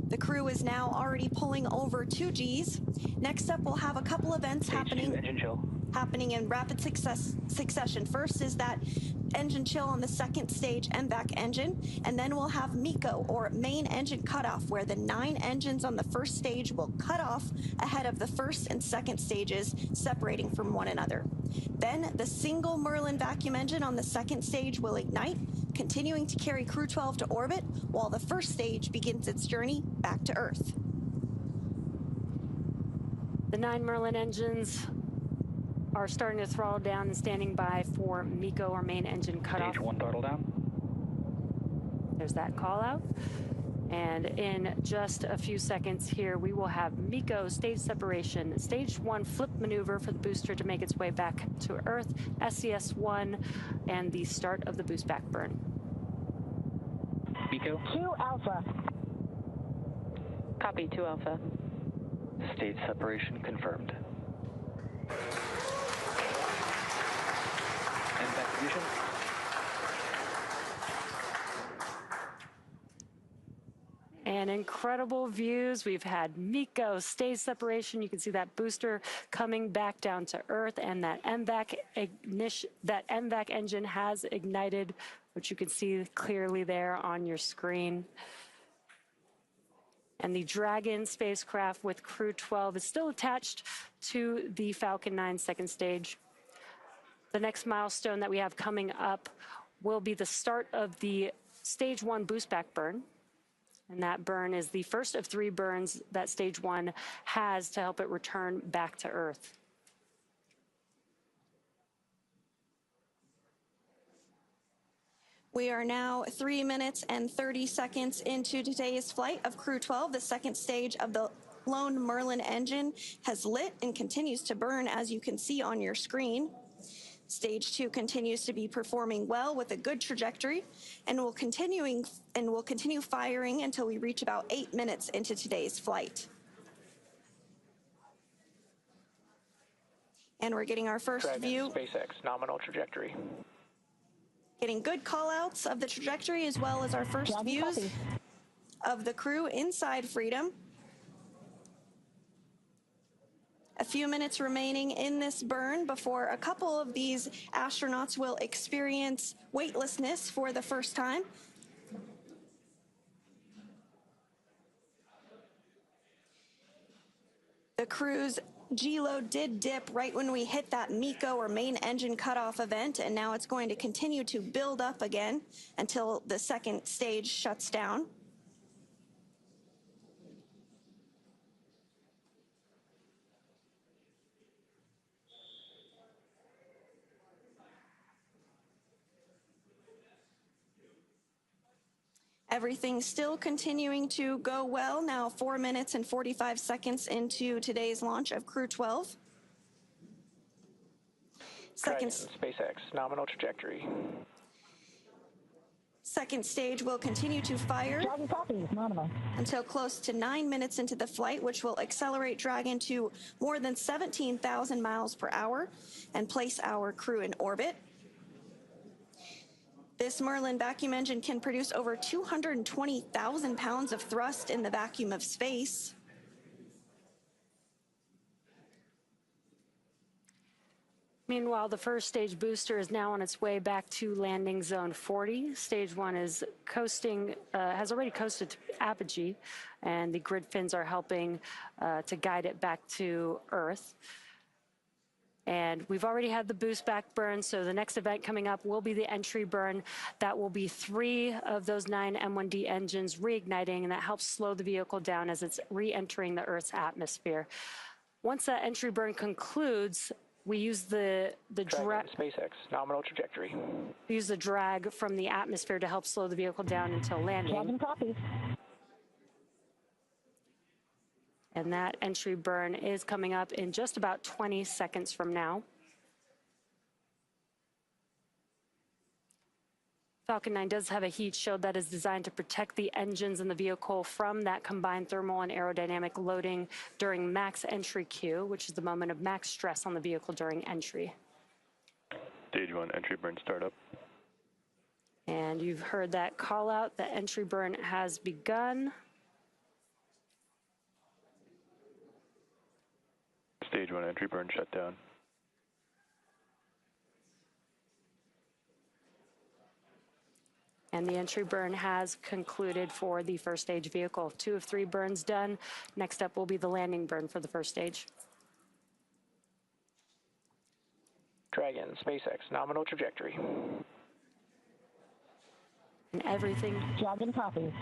The crew is now already pulling over 2 Gs. Next up, we'll have a couple events happening in rapid succession. First is that engine chill on the second stage MVAC engine, and then we'll have MECO, or main engine cutoff, where the 9 engines on the first stage will cut off ahead of the first and second stages, separating from one another. Then the single Merlin vacuum engine on the second stage will ignite, continuing to carry Crew-12 to orbit, while the first stage begins its journey back to Earth. The 9 Merlin engines are starting to throttle down and standing by for MECO, or main engine cutoff. Stage 1 throttle down. There's that call out. And in just a few seconds here, we will have MECO stage separation, stage 1 flip maneuver for the booster to make its way back to Earth, SES-1, and the start of the boost back burn. MECO. 2 Alpha. Copy, 2 Alpha. Stage separation confirmed. And back ignition. And incredible views. We've had MECO stage separation. You can see that booster coming back down to Earth, and that MVAC engine has ignited, which you can see clearly there on your screen. And the Dragon spacecraft with Crew-12 is still attached to the Falcon 9 second stage. The next milestone that we have coming up will be the start of the stage 1 boost back burn. And that burn is the first of 3 burns that stage 1 has to help it return back to Earth. We are now 3 minutes and 30 seconds into today's flight of Crew-12. The second stage of the lone Merlin engine has lit and continues to burn, as you can see on your screen. Stage 2 continues to be performing well with a good trajectory, and will continue firing until we reach about 8 minutes into today's flight. And we're getting our first Dragon, view. SpaceX nominal trajectory. Getting good call-outs of the trajectory, as well as our first views of the crew inside Freedom. A few minutes remaining in this burn before a couple of these astronauts will experience weightlessness for the first time. The crew's G-load did dip right when we hit that MECO, or main engine cutoff event, and now it's going to continue to build up again until the second stage shuts down. Everything still continuing to go well. Now 4 minutes and 45 seconds into today's launch of Crew-12. Dragon, SpaceX, nominal trajectory. Second stage will continue to fire until close to 9 minutes into the flight, which will accelerate Dragon to more than 17,000 miles per hour and place our crew in orbit. This Merlin vacuum engine can produce over 220,000 pounds of thrust in the vacuum of space. Meanwhile, the first stage booster is now on its way back to landing zone 40. Stage 1 is coasting, has already coasted to apogee, and the grid fins are helping to guide it back to Earth. And we've already had the boost back burn, so the next event coming up will be the entry burn. That will be 3 of those 9 M1D engines reigniting, and that helps slow the vehicle down as it's re-entering the Earth's atmosphere. Once that entry burn concludes, we use the drag. SpaceX, nominal trajectory. We use the drag from the atmosphere to help slow the vehicle down until landing. Dragon copy. And that entry burn is coming up in just about 20 seconds from now. Falcon 9 does have a heat shield that is designed to protect the engines in the vehicle from that combined thermal and aerodynamic loading during max entry Q, which is the moment of max stress on the vehicle during entry. Stage 1 entry burn startup. And you've heard that call out. The entry burn has begun. Stage 1 entry burn shutdown. And the entry burn has concluded for the first stage vehicle. 2 of 3 burns done. Next up will be the landing burn for the first stage. Dragon, SpaceX, nominal trajectory. And everything. Dragon copy.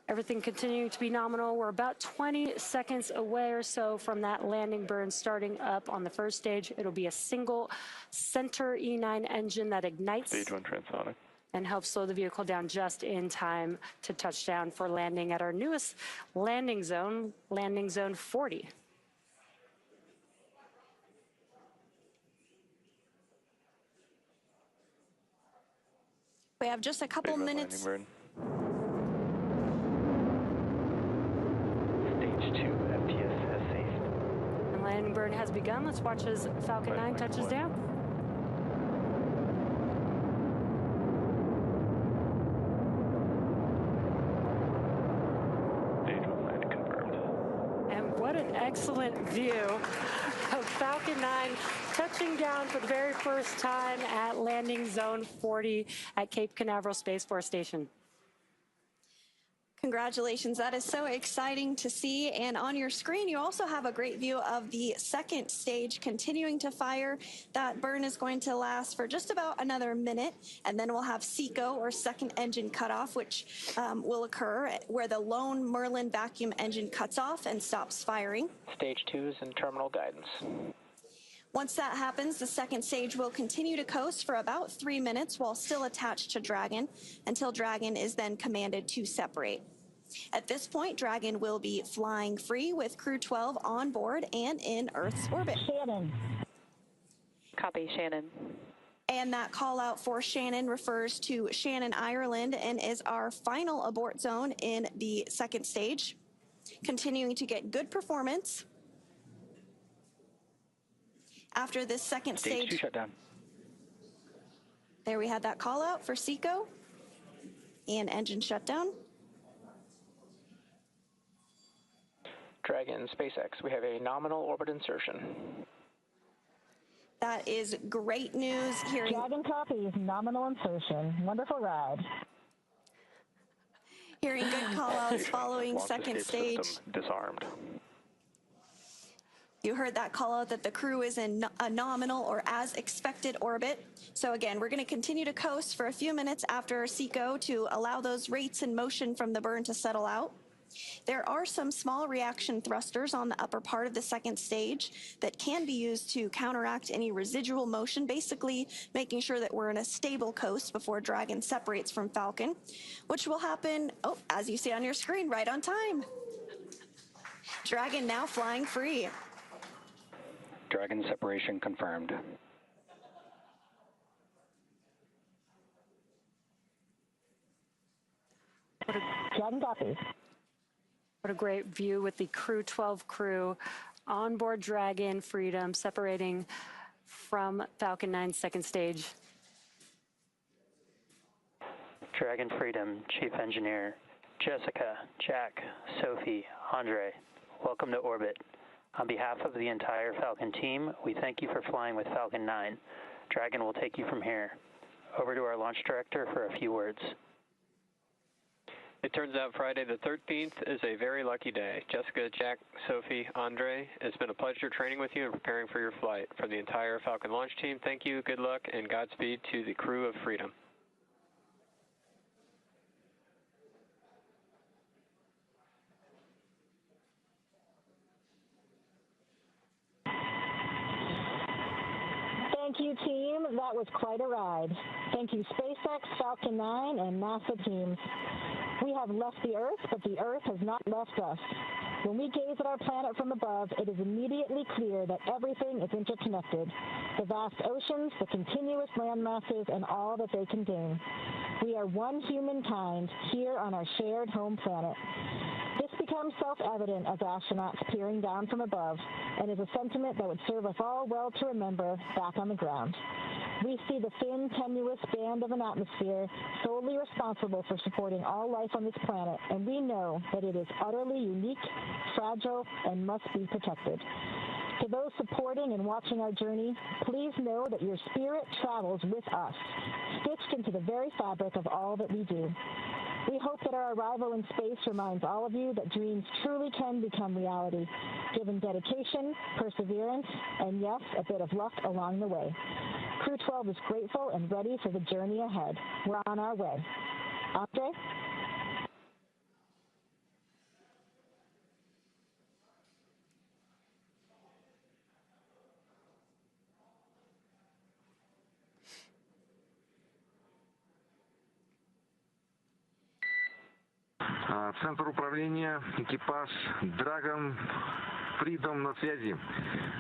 Everything continuing to be nominal. We're about 20 seconds away or so from that landing burn starting up on the first stage. It'll be a single center E9 engine that ignites. Stage 1 transonic. And helps slow the vehicle down just in time to touchdown for landing at our newest landing zone 40. We have just a couple minutes. Stage 2 FPS has safe. And landing burn has begun. Let's watch as Falcon 9 touches down. What an excellent view of Falcon 9 touching down for the very first time at landing zone 40 at Cape Canaveral Space Force Station. Congratulations, that is so exciting to see. And on your screen, you also have a great view of the second stage continuing to fire. That burn is going to last for just about another minute, and then we'll have SECO, or second engine cutoff, which will occur where the lone Merlin vacuum engine cuts off and stops firing. Stage 2 is in terminal guidance. Once that happens, the second stage will continue to coast for about 3 minutes while still attached to Dragon until Dragon is then commanded to separate. At this point, Dragon will be flying free with Crew-12 on board and in Earth's orbit. Shannon. Copy, Shannon. And that call out for Shannon refers to Shannon, Ireland, and is our final abort zone in the second stage. Continuing to get good performance. After this second Stage 2 shutdown. There we had that call out for SECO and engine shutdown. Dragon, SpaceX, we have a nominal orbit insertion. That is great news. Dragon copies, nominal insertion. Wonderful ride. Hearing good call outs following second stage. Disarmed. You heard that call out that the crew is in a nominal or as expected orbit. So again, we're going to continue to coast for a few minutes after SECO to allow those rates in motion from the burn to settle out. There are some small reaction thrusters on the upper part of the second stage that can be used to counteract any residual motion, basically making sure that we're in a stable coast before Dragon separates from Falcon, which will happen, as you see on your screen, right on time. Dragon now flying free. Dragon separation confirmed. Dragon copy. What a great view with the Crew-12 crew on board Dragon Freedom, separating from Falcon 9's second stage. Dragon Freedom, Chief Engineer, Jessica, Jack, Sophie, Andrey, welcome to orbit. On behalf of the entire Falcon team, we thank you for flying with Falcon 9. Dragon will take you from here. Over to our launch director for a few words. It turns out Friday the 13th is a very lucky day. Jessica, Jack, Sophie, Andrey, it's been a pleasure training with you and preparing for your flight. From the entire Falcon launch team, thank you, good luck, and Godspeed to the crew of Freedom. Thank you, team. That was quite a ride. Thank you, SpaceX, Falcon 9, and NASA teams. We have left the Earth, but the Earth has not left us. When we gaze at our planet from above, it is immediately clear that everything is interconnected. The vast oceans, the continuous land masses, and all that they contain. We are one humankind here on our shared home planet. This becomes self-evident as astronauts peering down from above, and is a sentiment that would serve us all well to remember back on the ground. We see the thin, tenuous band of an atmosphere solely responsible for supporting all life on this planet, and we know that it is utterly unique, fragile, and must be protected. To those supporting and watching our journey, please know that your spirit travels with us, stitched into the very fabric of all that we do. We hope that our arrival in space reminds all of you that dreams truly can become reality, given dedication, perseverance, and yes, a bit of luck along the way. Crew-12 is grateful and ready for the journey ahead. We're on our way. Andrey? Центр управления, экипаж Dragon Freedom на связи.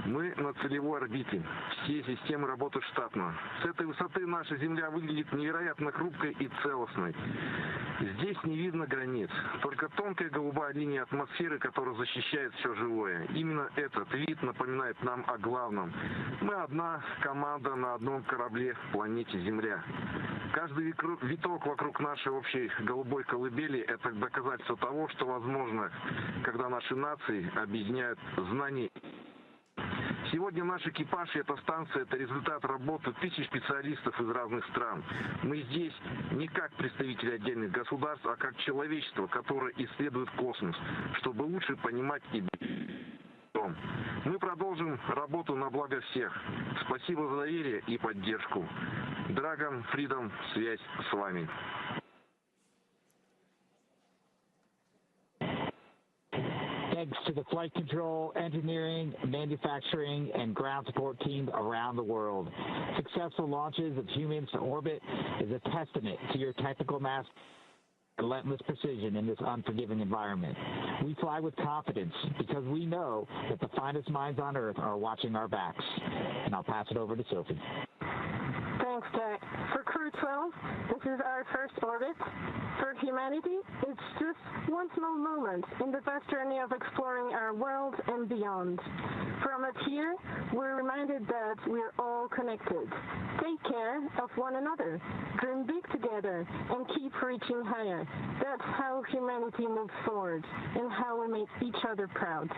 Мы на целевой орбите. Все системы работают штатно. С этой высоты наша Земля выглядит невероятно хрупкой и целостной. Здесь не видно границ, только тонкая голубая линия атмосферы, которая защищает все живое. Именно этот вид напоминает нам о главном. Мы одна команда на одном корабле планете Земля. Каждый виток вокруг нашей общей голубой колыбели – это доказательство того, что возможно, когда наши нации объединяют знания. Сегодня наш экипаж и эта станция – это результат работы тысяч специалистов из разных стран. Мы здесь не как представители отдельных государств, а как человечество, которое исследует космос, чтобы лучше понимать и дом. Мы продолжим работу на благо всех. Спасибо за доверие и поддержку. Dragon Freedom, связь с вами. Thanks to the flight control, engineering, manufacturing, and ground support teams around the world. Successful launches of humans to orbit is a testament to your technical mastery and relentless precision in this unforgiving environment. We fly with confidence because we know that the finest minds on Earth are watching our backs. And I'll pass it over to Sophie. Thanks, Jack. For Crew-12, this is our first orbit. For humanity, it's just one small moment in the vast journey of exploring our world and beyond. From up here, we're reminded that we're all connected. Take care of one another, dream big together, and keep reaching higher. That's how humanity moves forward, and how we make each other proud.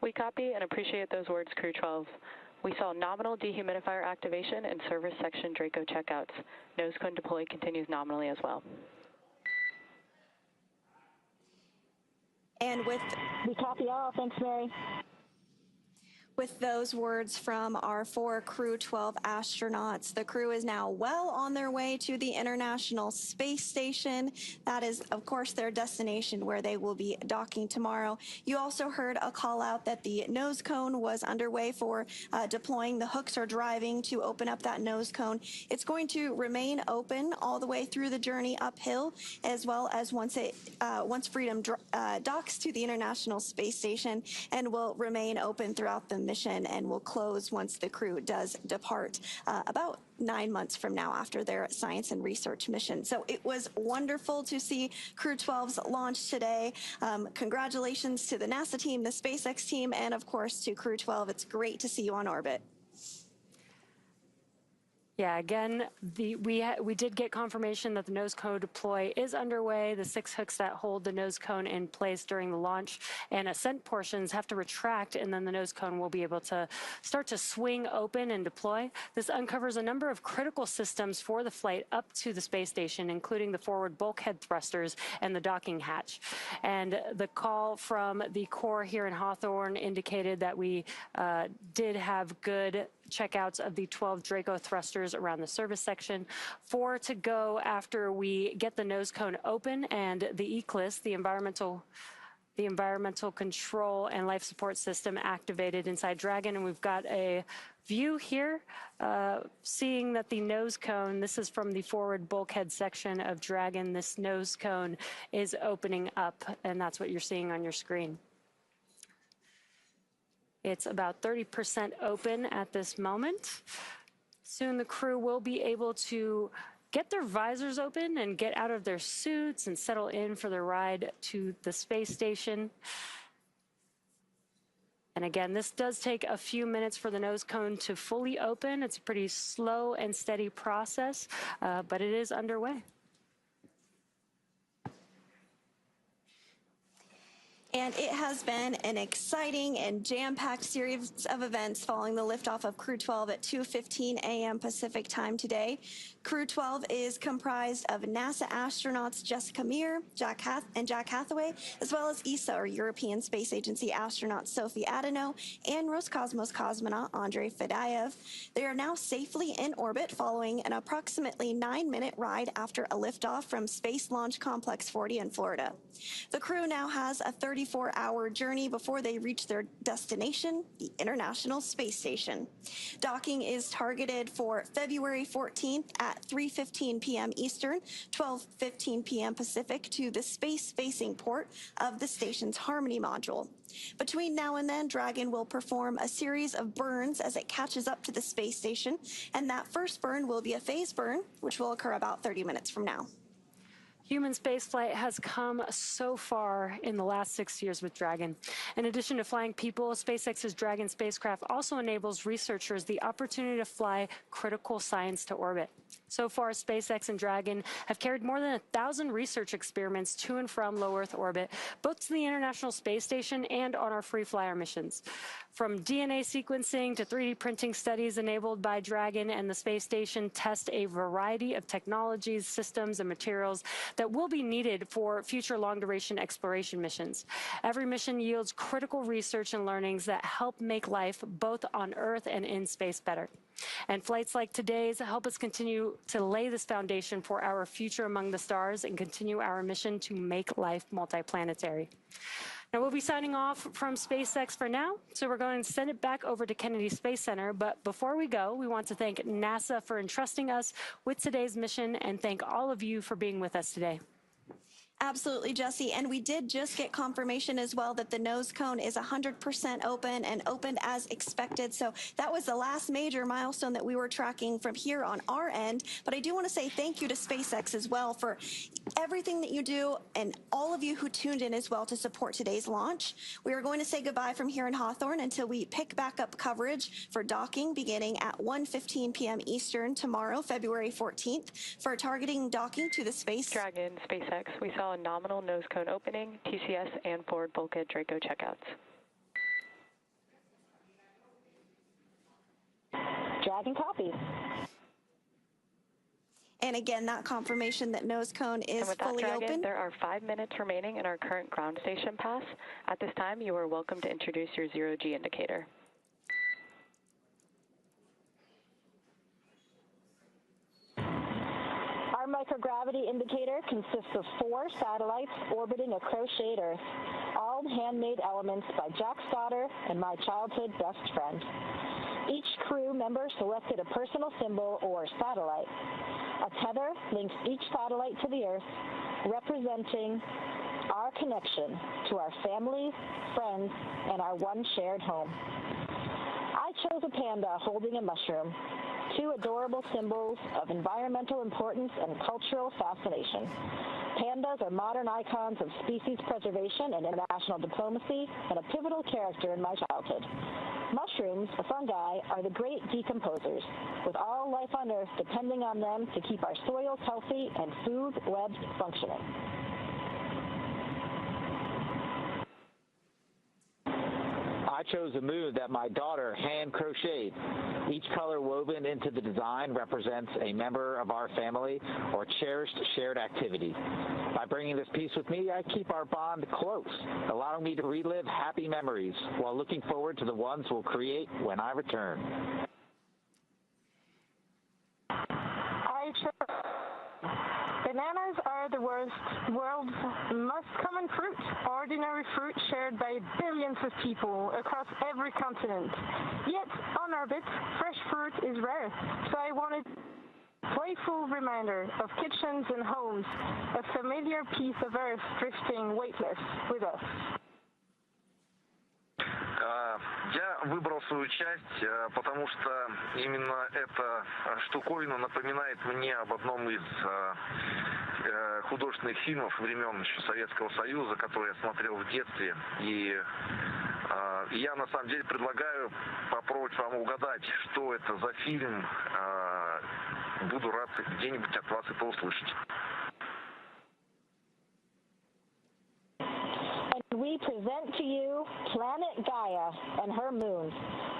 We copy and appreciate those words, Crew-12. We saw nominal dehumidifier activation and service section Draco checkouts. Nose cone deploy continues nominally as well. And with... We copy all. Thanks, Mary. With those words from our 4 Crew-12 astronauts, the crew is now well on their way to the International Space Station. That is, of course, their destination where they will be docking tomorrow. You also heard a call out that the nose cone was underway for deploying. The hooks are driving to open up that nose cone. It's going to remain open all the way through the journey uphill, as well as once Freedom docks to the International Space Station, and will remain open throughout the mission and will close once the crew does depart about 9 months from now after their science and research mission. So it was wonderful to see Crew-12's launch today. Congratulations to the NASA team, the SpaceX team, and of course to Crew-12. It's great to see you on orbit. Yeah, again, we did get confirmation that the nose cone deploy is underway. The 6 hooks that hold the nose cone in place during the launch and ascent portions have to retract, and then the nose cone will be able to start to swing open and deploy. This uncovers a number of critical systems for the flight up to the space station, including the forward bulkhead thrusters and the docking hatch. And the call from the Corps here in Hawthorne indicated that we did have good checkouts of the 12 Draco thrusters around the service section. 4 to go after we get the nose cone open and the ECLIS, the environmental control and life support system, activated inside Dragon. And we've got a view here seeing that the nose cone, this is from the forward bulkhead section of Dragon, this nose cone is opening up, and that's what you're seeing on your screen. It's about 30% open at this moment. Soon the crew will be able to get their visors open and get out of their suits and settle in for the ride to the space station. And again, this does take a few minutes for the nose cone to fully open. It's a pretty slow and steady process, but it is underway. And it has been an exciting and jam-packed series of events following the liftoff of Crew-12 at 2:15 a.m. Pacific time today. Crew-12 is comprised of NASA astronauts Jessica Meir, Jack Hathaway, as well as ESA, or European Space Agency astronaut Sophie Adenot and Roscosmos cosmonaut Andrey Fedyaev. They are now safely in orbit following an approximately 9-minute ride after a liftoff from Space Launch Complex 40 in Florida. The crew now has a 34-hour journey before they reach their destination, the International Space Station. Docking is targeted for February 14th at 3:15 p.m. Eastern, 12:15 p.m. Pacific, to the space-facing port of the station's Harmony module. Between now and then, Dragon will perform a series of burns as it catches up to the space station, and that first burn will be a phase burn, which will occur about 30 minutes from now. Human spaceflight has come so far in the last 6 years with Dragon. In addition to flying people, SpaceX's Dragon spacecraft also enables researchers the opportunity to fly critical science to orbit. So far, SpaceX and Dragon have carried more than 1,000 research experiments to and from low Earth orbit, both to the International Space Station and on our free flyer missions. From DNA sequencing to 3D printing studies enabled by Dragon and the space station test a variety of technologies, systems, and materials that will be needed for future long-duration exploration missions. Every mission yields critical research and learnings that help make life both on Earth and in space better. And flights like today's help us continue to lay this foundation for our future among the stars and continue our mission to make life multiplanetary. Now, we'll be signing off from SpaceX for now, so we're going to send it back over to Kennedy Space Center. But before we go, we want to thank NASA for entrusting us with today's mission and thank all of you for being with us today. Absolutely, Jesse. And we did just get confirmation as well that the nose cone is 100% open and opened as expected. So that was the last major milestone that we were tracking from here on our end. But I do want to say thank you to SpaceX as well for everything that you do and all of you who tuned in as well to support today's launch. We are going to say goodbye from here in Hawthorne until we pick back up coverage for docking beginning at 1:15 p.m. Eastern tomorrow, February 14th, for targeting docking to the space. Dragon, SpaceX, we saw a nominal nose cone opening, TCS, and forward bulkhead Draco checkouts. Dragon copies. And again, that confirmation that nose cone is fully Dragon, open. There are 5 minutes remaining in our current ground station pass. At this time, you are welcome to introduce your zero-G indicator. microgravity indicator consists of 4 satellites orbiting a crocheted Earth, all handmade elements by Jack Stoddard and my childhood best friend. Each crew member selected a personal symbol or satellite. A tether links each satellite to the Earth, representing our connection to our families, friends, and our one shared home. I chose a panda holding a mushroom, 2 adorable symbols of environmental importance and cultural fascination. Pandas are modern icons of species preservation and international diplomacy, and a pivotal character in my childhood. Mushrooms, or fungi, are the great decomposers, with all life on Earth depending on them to keep our soils healthy and food webs functioning. I chose a moon that my daughter hand crocheted. Each color woven into the design represents a member of our family or cherished shared activity. By bringing this piece with me, I keep our bond close, allowing me to relive happy memories while looking forward to the ones we'll create when I return. Bananas are the world's most common fruit, ordinary fruit shared by billions of people across every continent. Yet, on orbit, fresh fruit is rare, so I wanted a playful reminder of kitchens and homes, a familiar piece of Earth drifting weightless with us. Я выбрал свою часть, потому что именно эта штуковина напоминает мне об одном из художественных фильмов времен еще Советского Союза, который я смотрел в детстве. И я на самом деле предлагаю попробовать вам угадать, что это за фильм. Буду рад где-нибудь от вас это услышать. We present to you Planet Gaia and her moons,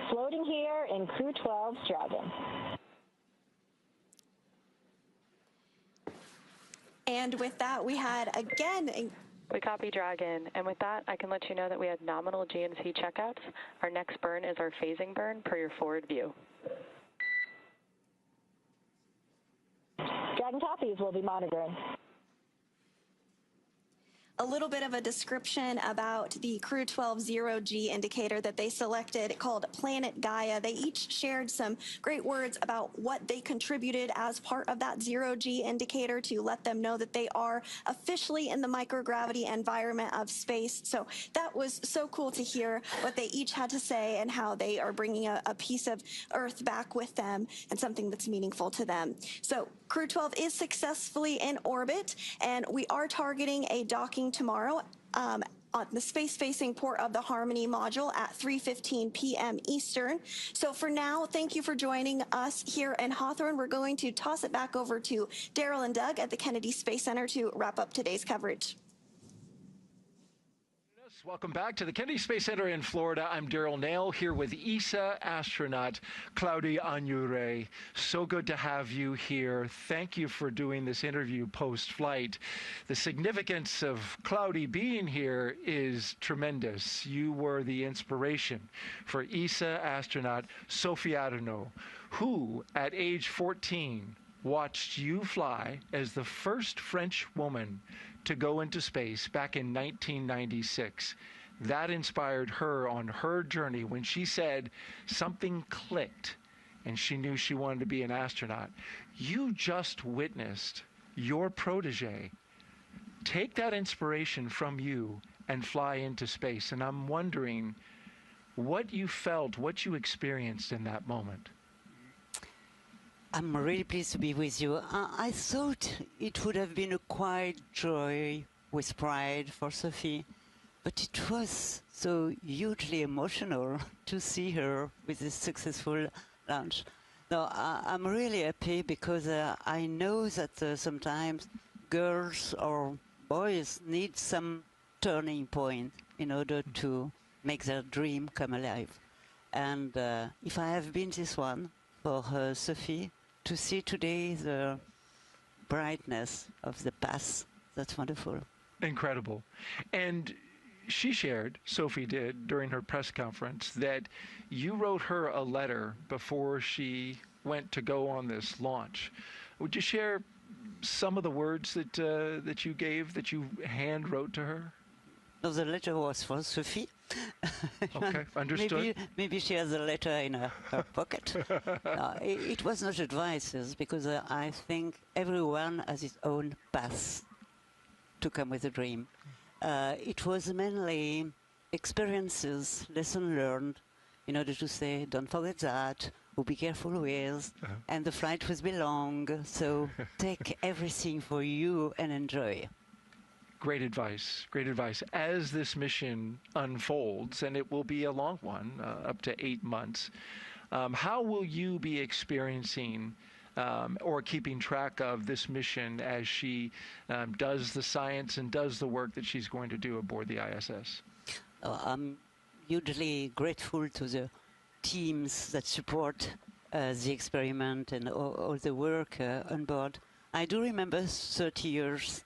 floating here in Crew-12's Dragon. And with that, we had again... We copy Dragon, and with that, I can let you know that we had nominal GNC checkouts. Our next burn is our phasing burn per your forward view. Dragon copies will be monitoring. A little bit of a description about the Crew-12 0G indicator that they selected called Planet Gaia. They each shared some great words about what they contributed as part of that 0G indicator to let them know that they are officially in the microgravity environment of space. So that was so cool to hear what they each had to say and how they are bringing a piece of Earth back with them and something that's meaningful to them. So Crew-12 is successfully in orbit, and we are targeting a docking tomorrow on the space-facing port of the Harmony module at 3:15 p.m. Eastern. So for now, thank you for joining us here in Hawthorne. We're going to toss it back over to Daryl and Doug at the Kennedy Space Center to wrap up today's coverage. Welcome back to the Kennedy Space Center in Florida. I'm Daryl Nail here with ESA astronaut Claudia Haigneré. So good to have you here. Thank you for doing this interview post-flight. The significance of Claudia being here is tremendous. You were the inspiration for ESA astronaut Sophie Adenot, who at age 14 watched you fly as the first French woman to go into space back in 1996. That inspired her on her journey when she said something clicked and she knew she wanted to be an astronaut. You just witnessed your protege take that inspiration from you and fly into space. And I'm wondering what you felt, what you experienced in that moment. I'm really pleased to be with you. I thought it would have been a quiet joy with pride for Sophie, but it was so hugely emotional to see her with this successful launch. Now, I'm really happy because I know that sometimes girls or boys need some turning point in order to make their dream come alive. And if I have been this one for Sophie, to see today the brightness of the past, that's wonderful. Incredible. And she shared, Sophie did, during her press conference, that you wrote her a letter before she went to go on this launch. Would you share some of the words that you gave, that you hand wrote to her? No, the letter was for Sophie. Okay, understood. Maybe she has a letter in her pocket. It was not advices, because I think everyone has his own path to come with a dream. It was mainly experiences, lesson learned, in order to say, don't forget that, or be careful with, and the flight will be long, so take everything for you and enjoy. Great advice, great advice. As this mission unfolds, and it will be a long one, up to 8 months, how will you be experiencing or keeping track of this mission as she does the science and does the work that she's going to do aboard the ISS? I'm hugely grateful to the teams that support the experiment and all the work on board. I do remember 30 years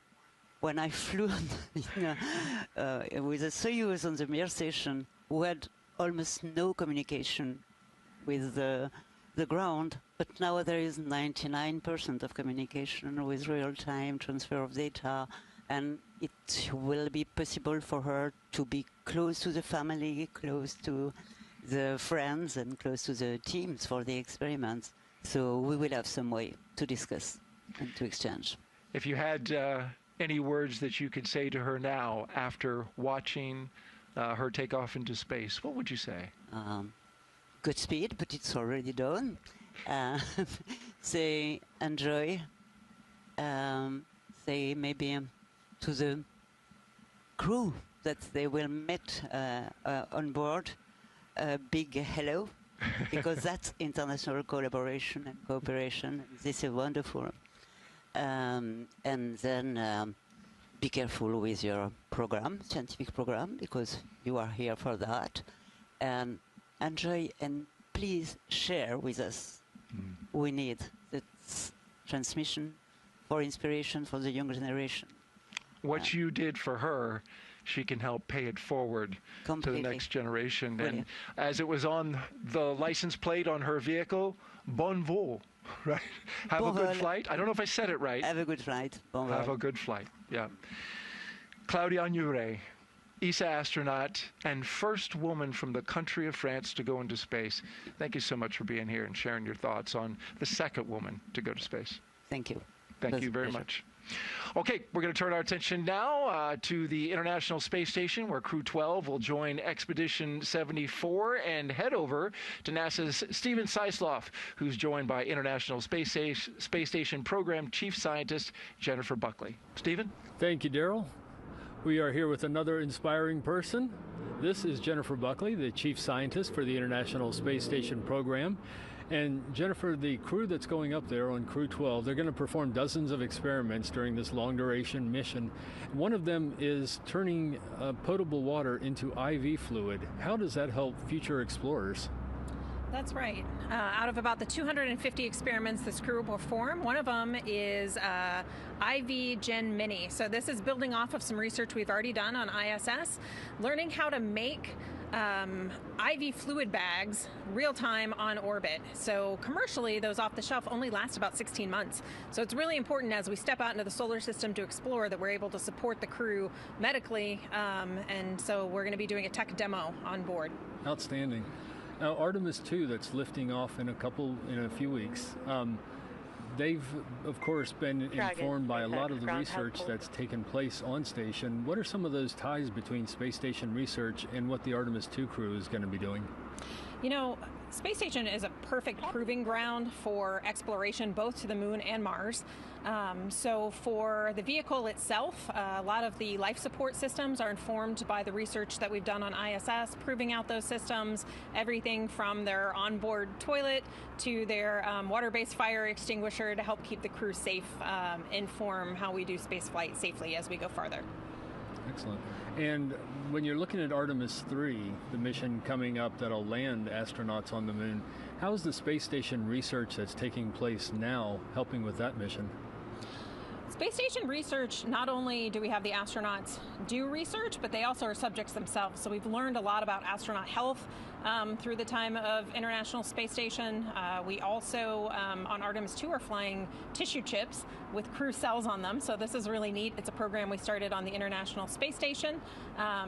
when I flew with a Soyuz on the Meir station, we had almost no communication with the ground, but now there is 99% of communication with real-time transfer of data, and it will be possible for her to be close to the family, close to the friends, and close to the teams for the experiments. So we will have some way to discuss and to exchange. If you had any words that you could say to her now after watching her take off into space, what would you say? Godspeed, but it's already done. Say enjoy. Say maybe to the crew that they will meet on board a big hello, because that's international collaboration and cooperation. This is wonderful. And then be careful with your program, scientific program, because you are here for that. And enjoy, and please share with us. We need this transmission for inspiration for the younger generation. What you did for her, she can help pay it forward completely. To the next generation. Brilliant. And as it was on the license plate on her vehicle, bon vol, right? Have Bon a good vol. flight. I don't know if I said it right. Have a good flight. Bon Have vol. a good flight, yeah. Claudia Haigneré, ESA astronaut and first woman from the country of France to go into space. Thank you so much for being here and sharing your thoughts on the second woman to go to space. Thank you. Thank you very much. Okay, we're going to turn our attention now to the International Space Station, where Crew-12 will join Expedition 74 and head over to NASA's Stephen Sisloff, who's joined by International Space Station Program Chief Scientist Jennifer Buckley. Stephen? Thank you, Daryl. We are here with another inspiring person. This is Jennifer Buckley, the Chief Scientist for the International Space Station Program. And Jennifer, the crew that's going up there on Crew-12, they're going to perform dozens of experiments during this long-duration mission. One of them is turning potable water into IV fluid. How does that help future explorers? That's right. Out of about the 250 experiments this crew will perform, one of them is IV Gen Mini. So this is building off of some research we've already done on ISS, learning how to make IV fluid bags real-time on orbit. So commercially, those off-the-shelf only last about 16 months. So it's really important as we step out into the solar system to explore that we're able to support the crew medically, and so we're going to be doing a tech demo on board. Outstanding. Now, Artemis 2, that's lifting off in a few weeks. They've, of course, been informed by a lot of the research that's taken place on station. What are some of those ties between space station research and what the Artemis 2 crew is going to be doing? You know, Space Station is a perfect proving ground for exploration, both to the moon and Mars. So for the vehicle itself, a lot of the life support systems are informed by the research that we've done on ISS, proving out those systems, everything from their onboard toilet to their water-based fire extinguisher to help keep the crew safe, inform how we do space flight safely as we go farther. Excellent. And when you're looking at Artemis 3, the mission coming up that'll land astronauts on the moon, how is the space station research that's taking place now helping with that mission? Space station research, not only do we have the astronauts do research, but they also are subjects themselves. So we've learned a lot about astronaut health, through the time of International Space Station. We also, on Artemis 2, are flying tissue chips with crew cells on them. So this is really neat. It's a program we started on the International Space Station.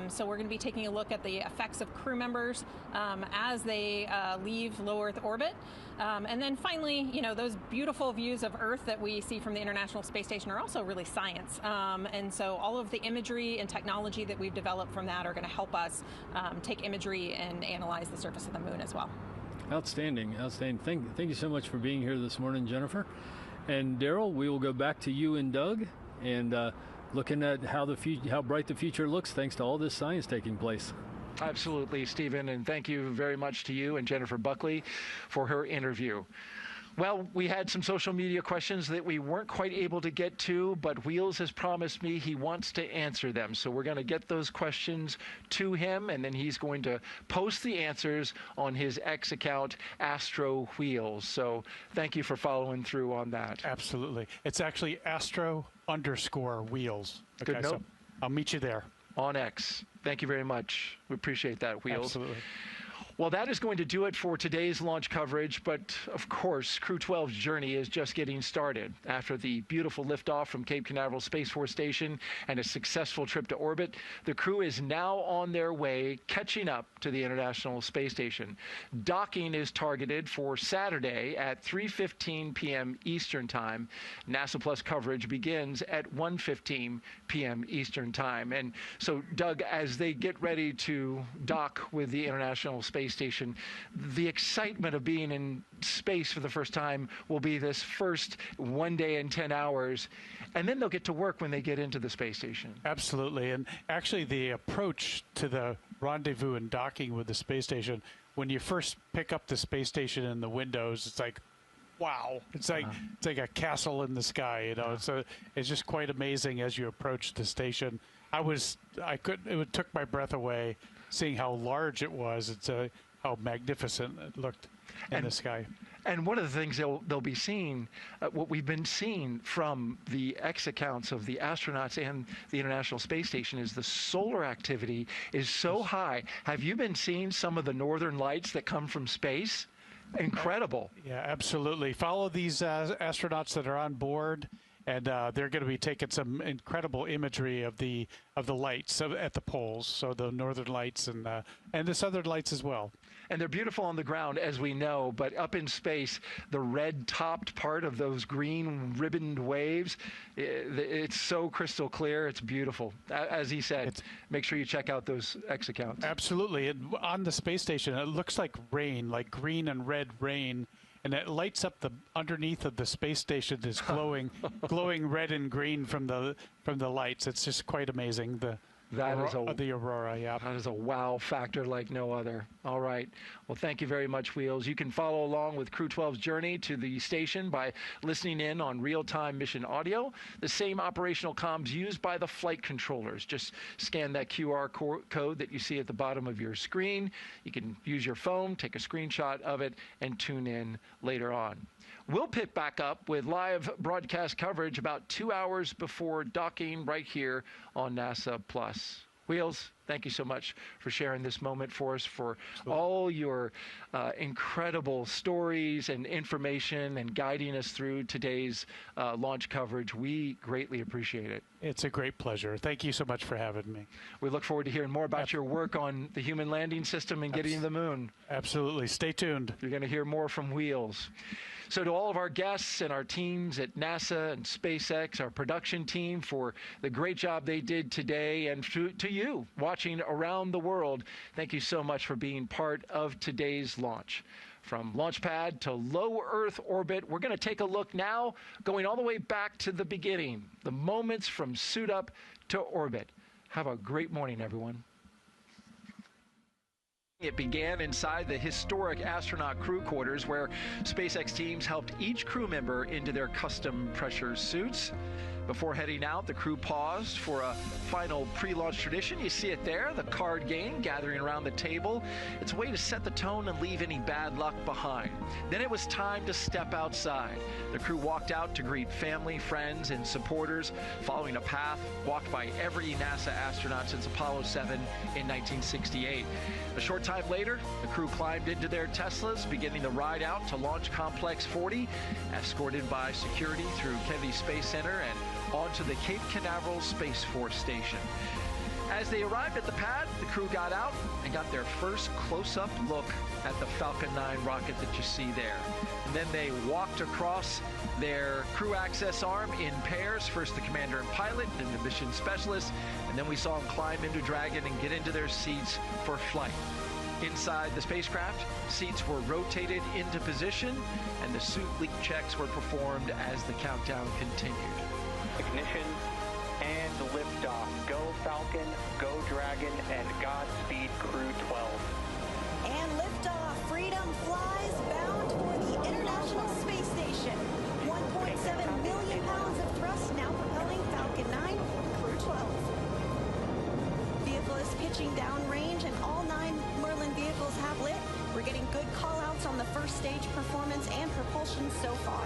So we're going to be taking a look at the effects of crew members as they leave low Earth orbit. And then finally, you know, those beautiful views of Earth that we see from the International Space Station are also really science. And so all of the imagery and technology that we've developed from that are going to help us take imagery and analyze the surface of the moon as well. Outstanding, outstanding. Thank you so much for being here this morning, Jennifer. And Daryl, we will go back to you and Doug, and looking at how bright the future looks thanks to all this science taking place. Absolutely, Stephen, and thank you very much to you and Jennifer Buckley for her interview. Well, we had some social media questions that we weren't quite able to get to, but Wheels has promised me he wants to answer them. So we're going to get those questions to him, and then he's going to post the answers on his X account, Astro Wheels. So thank you for following through on that. Absolutely. It's actually Astro_Wheels. Okay, Good note. So I'll meet you there. On X. Thank you very much. We appreciate that, Wheels. Absolutely. Well, that is going to do it for today's launch coverage, but of course, Crew-12's journey is just getting started. After the beautiful liftoff from Cape Canaveral Space Force Station and a successful trip to orbit, the crew is now on their way, catching up to the International Space Station. Docking is targeted for Saturday at 3:15 p.m. Eastern Time. NASA Plus coverage begins at 1:15 p.m. Eastern Time. And so, Doug, as they get ready to dock with the International Space Station, the excitement of being in space for the first time will be this first 1 day and 10 hours, and then they'll get to work when they get into the space station. Absolutely. And actually the approach to the rendezvous and docking with the space station, when you first pick up the space station in the windows, it's like, wow, it's like a castle in the sky, you know. So it's just quite amazing as you approach the station. It took my breath away seeing how large it was. It's how magnificent it looked in the sky. And one of the things they'll be seeing, what we've been seeing from the X accounts of the astronauts and the International Space Station, is the solar activity is so high. Have you been seeing some of the northern lights that come from space? Incredible. Yeah, absolutely. Follow these astronauts that are on board, and they're going to be taking some incredible imagery of the lights at the poles, so the northern lights and the southern lights as well. And they're beautiful on the ground, as we know, but up in space, the red-topped part of those green ribboned waves, it's so crystal clear. It's beautiful. As he said, make sure you check out those X accounts. Absolutely. And on the space station, it looks like rain, like green and red rain. And it lights up the underneath of the space station is glowing, glowing red and green from the lights. It's just quite amazing. The aurora, yeah. That is a wow factor like no other. All right. Well, thank you very much, Wheels. You can follow along with Crew-12's journey to the station by listening in on real-time mission audio, the same operational comms used by the flight controllers. Just scan that QR code that you see at the bottom of your screen. You can use your phone, take a screenshot of it, and tune in later on. We'll pick back up with live broadcast coverage about 2 hours before docking right here on NASA Plus. Wheels, thank you so much for sharing this moment for us, for all your incredible stories and information and guiding us through today's launch coverage. We greatly appreciate it. It's a great pleasure. Thank you so much for having me. We look forward to hearing more about your work on the human landing system and getting to the moon. Absolutely. Stay tuned. You're going to hear more from Wheels. So to all of our guests and our teams at NASA and SpaceX, our production team, for the great job they did today, and to you watching around the world, thank you so much for being part of today's launch. From launch pad to low Earth orbit, we're going to take a look now, going all the way back to the beginning, the moments from suit up to orbit. Have a great morning, everyone. It began inside the historic astronaut crew quarters, where SpaceX teams helped each crew member into their custom pressure suits. Before heading out, the crew paused for a final pre-launch tradition. You see it there, the card game gathering around the table. It's a way to set the tone and leave any bad luck behind. Then it was time to step outside. The crew walked out to greet family, friends, and supporters, following a path walked by every NASA astronaut since Apollo 7 in 1968. A short time later, the crew climbed into their Teslas, beginning the ride out to Launch Complex 40, escorted by security through Kennedy Space Center and onto the Cape Canaveral Space Force Station. As they arrived at the pad, the crew got out and got their first close-up look at the Falcon 9 rocket that you see there. And then they walked across their crew access arm in pairs, first the commander and pilot, then the mission specialist, and then we saw them climb into Dragon and get into their seats for flight. Inside the spacecraft, seats were rotated into position, and the suit leak checks were performed as the countdown continued. Ignition and liftoff. Go Falcon, go Dragon, and Godspeed Crew-12. And liftoff. Freedom flies bound for the International Space Station. 1.7 million pounds of thrust now propelling Falcon 9, Crew-12. Vehicle is pitching downrange, and all 9 Merlin vehicles have lit. We're getting good call-outs on the first stage performance and propulsion so far.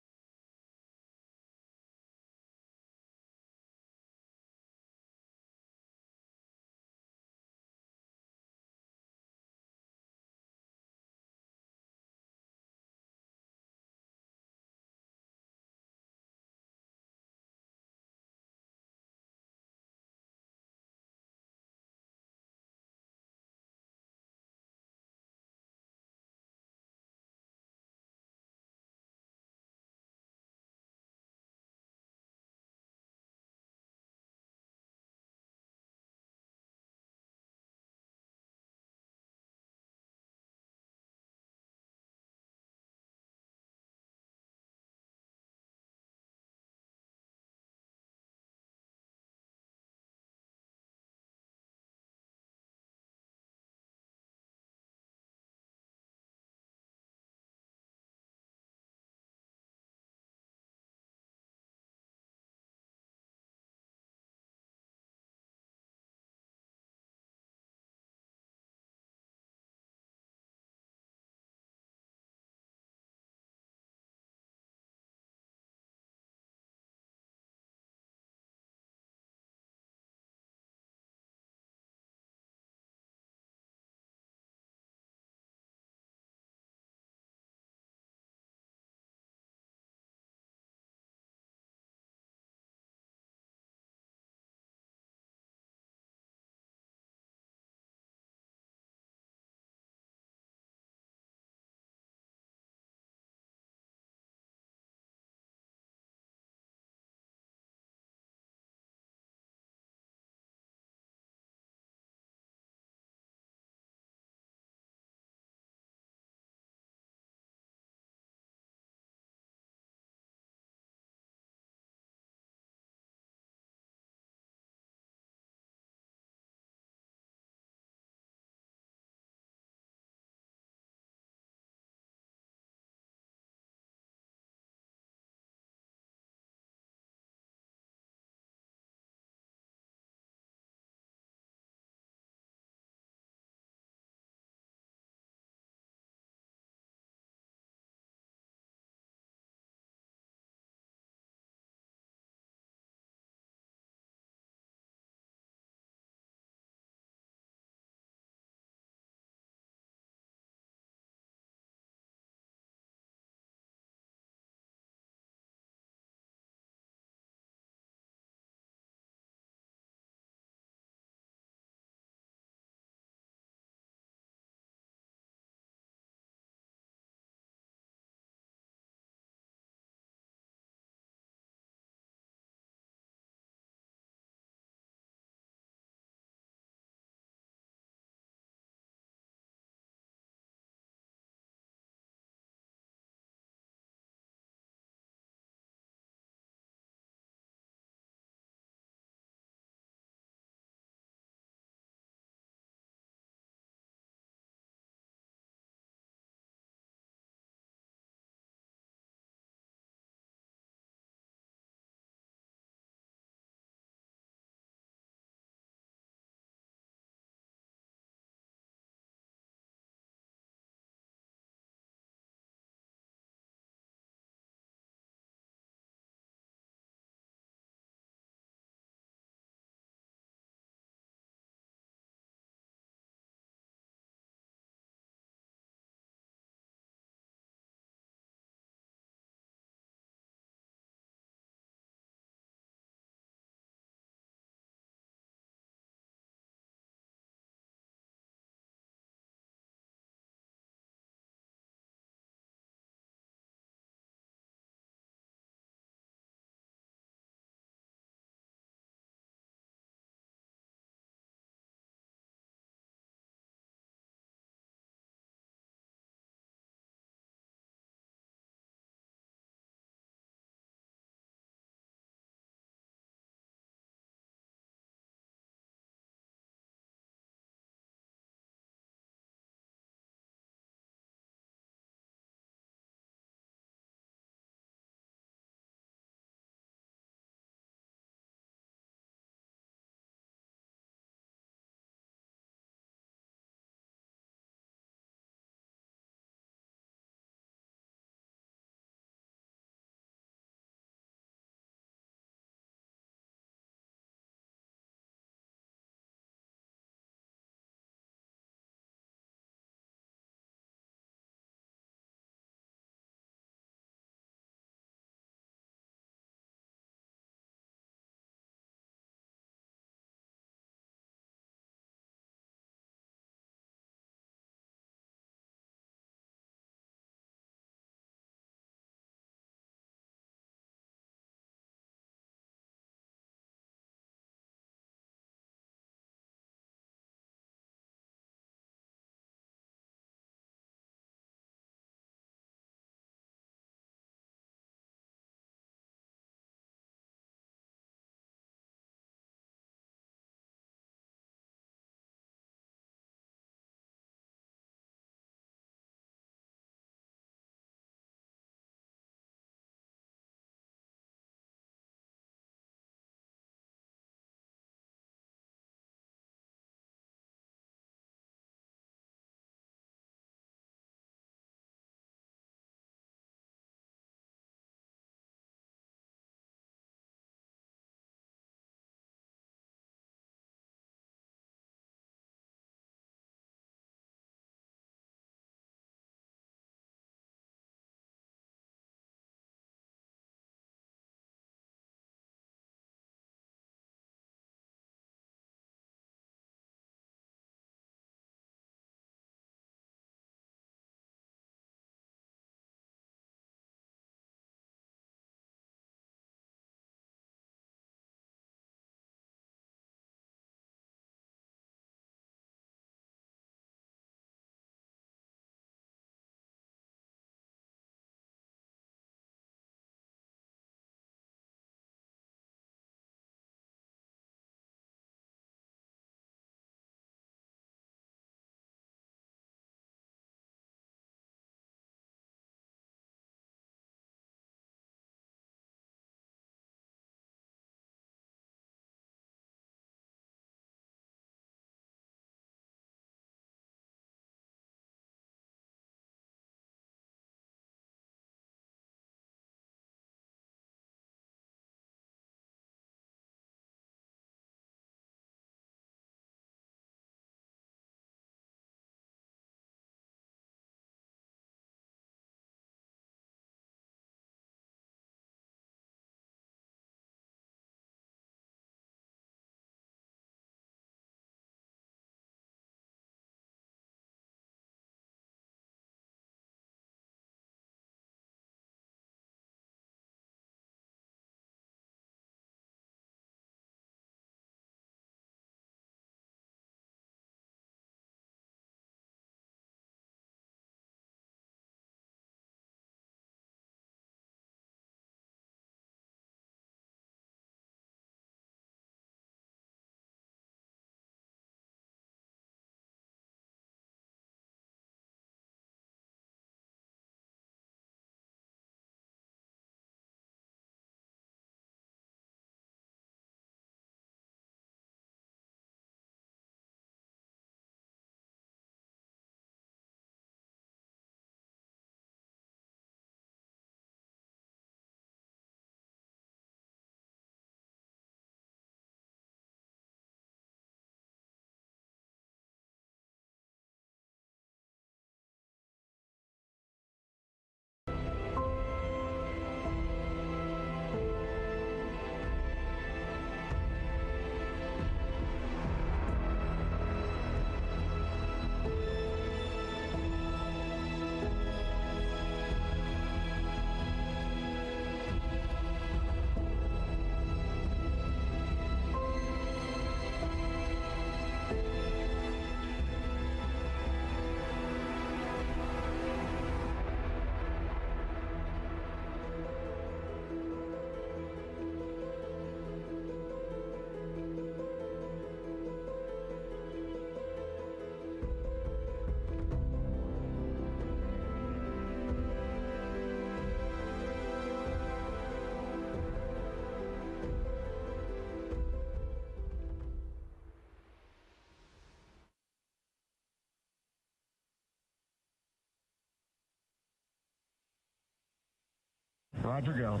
Roger, go.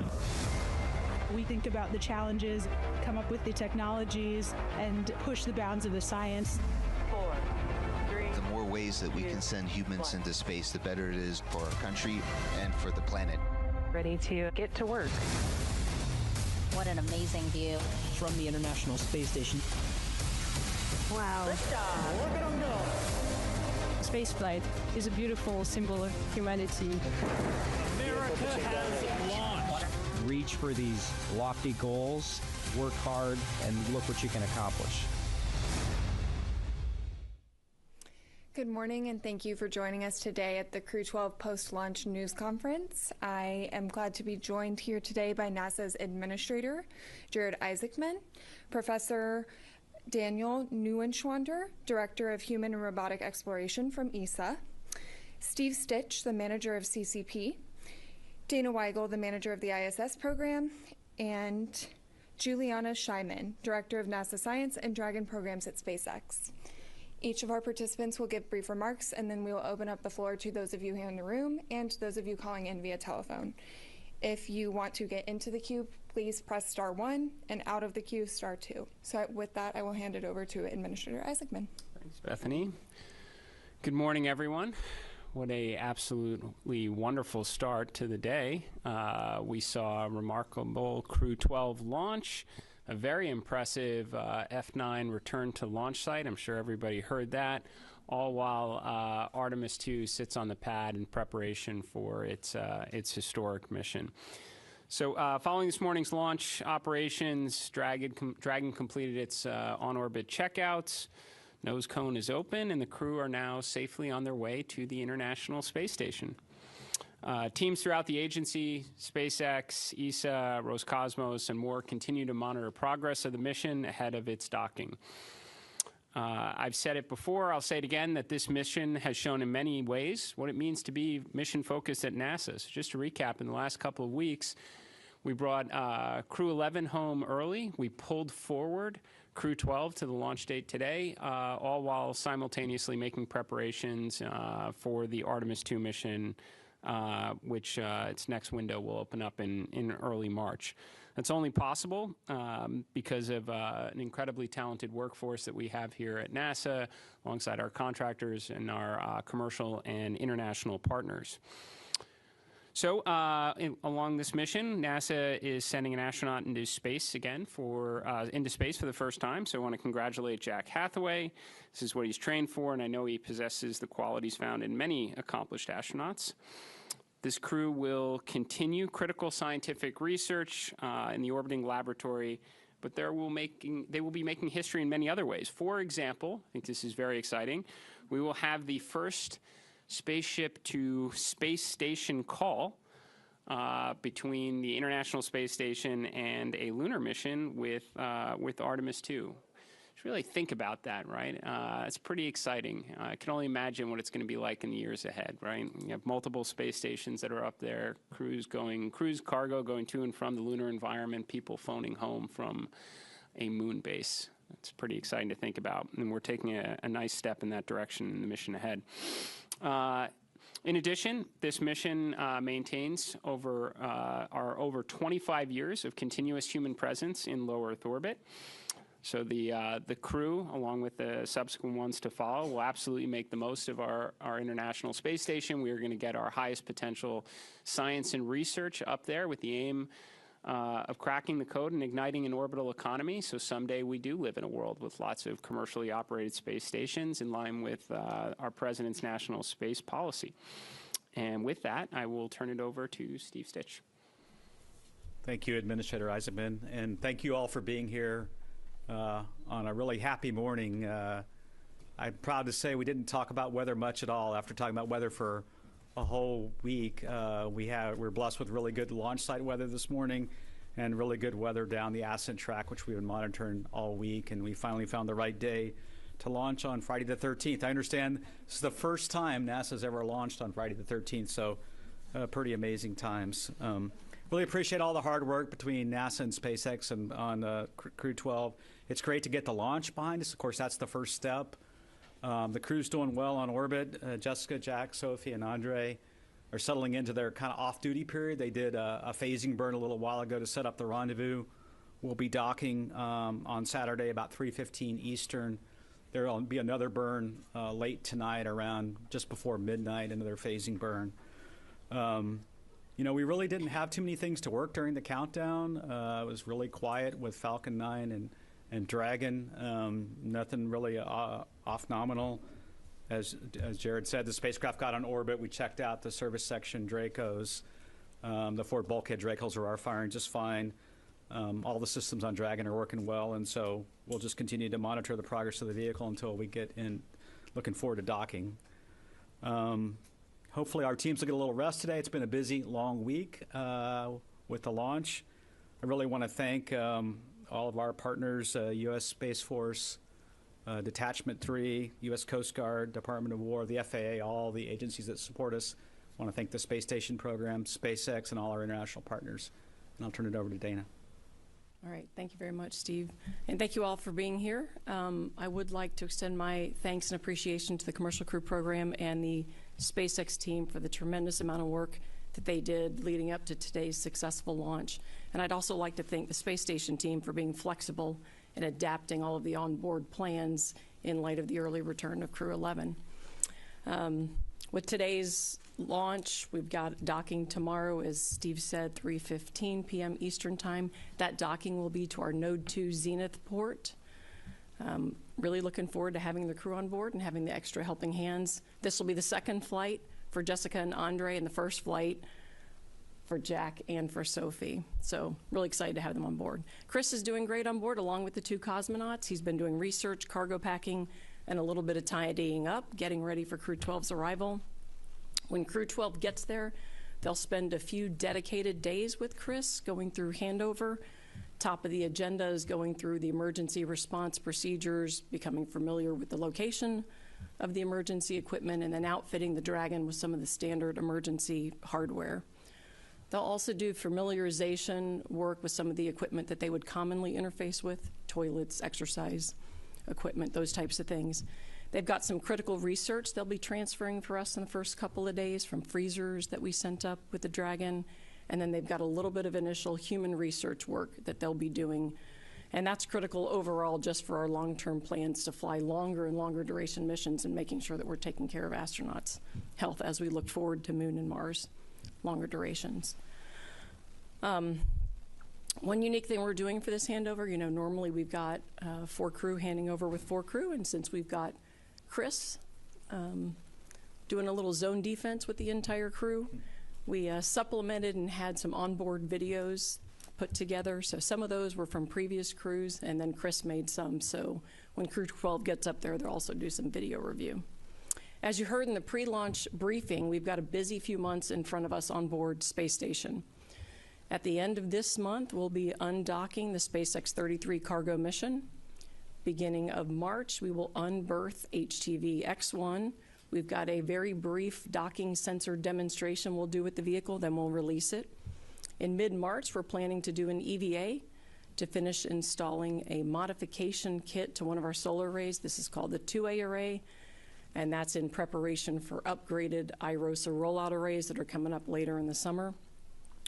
We think about the challenges, come up with the technologies, and push the bounds of the science. 4, 3. The more ways that we can send humans into space, the better it is for our country and for the planet. Ready to get to work. What an amazing view. From the International Space Station. Wow. Liftoff. Orbit on go. Spaceflight is a beautiful symbol of humanity. America has launched. Reach for these lofty goals, work hard, and look what you can accomplish. Good morning, and thank you for joining us today at the Crew-12 post-launch news conference. I am glad to be joined here today by NASA's administrator, Jared Isaacman, Professor Daniel Neuenschwander, Director of Human and Robotic Exploration from ESA, Steve Stitch, the Manager of CCP, Dana Weigel, the Manager of the ISS program, and Juliana Scheiman, Director of NASA Science and Dragon programs at SpaceX. Each of our participants will give brief remarks, and then we will open up the floor to those of you here in the room and those of you calling in via telephone. If you want to get into the queue, please press *1, and out of the queue, *2. So with that, I will hand it over to Administrator Isaacman. Thanks, Bethany. Good morning, everyone. What a absolutely wonderful start to the day. We saw a remarkable Crew-12 launch, a very impressive F9 return to launch site. I'm sure everybody heard that, all while Artemis 2 sits on the pad in preparation for its historic mission. So following this morning's launch operations, Dragon completed its on-orbit checkouts. Nose cone is open, and the crew are now safely on their way to the International Space Station. Teams throughout the agency, SpaceX, ESA, Roscosmos, and more continue to monitor progress of the mission ahead of its docking. I've said it before, I'll say it again, that this mission has shown in many ways what it means to be mission-focused at NASA. So just to recap, in the last couple of weeks, we brought Crew-11 home early. We pulled forward Crew-12 to the launch date today, all while simultaneously making preparations for the Artemis 2 mission, which its next window will open up in early March. That's only possible because of an incredibly talented workforce that we have here at NASA, alongside our contractors and our commercial and international partners. So along this mission, NASA is sending an astronaut into space again for the first time. So I want to congratulate Jack Hathaway. This is what he's trained for, and I know he possesses the qualities found in many accomplished astronauts. This crew will continue critical scientific research in the orbiting laboratory, but they will be making history in many other ways. For example, I think this is very exciting, we will have the first spaceship to space station call between the International Space Station and a lunar mission with Artemis 2. Just really think about that, right? It's pretty exciting. I can only imagine what it's going to be like in the years ahead, right? You have multiple space stations that are up there, cruise cargo going to and from the lunar environment, people phoning home from a moon base. It's pretty exciting to think about, and we're taking a nice step in that direction in the mission ahead. In addition, this mission maintains our over 25 years of continuous human presence in low Earth orbit. So the crew, along with the subsequent ones to follow, will absolutely make the most of our International Space Station. We are going to get our highest potential science and research up there with the aim of cracking the code and igniting an orbital economy. So someday we do live in a world with lots of commercially operated space stations in line with our President's national space policy. And with that, I will turn it over to Steve Stitch. Thank you, Administrator Isaacman, and thank you all for being here on a really happy morning. I'm proud to say we didn't talk about weather much at all after talking about weather for a whole week. We're blessed with really good launch site weather this morning and really good weather down the Ascent track, which we've been monitoring all week, and we finally found the right day to launch on Friday the 13th. I understand this is the first time NASA's ever launched on Friday the 13th, so pretty amazing times. Really appreciate all the hard work between NASA and SpaceX and on Crew-12. It's great to get the launch behind us. Of course, that's the first step. The crew's doing well on orbit. Jessica, Jack, Sophie, and Andrey are settling into their kind of off-duty period. They did a phasing burn a little while ago to set up the rendezvous. We'll be docking on Saturday about 3:15 Eastern. There will be another burn late tonight around just before midnight, another phasing burn. You know, we really didn't have too many things to work during the countdown. It was really quiet with Falcon 9 and Dragon. Nothing really off nominal. As Jared said, the spacecraft got on orbit. We checked out the service section Dracos. The forward bulkhead Dracos are firing just fine. All the systems on Dragon are working well, and so we'll just continue to monitor the progress of the vehicle until we get in. Looking forward to docking. Hopefully our teams will get a little rest today. It's been a busy, long week with the launch. I really want to thank all of our partners, U.S. Space Force, Detachment 3, U.S. Coast Guard, Department of War, the FAA, all the agencies that support us. I want to thank the Space Station program, SpaceX, and all our international partners. And I'll turn it over to Dana. All right, thank you very much, Steve. And thank you all for being here. I would like to extend my thanks and appreciation to the Commercial Crew Program and the SpaceX team for the tremendous amount of work that they did leading up to today's successful launch. And I'd also like to thank the Space Station team for being flexible and adapting all of the onboard plans in light of the early return of Crew-11. With today's launch, we've got docking tomorrow, as Steve said, 3:15 p.m. Eastern Time. That docking will be to our Node 2 Zenith port. Really looking forward to having the crew on board and having the extra helping hands. This will be the second flight for Jessica and Andrey and the first flight for Jack and for Sophie. So really excited to have them on board. Chris is doing great on board along with the two cosmonauts. He's been doing research, cargo packing, and a little bit of tidying up, getting ready for Crew-12's arrival. When Crew-12 gets there, they'll spend a few dedicated days with Chris going through handover. Top of the agenda is going through the emergency response procedures, becoming familiar with the location of the emergency equipment, and then outfitting the Dragon with some of the standard emergency hardware. They'll also do familiarization work with some of the equipment that they would commonly interface with, toilets, exercise equipment, those types of things. They've got some critical research they'll be transferring for us in the first couple of days from freezers that we sent up with the Dragon. And then they've got a little bit of initial human research work that they'll be doing. And that's critical overall just for our long-term plans to fly longer and longer duration missions and making sure that we're taking care of astronauts' health as we look forward to Moon and Mars, longer durations. One unique thing we're doing for this handover, you know, normally we've got 4 crew handing over with 4 crew, and since we've got Chris doing a little zone defense with the entire crew, we supplemented and had some onboard videos put together. So some of those were from previous crews, and then Chris made some. So when Crew-12 gets up there, they'll also do some video review. As you heard in the pre-launch briefing, we've got a busy few months in front of us on board Space Station. At the end of this month, we'll be undocking the SpaceX 33 cargo mission. Beginning of March, we will unberth HTV X1. We've got a very brief docking sensor demonstration we'll do with the vehicle, then we'll release it. In mid-March, we're planning to do an EVA to finish installing a modification kit to one of our solar arrays. This is called the 2A array, and that's in preparation for upgraded IROSA rollout arrays that are coming up later in the summer.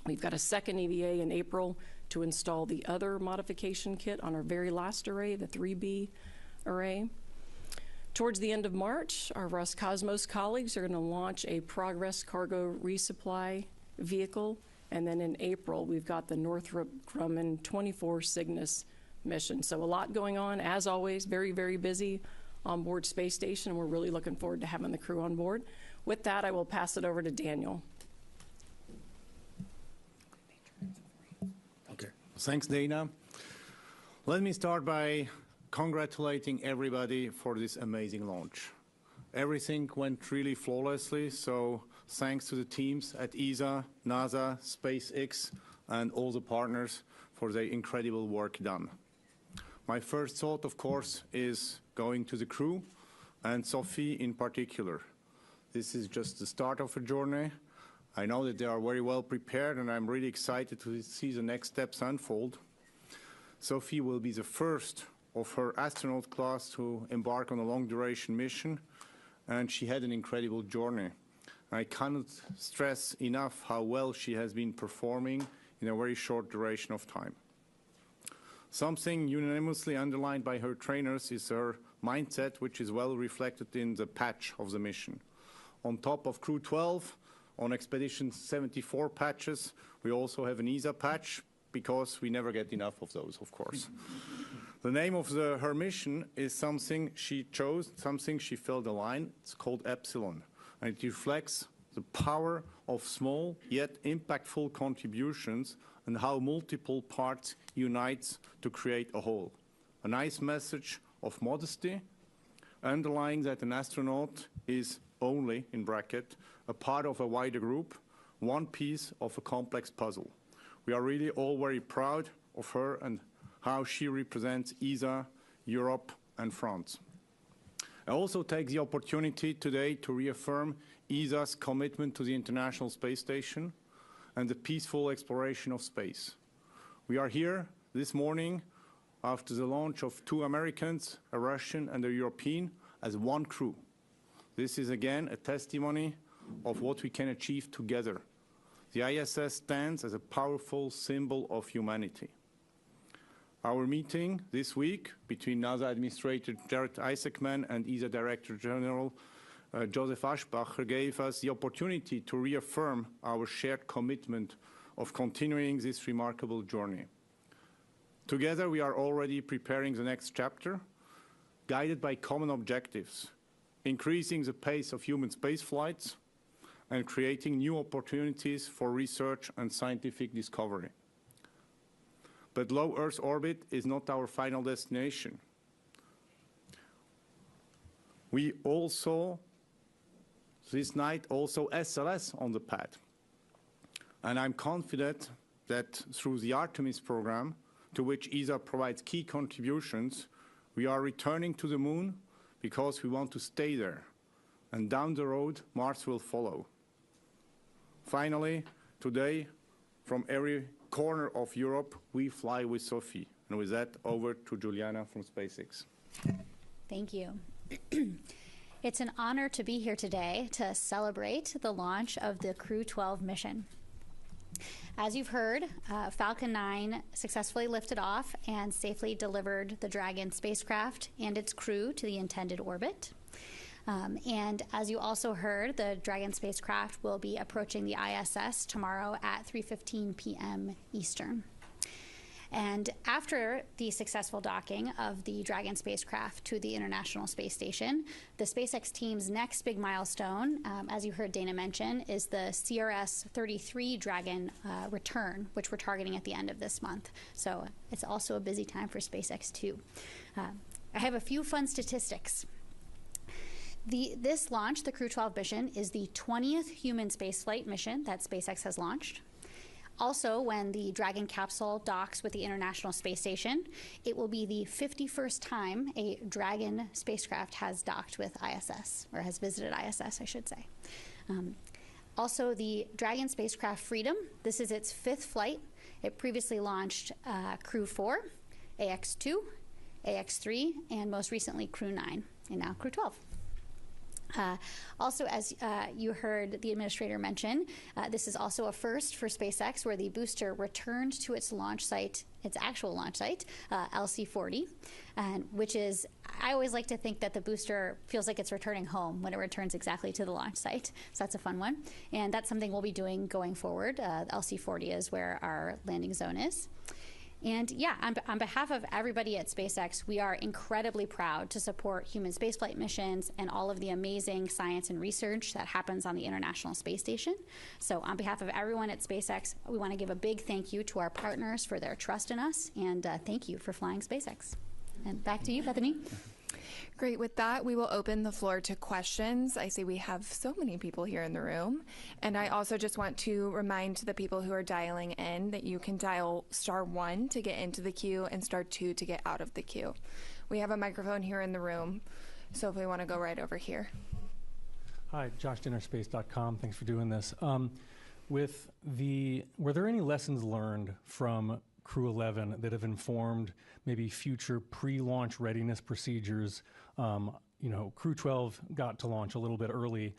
We've got a second EVA in April to install the other modification kit on our very last array, the 3B array. Towards the end of March, our Roscosmos colleagues are going to launch a Progress cargo resupply vehicle. And then in April, we've got the Northrop Grumman 24 Cygnus mission. So a lot going on, as always, very, very busy on board Space Station. We're really looking forward to having the crew on board. With that, I will pass it over to Daniel. Okay, thanks, Dana. Let me start by congratulating everybody for this amazing launch. Everything went really flawlessly, so thanks to the teams at ESA, NASA, SpaceX, and all the partners for their incredible work done. My first thought, of course, is going to the crew, and Sophie in particular. This is just the start of a journey. I know that they are very well prepared, and I'm really excited to see the next steps unfold. Sophie will be the first of her astronaut class to embark on a long-duration mission, and she had an incredible journey. I cannot stress enough how well she has been performing in a very short duration of time. Something unanimously underlined by her trainers is her mindset, which is well reflected in the patch of the mission. On top of Crew-12, on Expedition 74 patches, we also have an ESA patch, because we never get enough of those, of course. The name of her mission is something she chose, something she felt aligned. It's called Epsilon, and it reflects the power of small yet impactful contributions and how multiple parts unite to create a whole. A nice message of modesty, underlying that an astronaut is only, in bracket, a part of a wider group, one piece of a complex puzzle. We are really all very proud of her and how she represents ESA, Europe, and France. I also take the opportunity today to reaffirm ESA's commitment to the International Space Station and the peaceful exploration of space. We are here this morning after the launch of 2 Americans, a Russian and a European, as one crew. This is again a testimony of what we can achieve together. The ISS stands as a powerful symbol of humanity. Our meeting this week between NASA Administrator Jared Isaacman and ESA Director General Joseph Aschbacher gave us the opportunity to reaffirm our shared commitment of continuing this remarkable journey. Together, we are already preparing the next chapter, guided by common objectives, increasing the pace of human space flights, and creating new opportunities for research and scientific discovery. But low Earth orbit is not our final destination. We also, this night, also SLS on the pad. And I'm confident that through the Artemis program, to which ESA provides key contributions, we are returning to the moon because we want to stay there. And down the road, Mars will follow. Finally, today, from every corner of Europe, we fly with Sophie. And with that, over to Juliana from SpaceX. Thank you. It's an honor to be here today to celebrate the launch of the Crew-12 mission. As you've heard, Falcon 9 successfully lifted off and safely delivered the Dragon spacecraft and its crew to the intended orbit. And as you also heard, the Dragon spacecraft will be approaching the ISS tomorrow at 3:15 p.m. Eastern. And after the successful docking of the Dragon spacecraft to the International Space Station, the SpaceX team's next big milestone, as you heard Dana mention, is the CRS-33 Dragon return, which we're targeting at the end of this month. So it's also a busy time for SpaceX too. I have a few fun statistics. This launch, the Crew-12 mission, is the 20th human spaceflight mission that SpaceX has launched. Also, when the Dragon capsule docks with the International Space Station, it will be the 51st time a Dragon spacecraft has docked with ISS, or has visited ISS, I should say. Also, the Dragon spacecraft Freedom, this is its 5th flight. It previously launched Crew-4, AX-2, AX-3, and most recently Crew-9, and now Crew-12. Also, as you heard the administrator mention, this is also a first for SpaceX, where the booster returned to its launch site, its actual launch site, LC-40, and which is, I always like to think that the booster feels like it's returning home when it returns exactly to the launch site. So that's a fun one. And that's something we'll be doing going forward. LC-40 is where our landing zone is. And yeah, on behalf of everybody at SpaceX, we are incredibly proud to support human spaceflight missions and all of the amazing science and research that happens on the International Space Station. So on behalf of everyone at SpaceX, we want to give a big thank you to our partners for their trust in us, and thank you for flying SpaceX. And back to you, Bethany. Great. With that, we will open the floor to questions. I see we have so many people here in the room. And I also just want to remind the people who are dialing in that you can dial *1 to get into the queue and *2 to get out of the queue. We have a microphone here in the room, so if we want to go right over here. Hi, JoshDinnerspace.com. Thanks for doing this. Were there any lessons learned from Crew-11 that have informed maybe future pre-launch readiness procedures? Crew-12 got to launch a little bit early.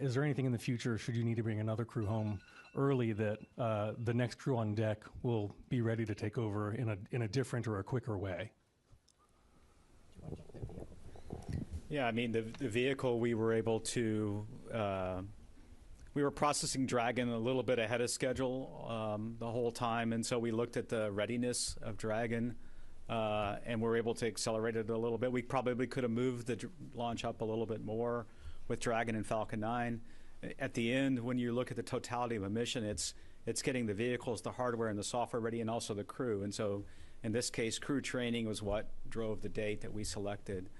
Is there anything in the future, should you need to bring another crew home early, that the next crew on deck will be ready to take over in a different or a quicker way? Yeah, I mean, the vehicle, we were able to, we were processing Dragon a little bit ahead of schedule the whole time, and so we looked at the readiness of Dragon, and we're able to accelerate it a little bit. We probably could have moved the launch up a little bit more with Dragon and Falcon 9. At the end, when you look at the totality of a mission, it's getting the vehicles, the hardware, and the software ready, and also the crew. And so, in this case, crew training was what drove the date that we selected.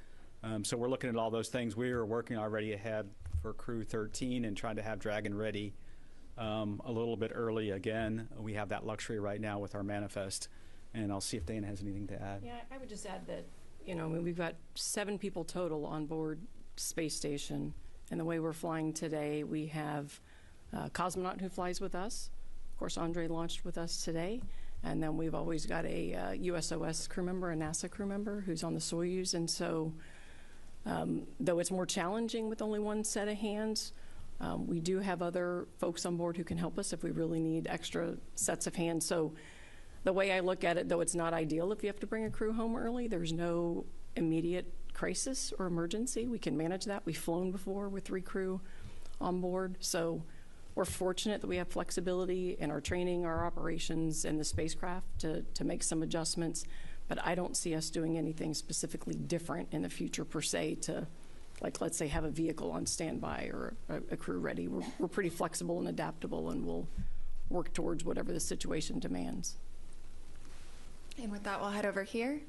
So we're looking at all those things. We were working already ahead for Crew 13 and trying to have Dragon ready a little bit early again. We have that luxury right now with our manifest. And I'll see if Dana has anything to add. Yeah, I would just add that, I mean, we've got 7 people total on board Space Station. And the way we're flying today, we have a cosmonaut who flies with us. Of course, Andrey launched with us today. And then we've always got a USOS crew member, a NASA crew member who's on the Soyuz. And so, though it's more challenging with only one set of hands, we do have other folks on board who can help us if we really need extra sets of hands. So the way I look at it, though it's not ideal if you have to bring a crew home early, there's no immediate crisis or emergency. We can manage that. We've flown before with 3 crew on board. So we're fortunate that we have flexibility in our training, our operations, and the spacecraft to make some adjustments. But I don't see us doing anything specifically different in the future per se to, like, let's say, have a vehicle on standby or a crew ready. We're pretty flexible and adaptable, and we'll work towards whatever the situation demands. And with that, we'll head over here.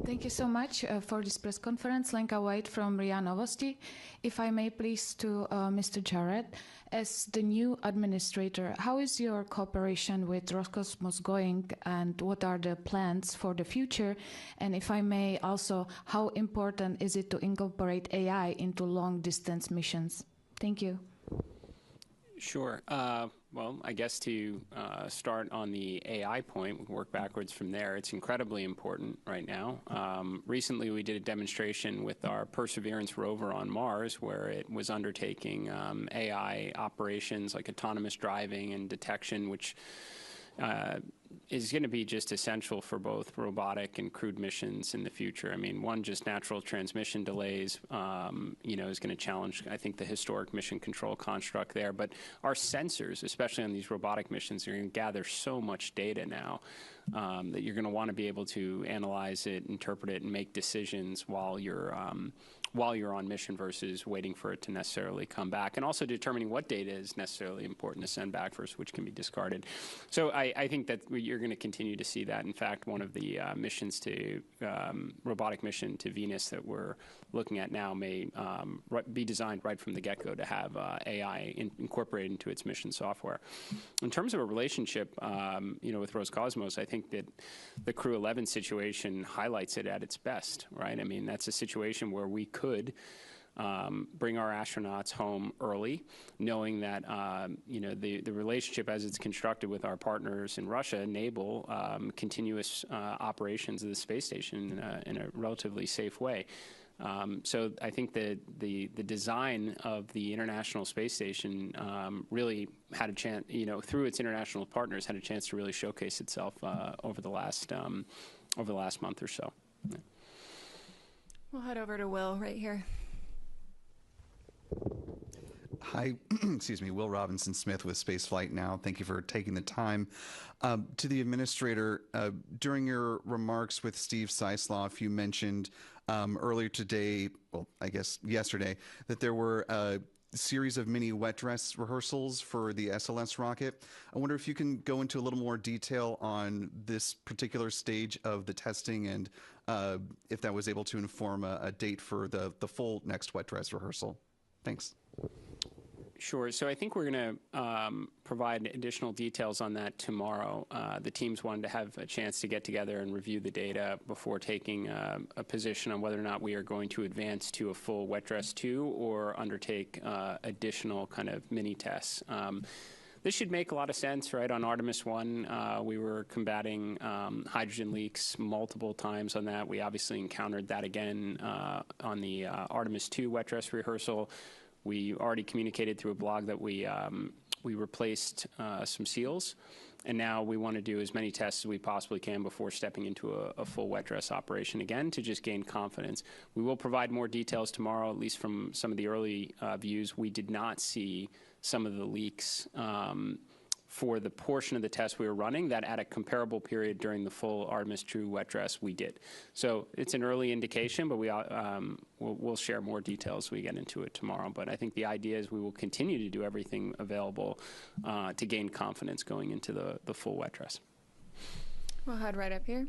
Thank you so much for this press conference. Lenka White from RIA Novosti. If I may please to Mr. Jared, as the new administrator, how is your cooperation with Roscosmos going, and what are the plans for the future? And if I may also, how important is it to incorporate AI into long-distance missions? Thank you. Sure. Well, I guess to start on the AI point, we can work backwards from there. It's incredibly important right now. Recently, we did a demonstration with our Perseverance rover on Mars, where it was undertaking AI operations like autonomous driving and detection, which is going to be just essential for both robotic and crewed missions in the future. I mean, one, just natural transmission delays, is going to challenge, I think, the historic mission control construct there. But our sensors, especially on these robotic missions, are going to gather so much data now that you're going to want to be able to analyze it, interpret it, and make decisions while you're on mission versus waiting for it to necessarily come back, and also determining what data is necessarily important to send back versus which can be discarded. So I think that you're going to continue to see that. In fact, one of the missions to robotic mission to Venus that we're looking at now may be designed right from the get-go to have AI incorporated into its mission software. In terms of a relationship, with Roscosmos, I think that the Crew-11 situation highlights it at its best, right? I mean, that's a situation where we could bring our astronauts home early, knowing that the relationship as it's constructed with our partners in Russia enable continuous operations of the space station in a relatively safe way. So I think that the design of the International Space Station really had a chance, through its international partners, had a chance to really showcase itself over the last month or so. Yeah. We'll head over to Will right here. Hi, excuse me, Will Robinson Smith with Spaceflight Now. Thank you for taking the time. To the administrator, during your remarks with Steve Sisloff, you mentioned earlier today, well, I guess yesterday, that there were a series of mini wet dress rehearsals for the SLS rocket. I wonder if you can go into a little more detail on this particular stage of the testing and if that was able to inform a date for the full next wet dress rehearsal. Thanks. Sure. So I think we're going to provide additional details on that tomorrow. The teams wanted to have a chance to get together and review the data before taking a position on whether or not we are going to advance to a full wet dress 2 or undertake additional kind of mini tests. this should make a lot of sense, right? On Artemis 1, we were combating hydrogen leaks multiple times on that. We obviously encountered that again on the Artemis 2 wet dress rehearsal. We already communicated through a blog that we replaced some seals. And now we want to do as many tests as we possibly can before stepping into a full wet dress operation again to just gain confidence. We will provide more details tomorrow, at least from some of the early views. We did not see some of the leaks for the portion of the test we were running that at a comparable period during the full Artemis True wet dress we did. So it's an early indication, but we'll share more details as we get into it tomorrow. But I think the idea is we will continue to do everything available to gain confidence going into the full wet dress. We'll head right up here.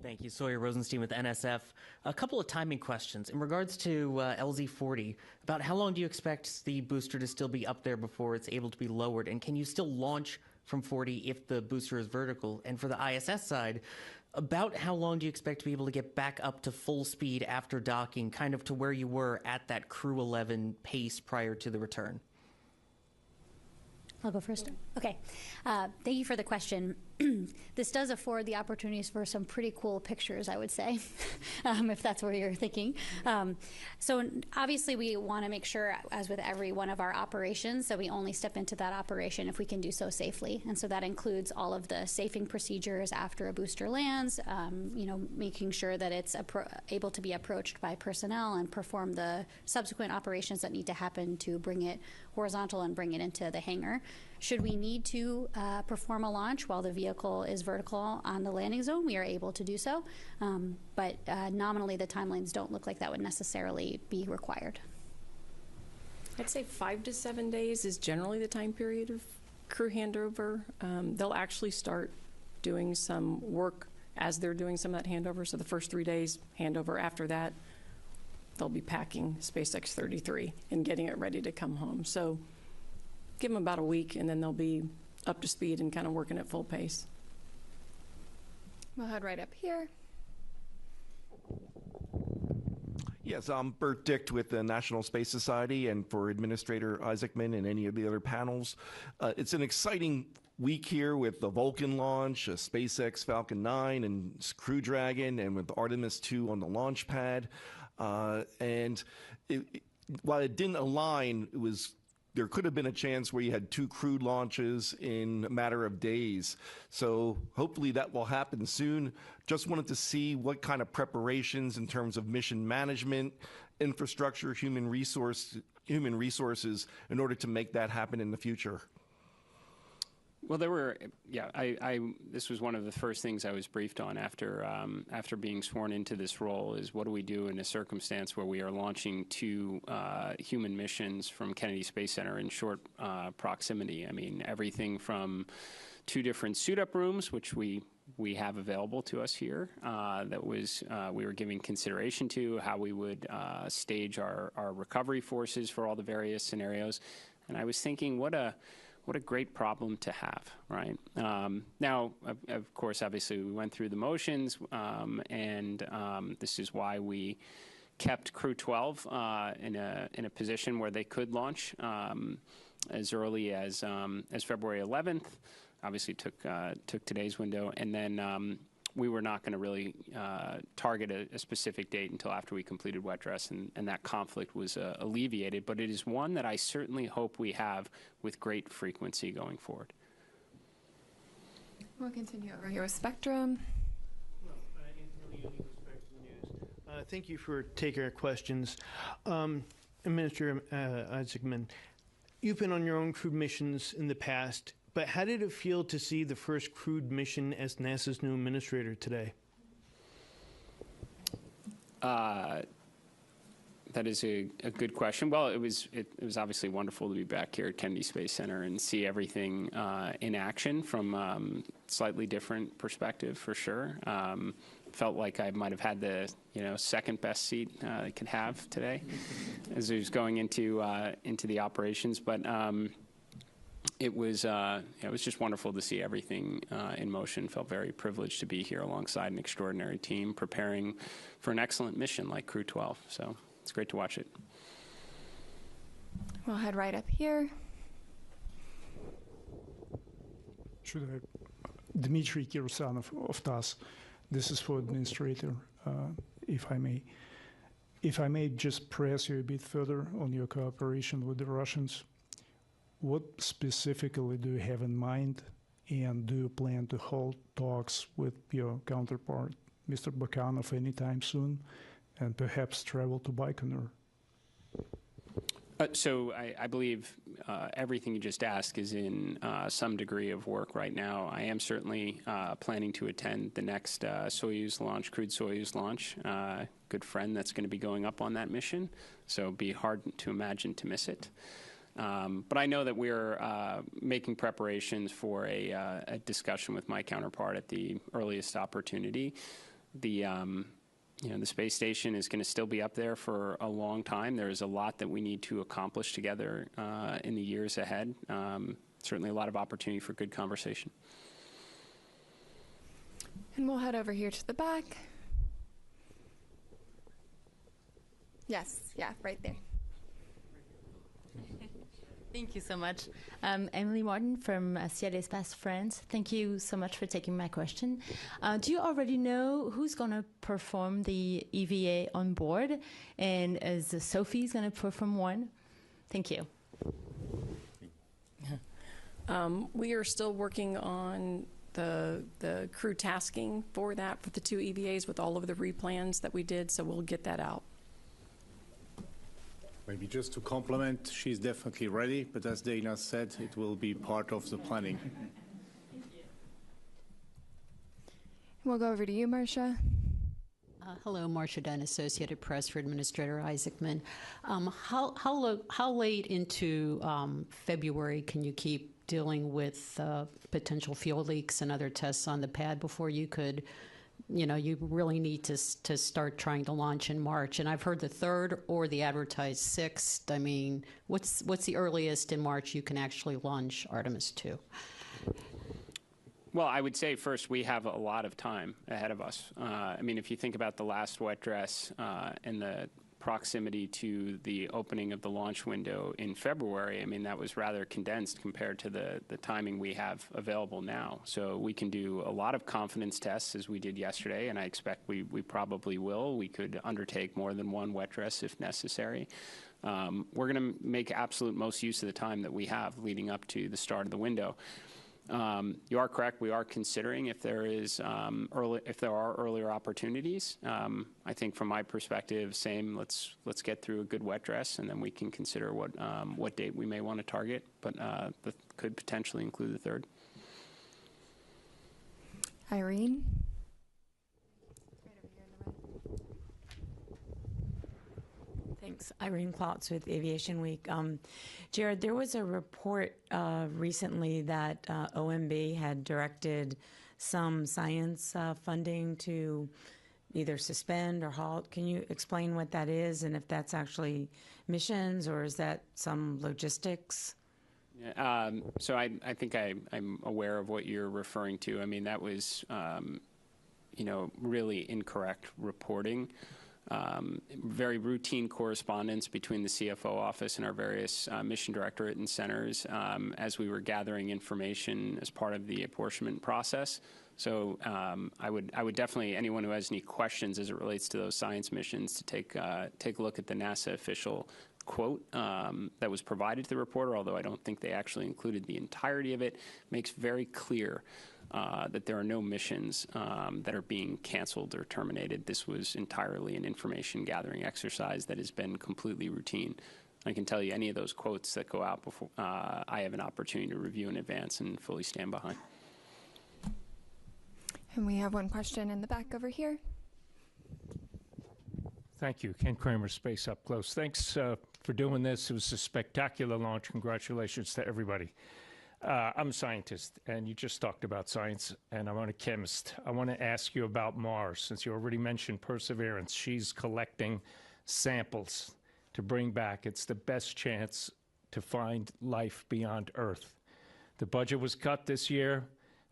Thank you. Sawyer Rosenstein with NSF. A couple of timing questions. In regards to LZ-40, about how long do you expect the booster to still be up there before it's able to be lowered? And can you still launch from 40 if the booster is vertical? And for the ISS side, about how long do you expect to be able to get back up to full speed after docking, kind of to where you were at that Crew-11 pace prior to the return? I'll go first. Okay. Thank you for the question. This does afford the opportunities for some pretty cool pictures, I would say, if that's where you're thinking. So obviously we want to make sure, as with every one of our operations, that we only step into that operation if we can do so safely. And so that includes all of the safing procedures after a booster lands, making sure that it's able to be approached by personnel and perform the subsequent operations that need to happen to bring it horizontal and bring it into the hangar. Should we need to perform a launch while the vehicle is vertical on the landing zone, we are able to do so. But nominally, the timelines don't look like that would necessarily be required. I'd say 5 to 7 days is generally the time period of crew handover. They'll actually start doing some work as they're doing some of that handover. So the first 3 days, handover. After that, they'll be packing SpaceX 33 and getting it ready to come home. So give them about a week, and then they'll be up to speed and kind of working at full pace. We'll head right up here. Yes, I'm Bert Dicht with the National Space Society, and for Administrator Isaacman and any of the other panels. It's an exciting week here with the Vulcan launch, SpaceX Falcon 9 and Crew Dragon, and with Artemis 2 on the launch pad. While it didn't align, there could have been a chance where you had 2 crewed launches in a matter of days. So hopefully that will happen soon. Just wanted to see what kind of preparations in terms of mission management, infrastructure, human resources in order to make that happen in the future. Well, this was one of the first things I was briefed on after being sworn into this role is what do we do in a circumstance where we are launching 2 human missions from Kennedy Space Center in short proximity. I mean, everything from 2 different suit-up rooms, which we have available to us here, we were giving consideration to how we would stage our recovery forces for all the various scenarios. And I was thinking, what a great problem to have, right? Now, of course, obviously, we went through the motions, and this is why we kept Crew-12 in a position where they could launch as early as February 11th. Obviously, took today's window, and then we were not going to really target a specific date until after we completed wet dress, and that conflict was alleviated. But it is one that I certainly hope we have with great frequency going forward. We'll continue over here with Spectrum. Thank you for taking our questions. Administrator Isaacman, you've been on your own crewed missions in the past. But how did it feel to see the first crewed mission as NASA's new administrator today? That is a good question. Well, it was obviously wonderful to be back here at Kennedy Space Center and see everything in action from slightly different perspective, for sure. Felt like I might have had the second best seat I could have today as I was going into the operations, but. It was just wonderful to see everything in motion. Felt very privileged to be here alongside an extraordinary team preparing for an excellent mission like Crew-12. So it's great to watch it. We'll head right up here. Dmitry Kirsanov of TASS. This is for administrator, if I may. If I may just press you a bit further on your cooperation with the Russians, what specifically do you have in mind, and do you plan to hold talks with your counterpart, Mr. Bakanov, anytime soon, and perhaps travel to Baikonur? So I believe everything you just asked is in some degree of work right now. I am certainly planning to attend the next Soyuz launch, crewed Soyuz launch. Good friend that's going to be going up on that mission, so it'd be hard to imagine to miss it. But I know that we're making preparations for a discussion with my counterpart at the earliest opportunity. The space station is going to still be up there for a long time. There's a lot that we need to accomplish together in the years ahead. Certainly a lot of opportunity for good conversation. And we'll head over here to the back. Yes, yeah, right there. Thank you so much. Emily Martin from Ciel Espace France. Thank you so much for taking my question. Do you already know who's going to perform the EVA on board? And is Sophie going to perform one? Thank you. We are still working on the crew tasking for that, for the two EVAs with all of the replans that we did, so we'll get that out. Maybe just to complement, she's definitely ready, but as Dana said, it will be part of the planning. We'll go over to you, Marcia. Hello, Marcia Dunn, Associated Press for Administrator Isaacman. How late into February can you keep dealing with potential fuel leaks and other tests on the pad before you could, you really need to start trying to launch in March? And I've heard the 3rd or the advertised 6th. I mean, what's the earliest in March you can actually launch Artemis 2? Well, I would say first we have a lot of time ahead of us. I mean, if you think about the last wet dress and the proximity to the opening of the launch window in February, I mean, that was rather condensed compared to the timing we have available now. So we can do a lot of confidence tests as we did yesterday, and I expect we probably will. We could undertake more than one wet dress if necessary. We're going to make absolute most use of the time that we have leading up to the start of the window. You are correct. We are considering if there are earlier opportunities. I think from my perspective, same. Let's get through a good wet dress, and then we can consider what date we may want to target. But that could potentially include the 3rd. Irene. Thanks. Irene Klotz with Aviation Week. Jared, there was a report recently that OMB had directed some science funding to either suspend or halt. Can you explain what that is, and if that's actually missions or is that some logistics? So I think I'm aware of what you're referring to. I mean, that was, really incorrect reporting. Very routine correspondence between the CFO office and our various mission directorate and centers as we were gathering information as part of the apportionment process. So I would definitely, anyone who has any questions as it relates to those science missions, to take a look at the NASA official quote that was provided to the reporter, although I don't think they actually included the entirety of it. Makes very clear that there are no missions that are being canceled or terminated. This was entirely an information gathering exercise that has been completely routine. I can tell you any of those quotes that go out before I have an opportunity to review in advance and fully stand behind. And we have one question in the back over here. Thank you. Ken Kramer, Space Up Close. Thanks for doing this. It was a spectacular launch. Congratulations to everybody. I'm a scientist, and you just talked about science, and I'm a chemist. I want to ask you about Mars, since you already mentioned Perseverance. She's collecting samples to bring back. It's the best chance to find life beyond Earth. The budget was cut this year.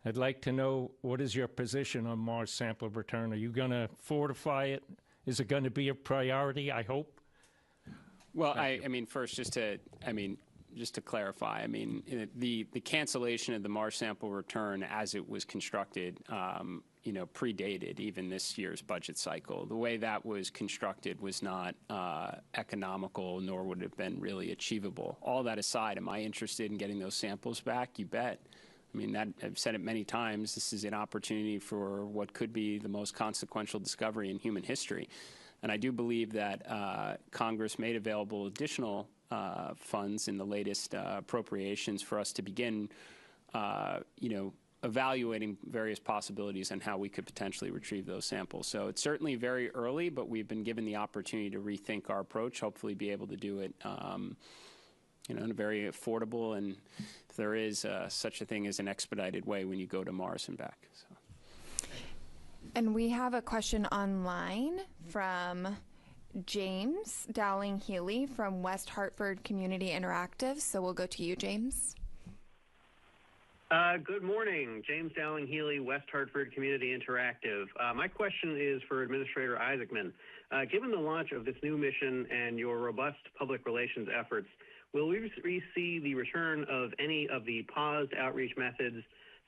I'd like to know, what is your position on Mars sample return? Are you going to fortify it? Is it going to be a priority, I hope? Well, I mean, first, just to clarify, I mean, the cancellation of the Mars sample return as it was constructed, predated even this year's budget cycle. The way that was constructed was not economical, nor would it have been really achievable. All that aside, am I interested in getting those samples back? You bet. I mean, I've said it many times, this is an opportunity for what could be the most consequential discovery in human history. And I do believe that Congress made available additional funds in the latest appropriations for us to begin, evaluating various possibilities on how we could potentially retrieve those samples. So it's certainly very early, but we've been given the opportunity to rethink our approach, hopefully be able to do it in a very affordable, and if there is such a thing as an expedited way when you go to Mars and back. So. And we have a question online from James Dowling-Healy from West Hartford Community Interactive. So we'll go to you, James. Good morning. James Dowling-Healy, West Hartford Community Interactive. My question is for Administrator Isaacman. Given the launch of this new mission and your robust public relations efforts, will we see the return of any of the paused outreach methods,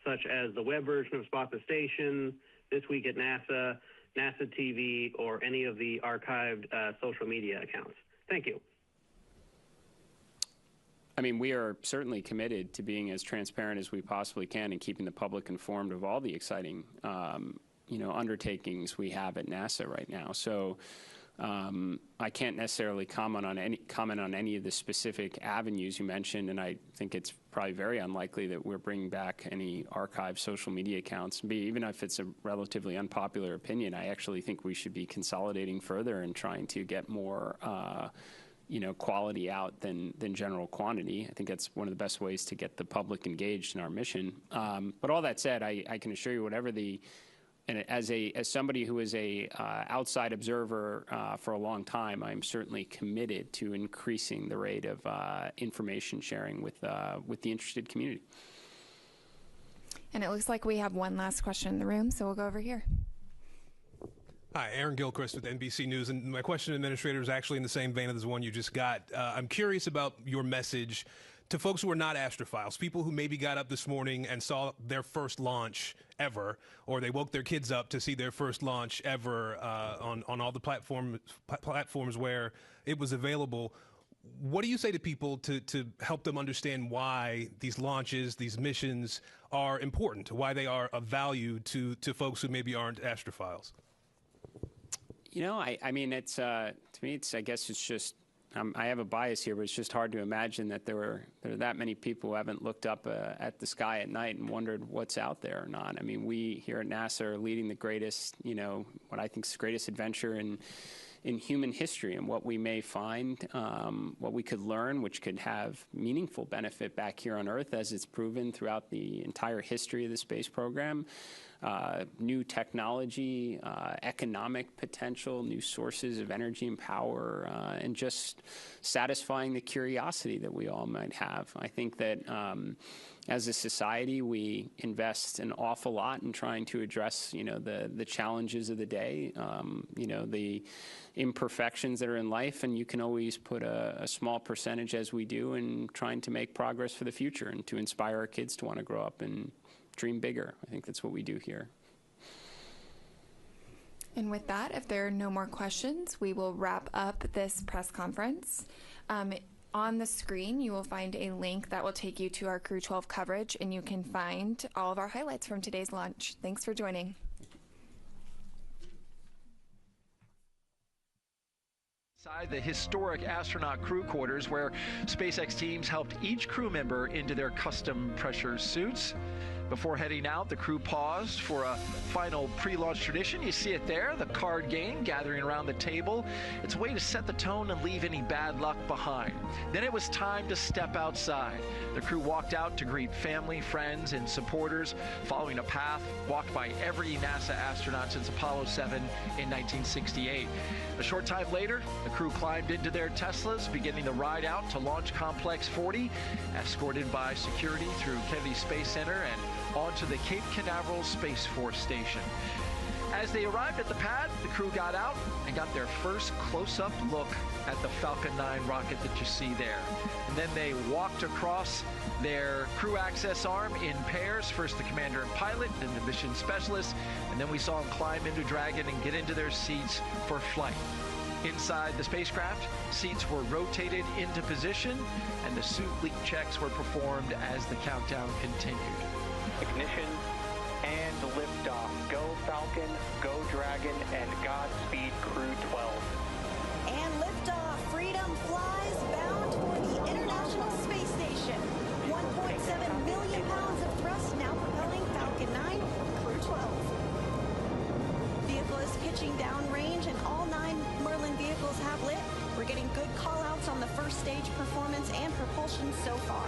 such as the web version of Spot the Station, This Week at NASA, NASA TV, or any of the archived social media accounts? Thank you. I mean, we are certainly committed to being as transparent as we possibly can and keeping the public informed of all the exciting, undertakings we have at NASA right now. So I can't necessarily comment on any of the specific avenues you mentioned, and I think it's probably very unlikely that we're bringing back any archived social media accounts. Even if it's a relatively unpopular opinion, I actually think we should be consolidating further and trying to get more quality out than general quantity. I think that's one of the best ways to get the public engaged in our mission. But all that said, I can assure you, and as somebody who is a outside observer for a long time, I'm certainly committed to increasing the rate of information sharing with the interested community. And it looks like we have one last question in the room, so we'll go over here. Hi, Aaron Gilchrist with NBC News, and my question, Administrator, is actually in the same vein as the one you just got. I'm curious about your message to folks who are not astrophiles, people who maybe got up this morning and saw their first launch ever, or they woke their kids up to see their first launch ever on all the platforms where it was available. What do you say to people to help them understand why these launches, these missions are important, why they are of value to folks who maybe aren't astrophiles? I mean, it's to me, I guess it's just, I have a bias here, but it's just hard to imagine that there are that many people who haven't looked up at the sky at night and wondered what's out there or not. I mean, we here at NASA are leading the greatest, what I think is the greatest adventure in human history, and what we may find, what we could learn, which could have meaningful benefit back here on Earth, as it's proven throughout the entire history of the space program. New technology, economic potential, new sources of energy and power, and just satisfying the curiosity that we all might have. I think that as a society, we invest an awful lot in trying to address, the challenges of the day, the imperfections that are in life, and you can always put a small percentage, as we do, in trying to make progress for the future and to inspire our kids to want to grow up and dream bigger. I think that's what we do here. And with that, if there are no more questions, we will wrap up this press conference. On the screen, you will find a link that will take you to our Crew-12 coverage, and you can find all of our highlights from today's launch. Thanks for joining. Inside the historic astronaut crew quarters, where SpaceX teams helped each crew member into their custom pressure suits. Before heading out, the crew paused for a final pre-launch tradition. You see it there, the card game gathering around the table. It's a way to set the tone and leave any bad luck behind. Then it was time to step outside. The crew walked out to greet family, friends, and supporters, following a path walked by every NASA astronaut since Apollo 7 in 1968. A short time later, the crew climbed into their Teslas, beginning the ride out to Launch Complex 40, escorted by security through Kennedy Space Center and onto the Cape Canaveral Space Force Station. As they arrived at the pad, the crew got out and got their first close-up look at the Falcon 9 rocket that you see there. And then they walked across their crew access arm in pairs, first the commander and pilot, then the mission specialist, and then we saw them climb into Dragon and get into their seats for flight. Inside the spacecraft, seats were rotated into position, and the suit leak checks were performed as the countdown continued. Ignition and liftoff. Go Falcon, go Dragon, and Godspeed Crew-12. And liftoff. Freedom flies bound for the International Space Station. 1.7 million pounds of thrust now propelling Falcon 9, Crew-12. Vehicle is pitching downrange, and all 9 Merlin vehicles have lit. We're getting good call-outs on the first stage performance and propulsion so far.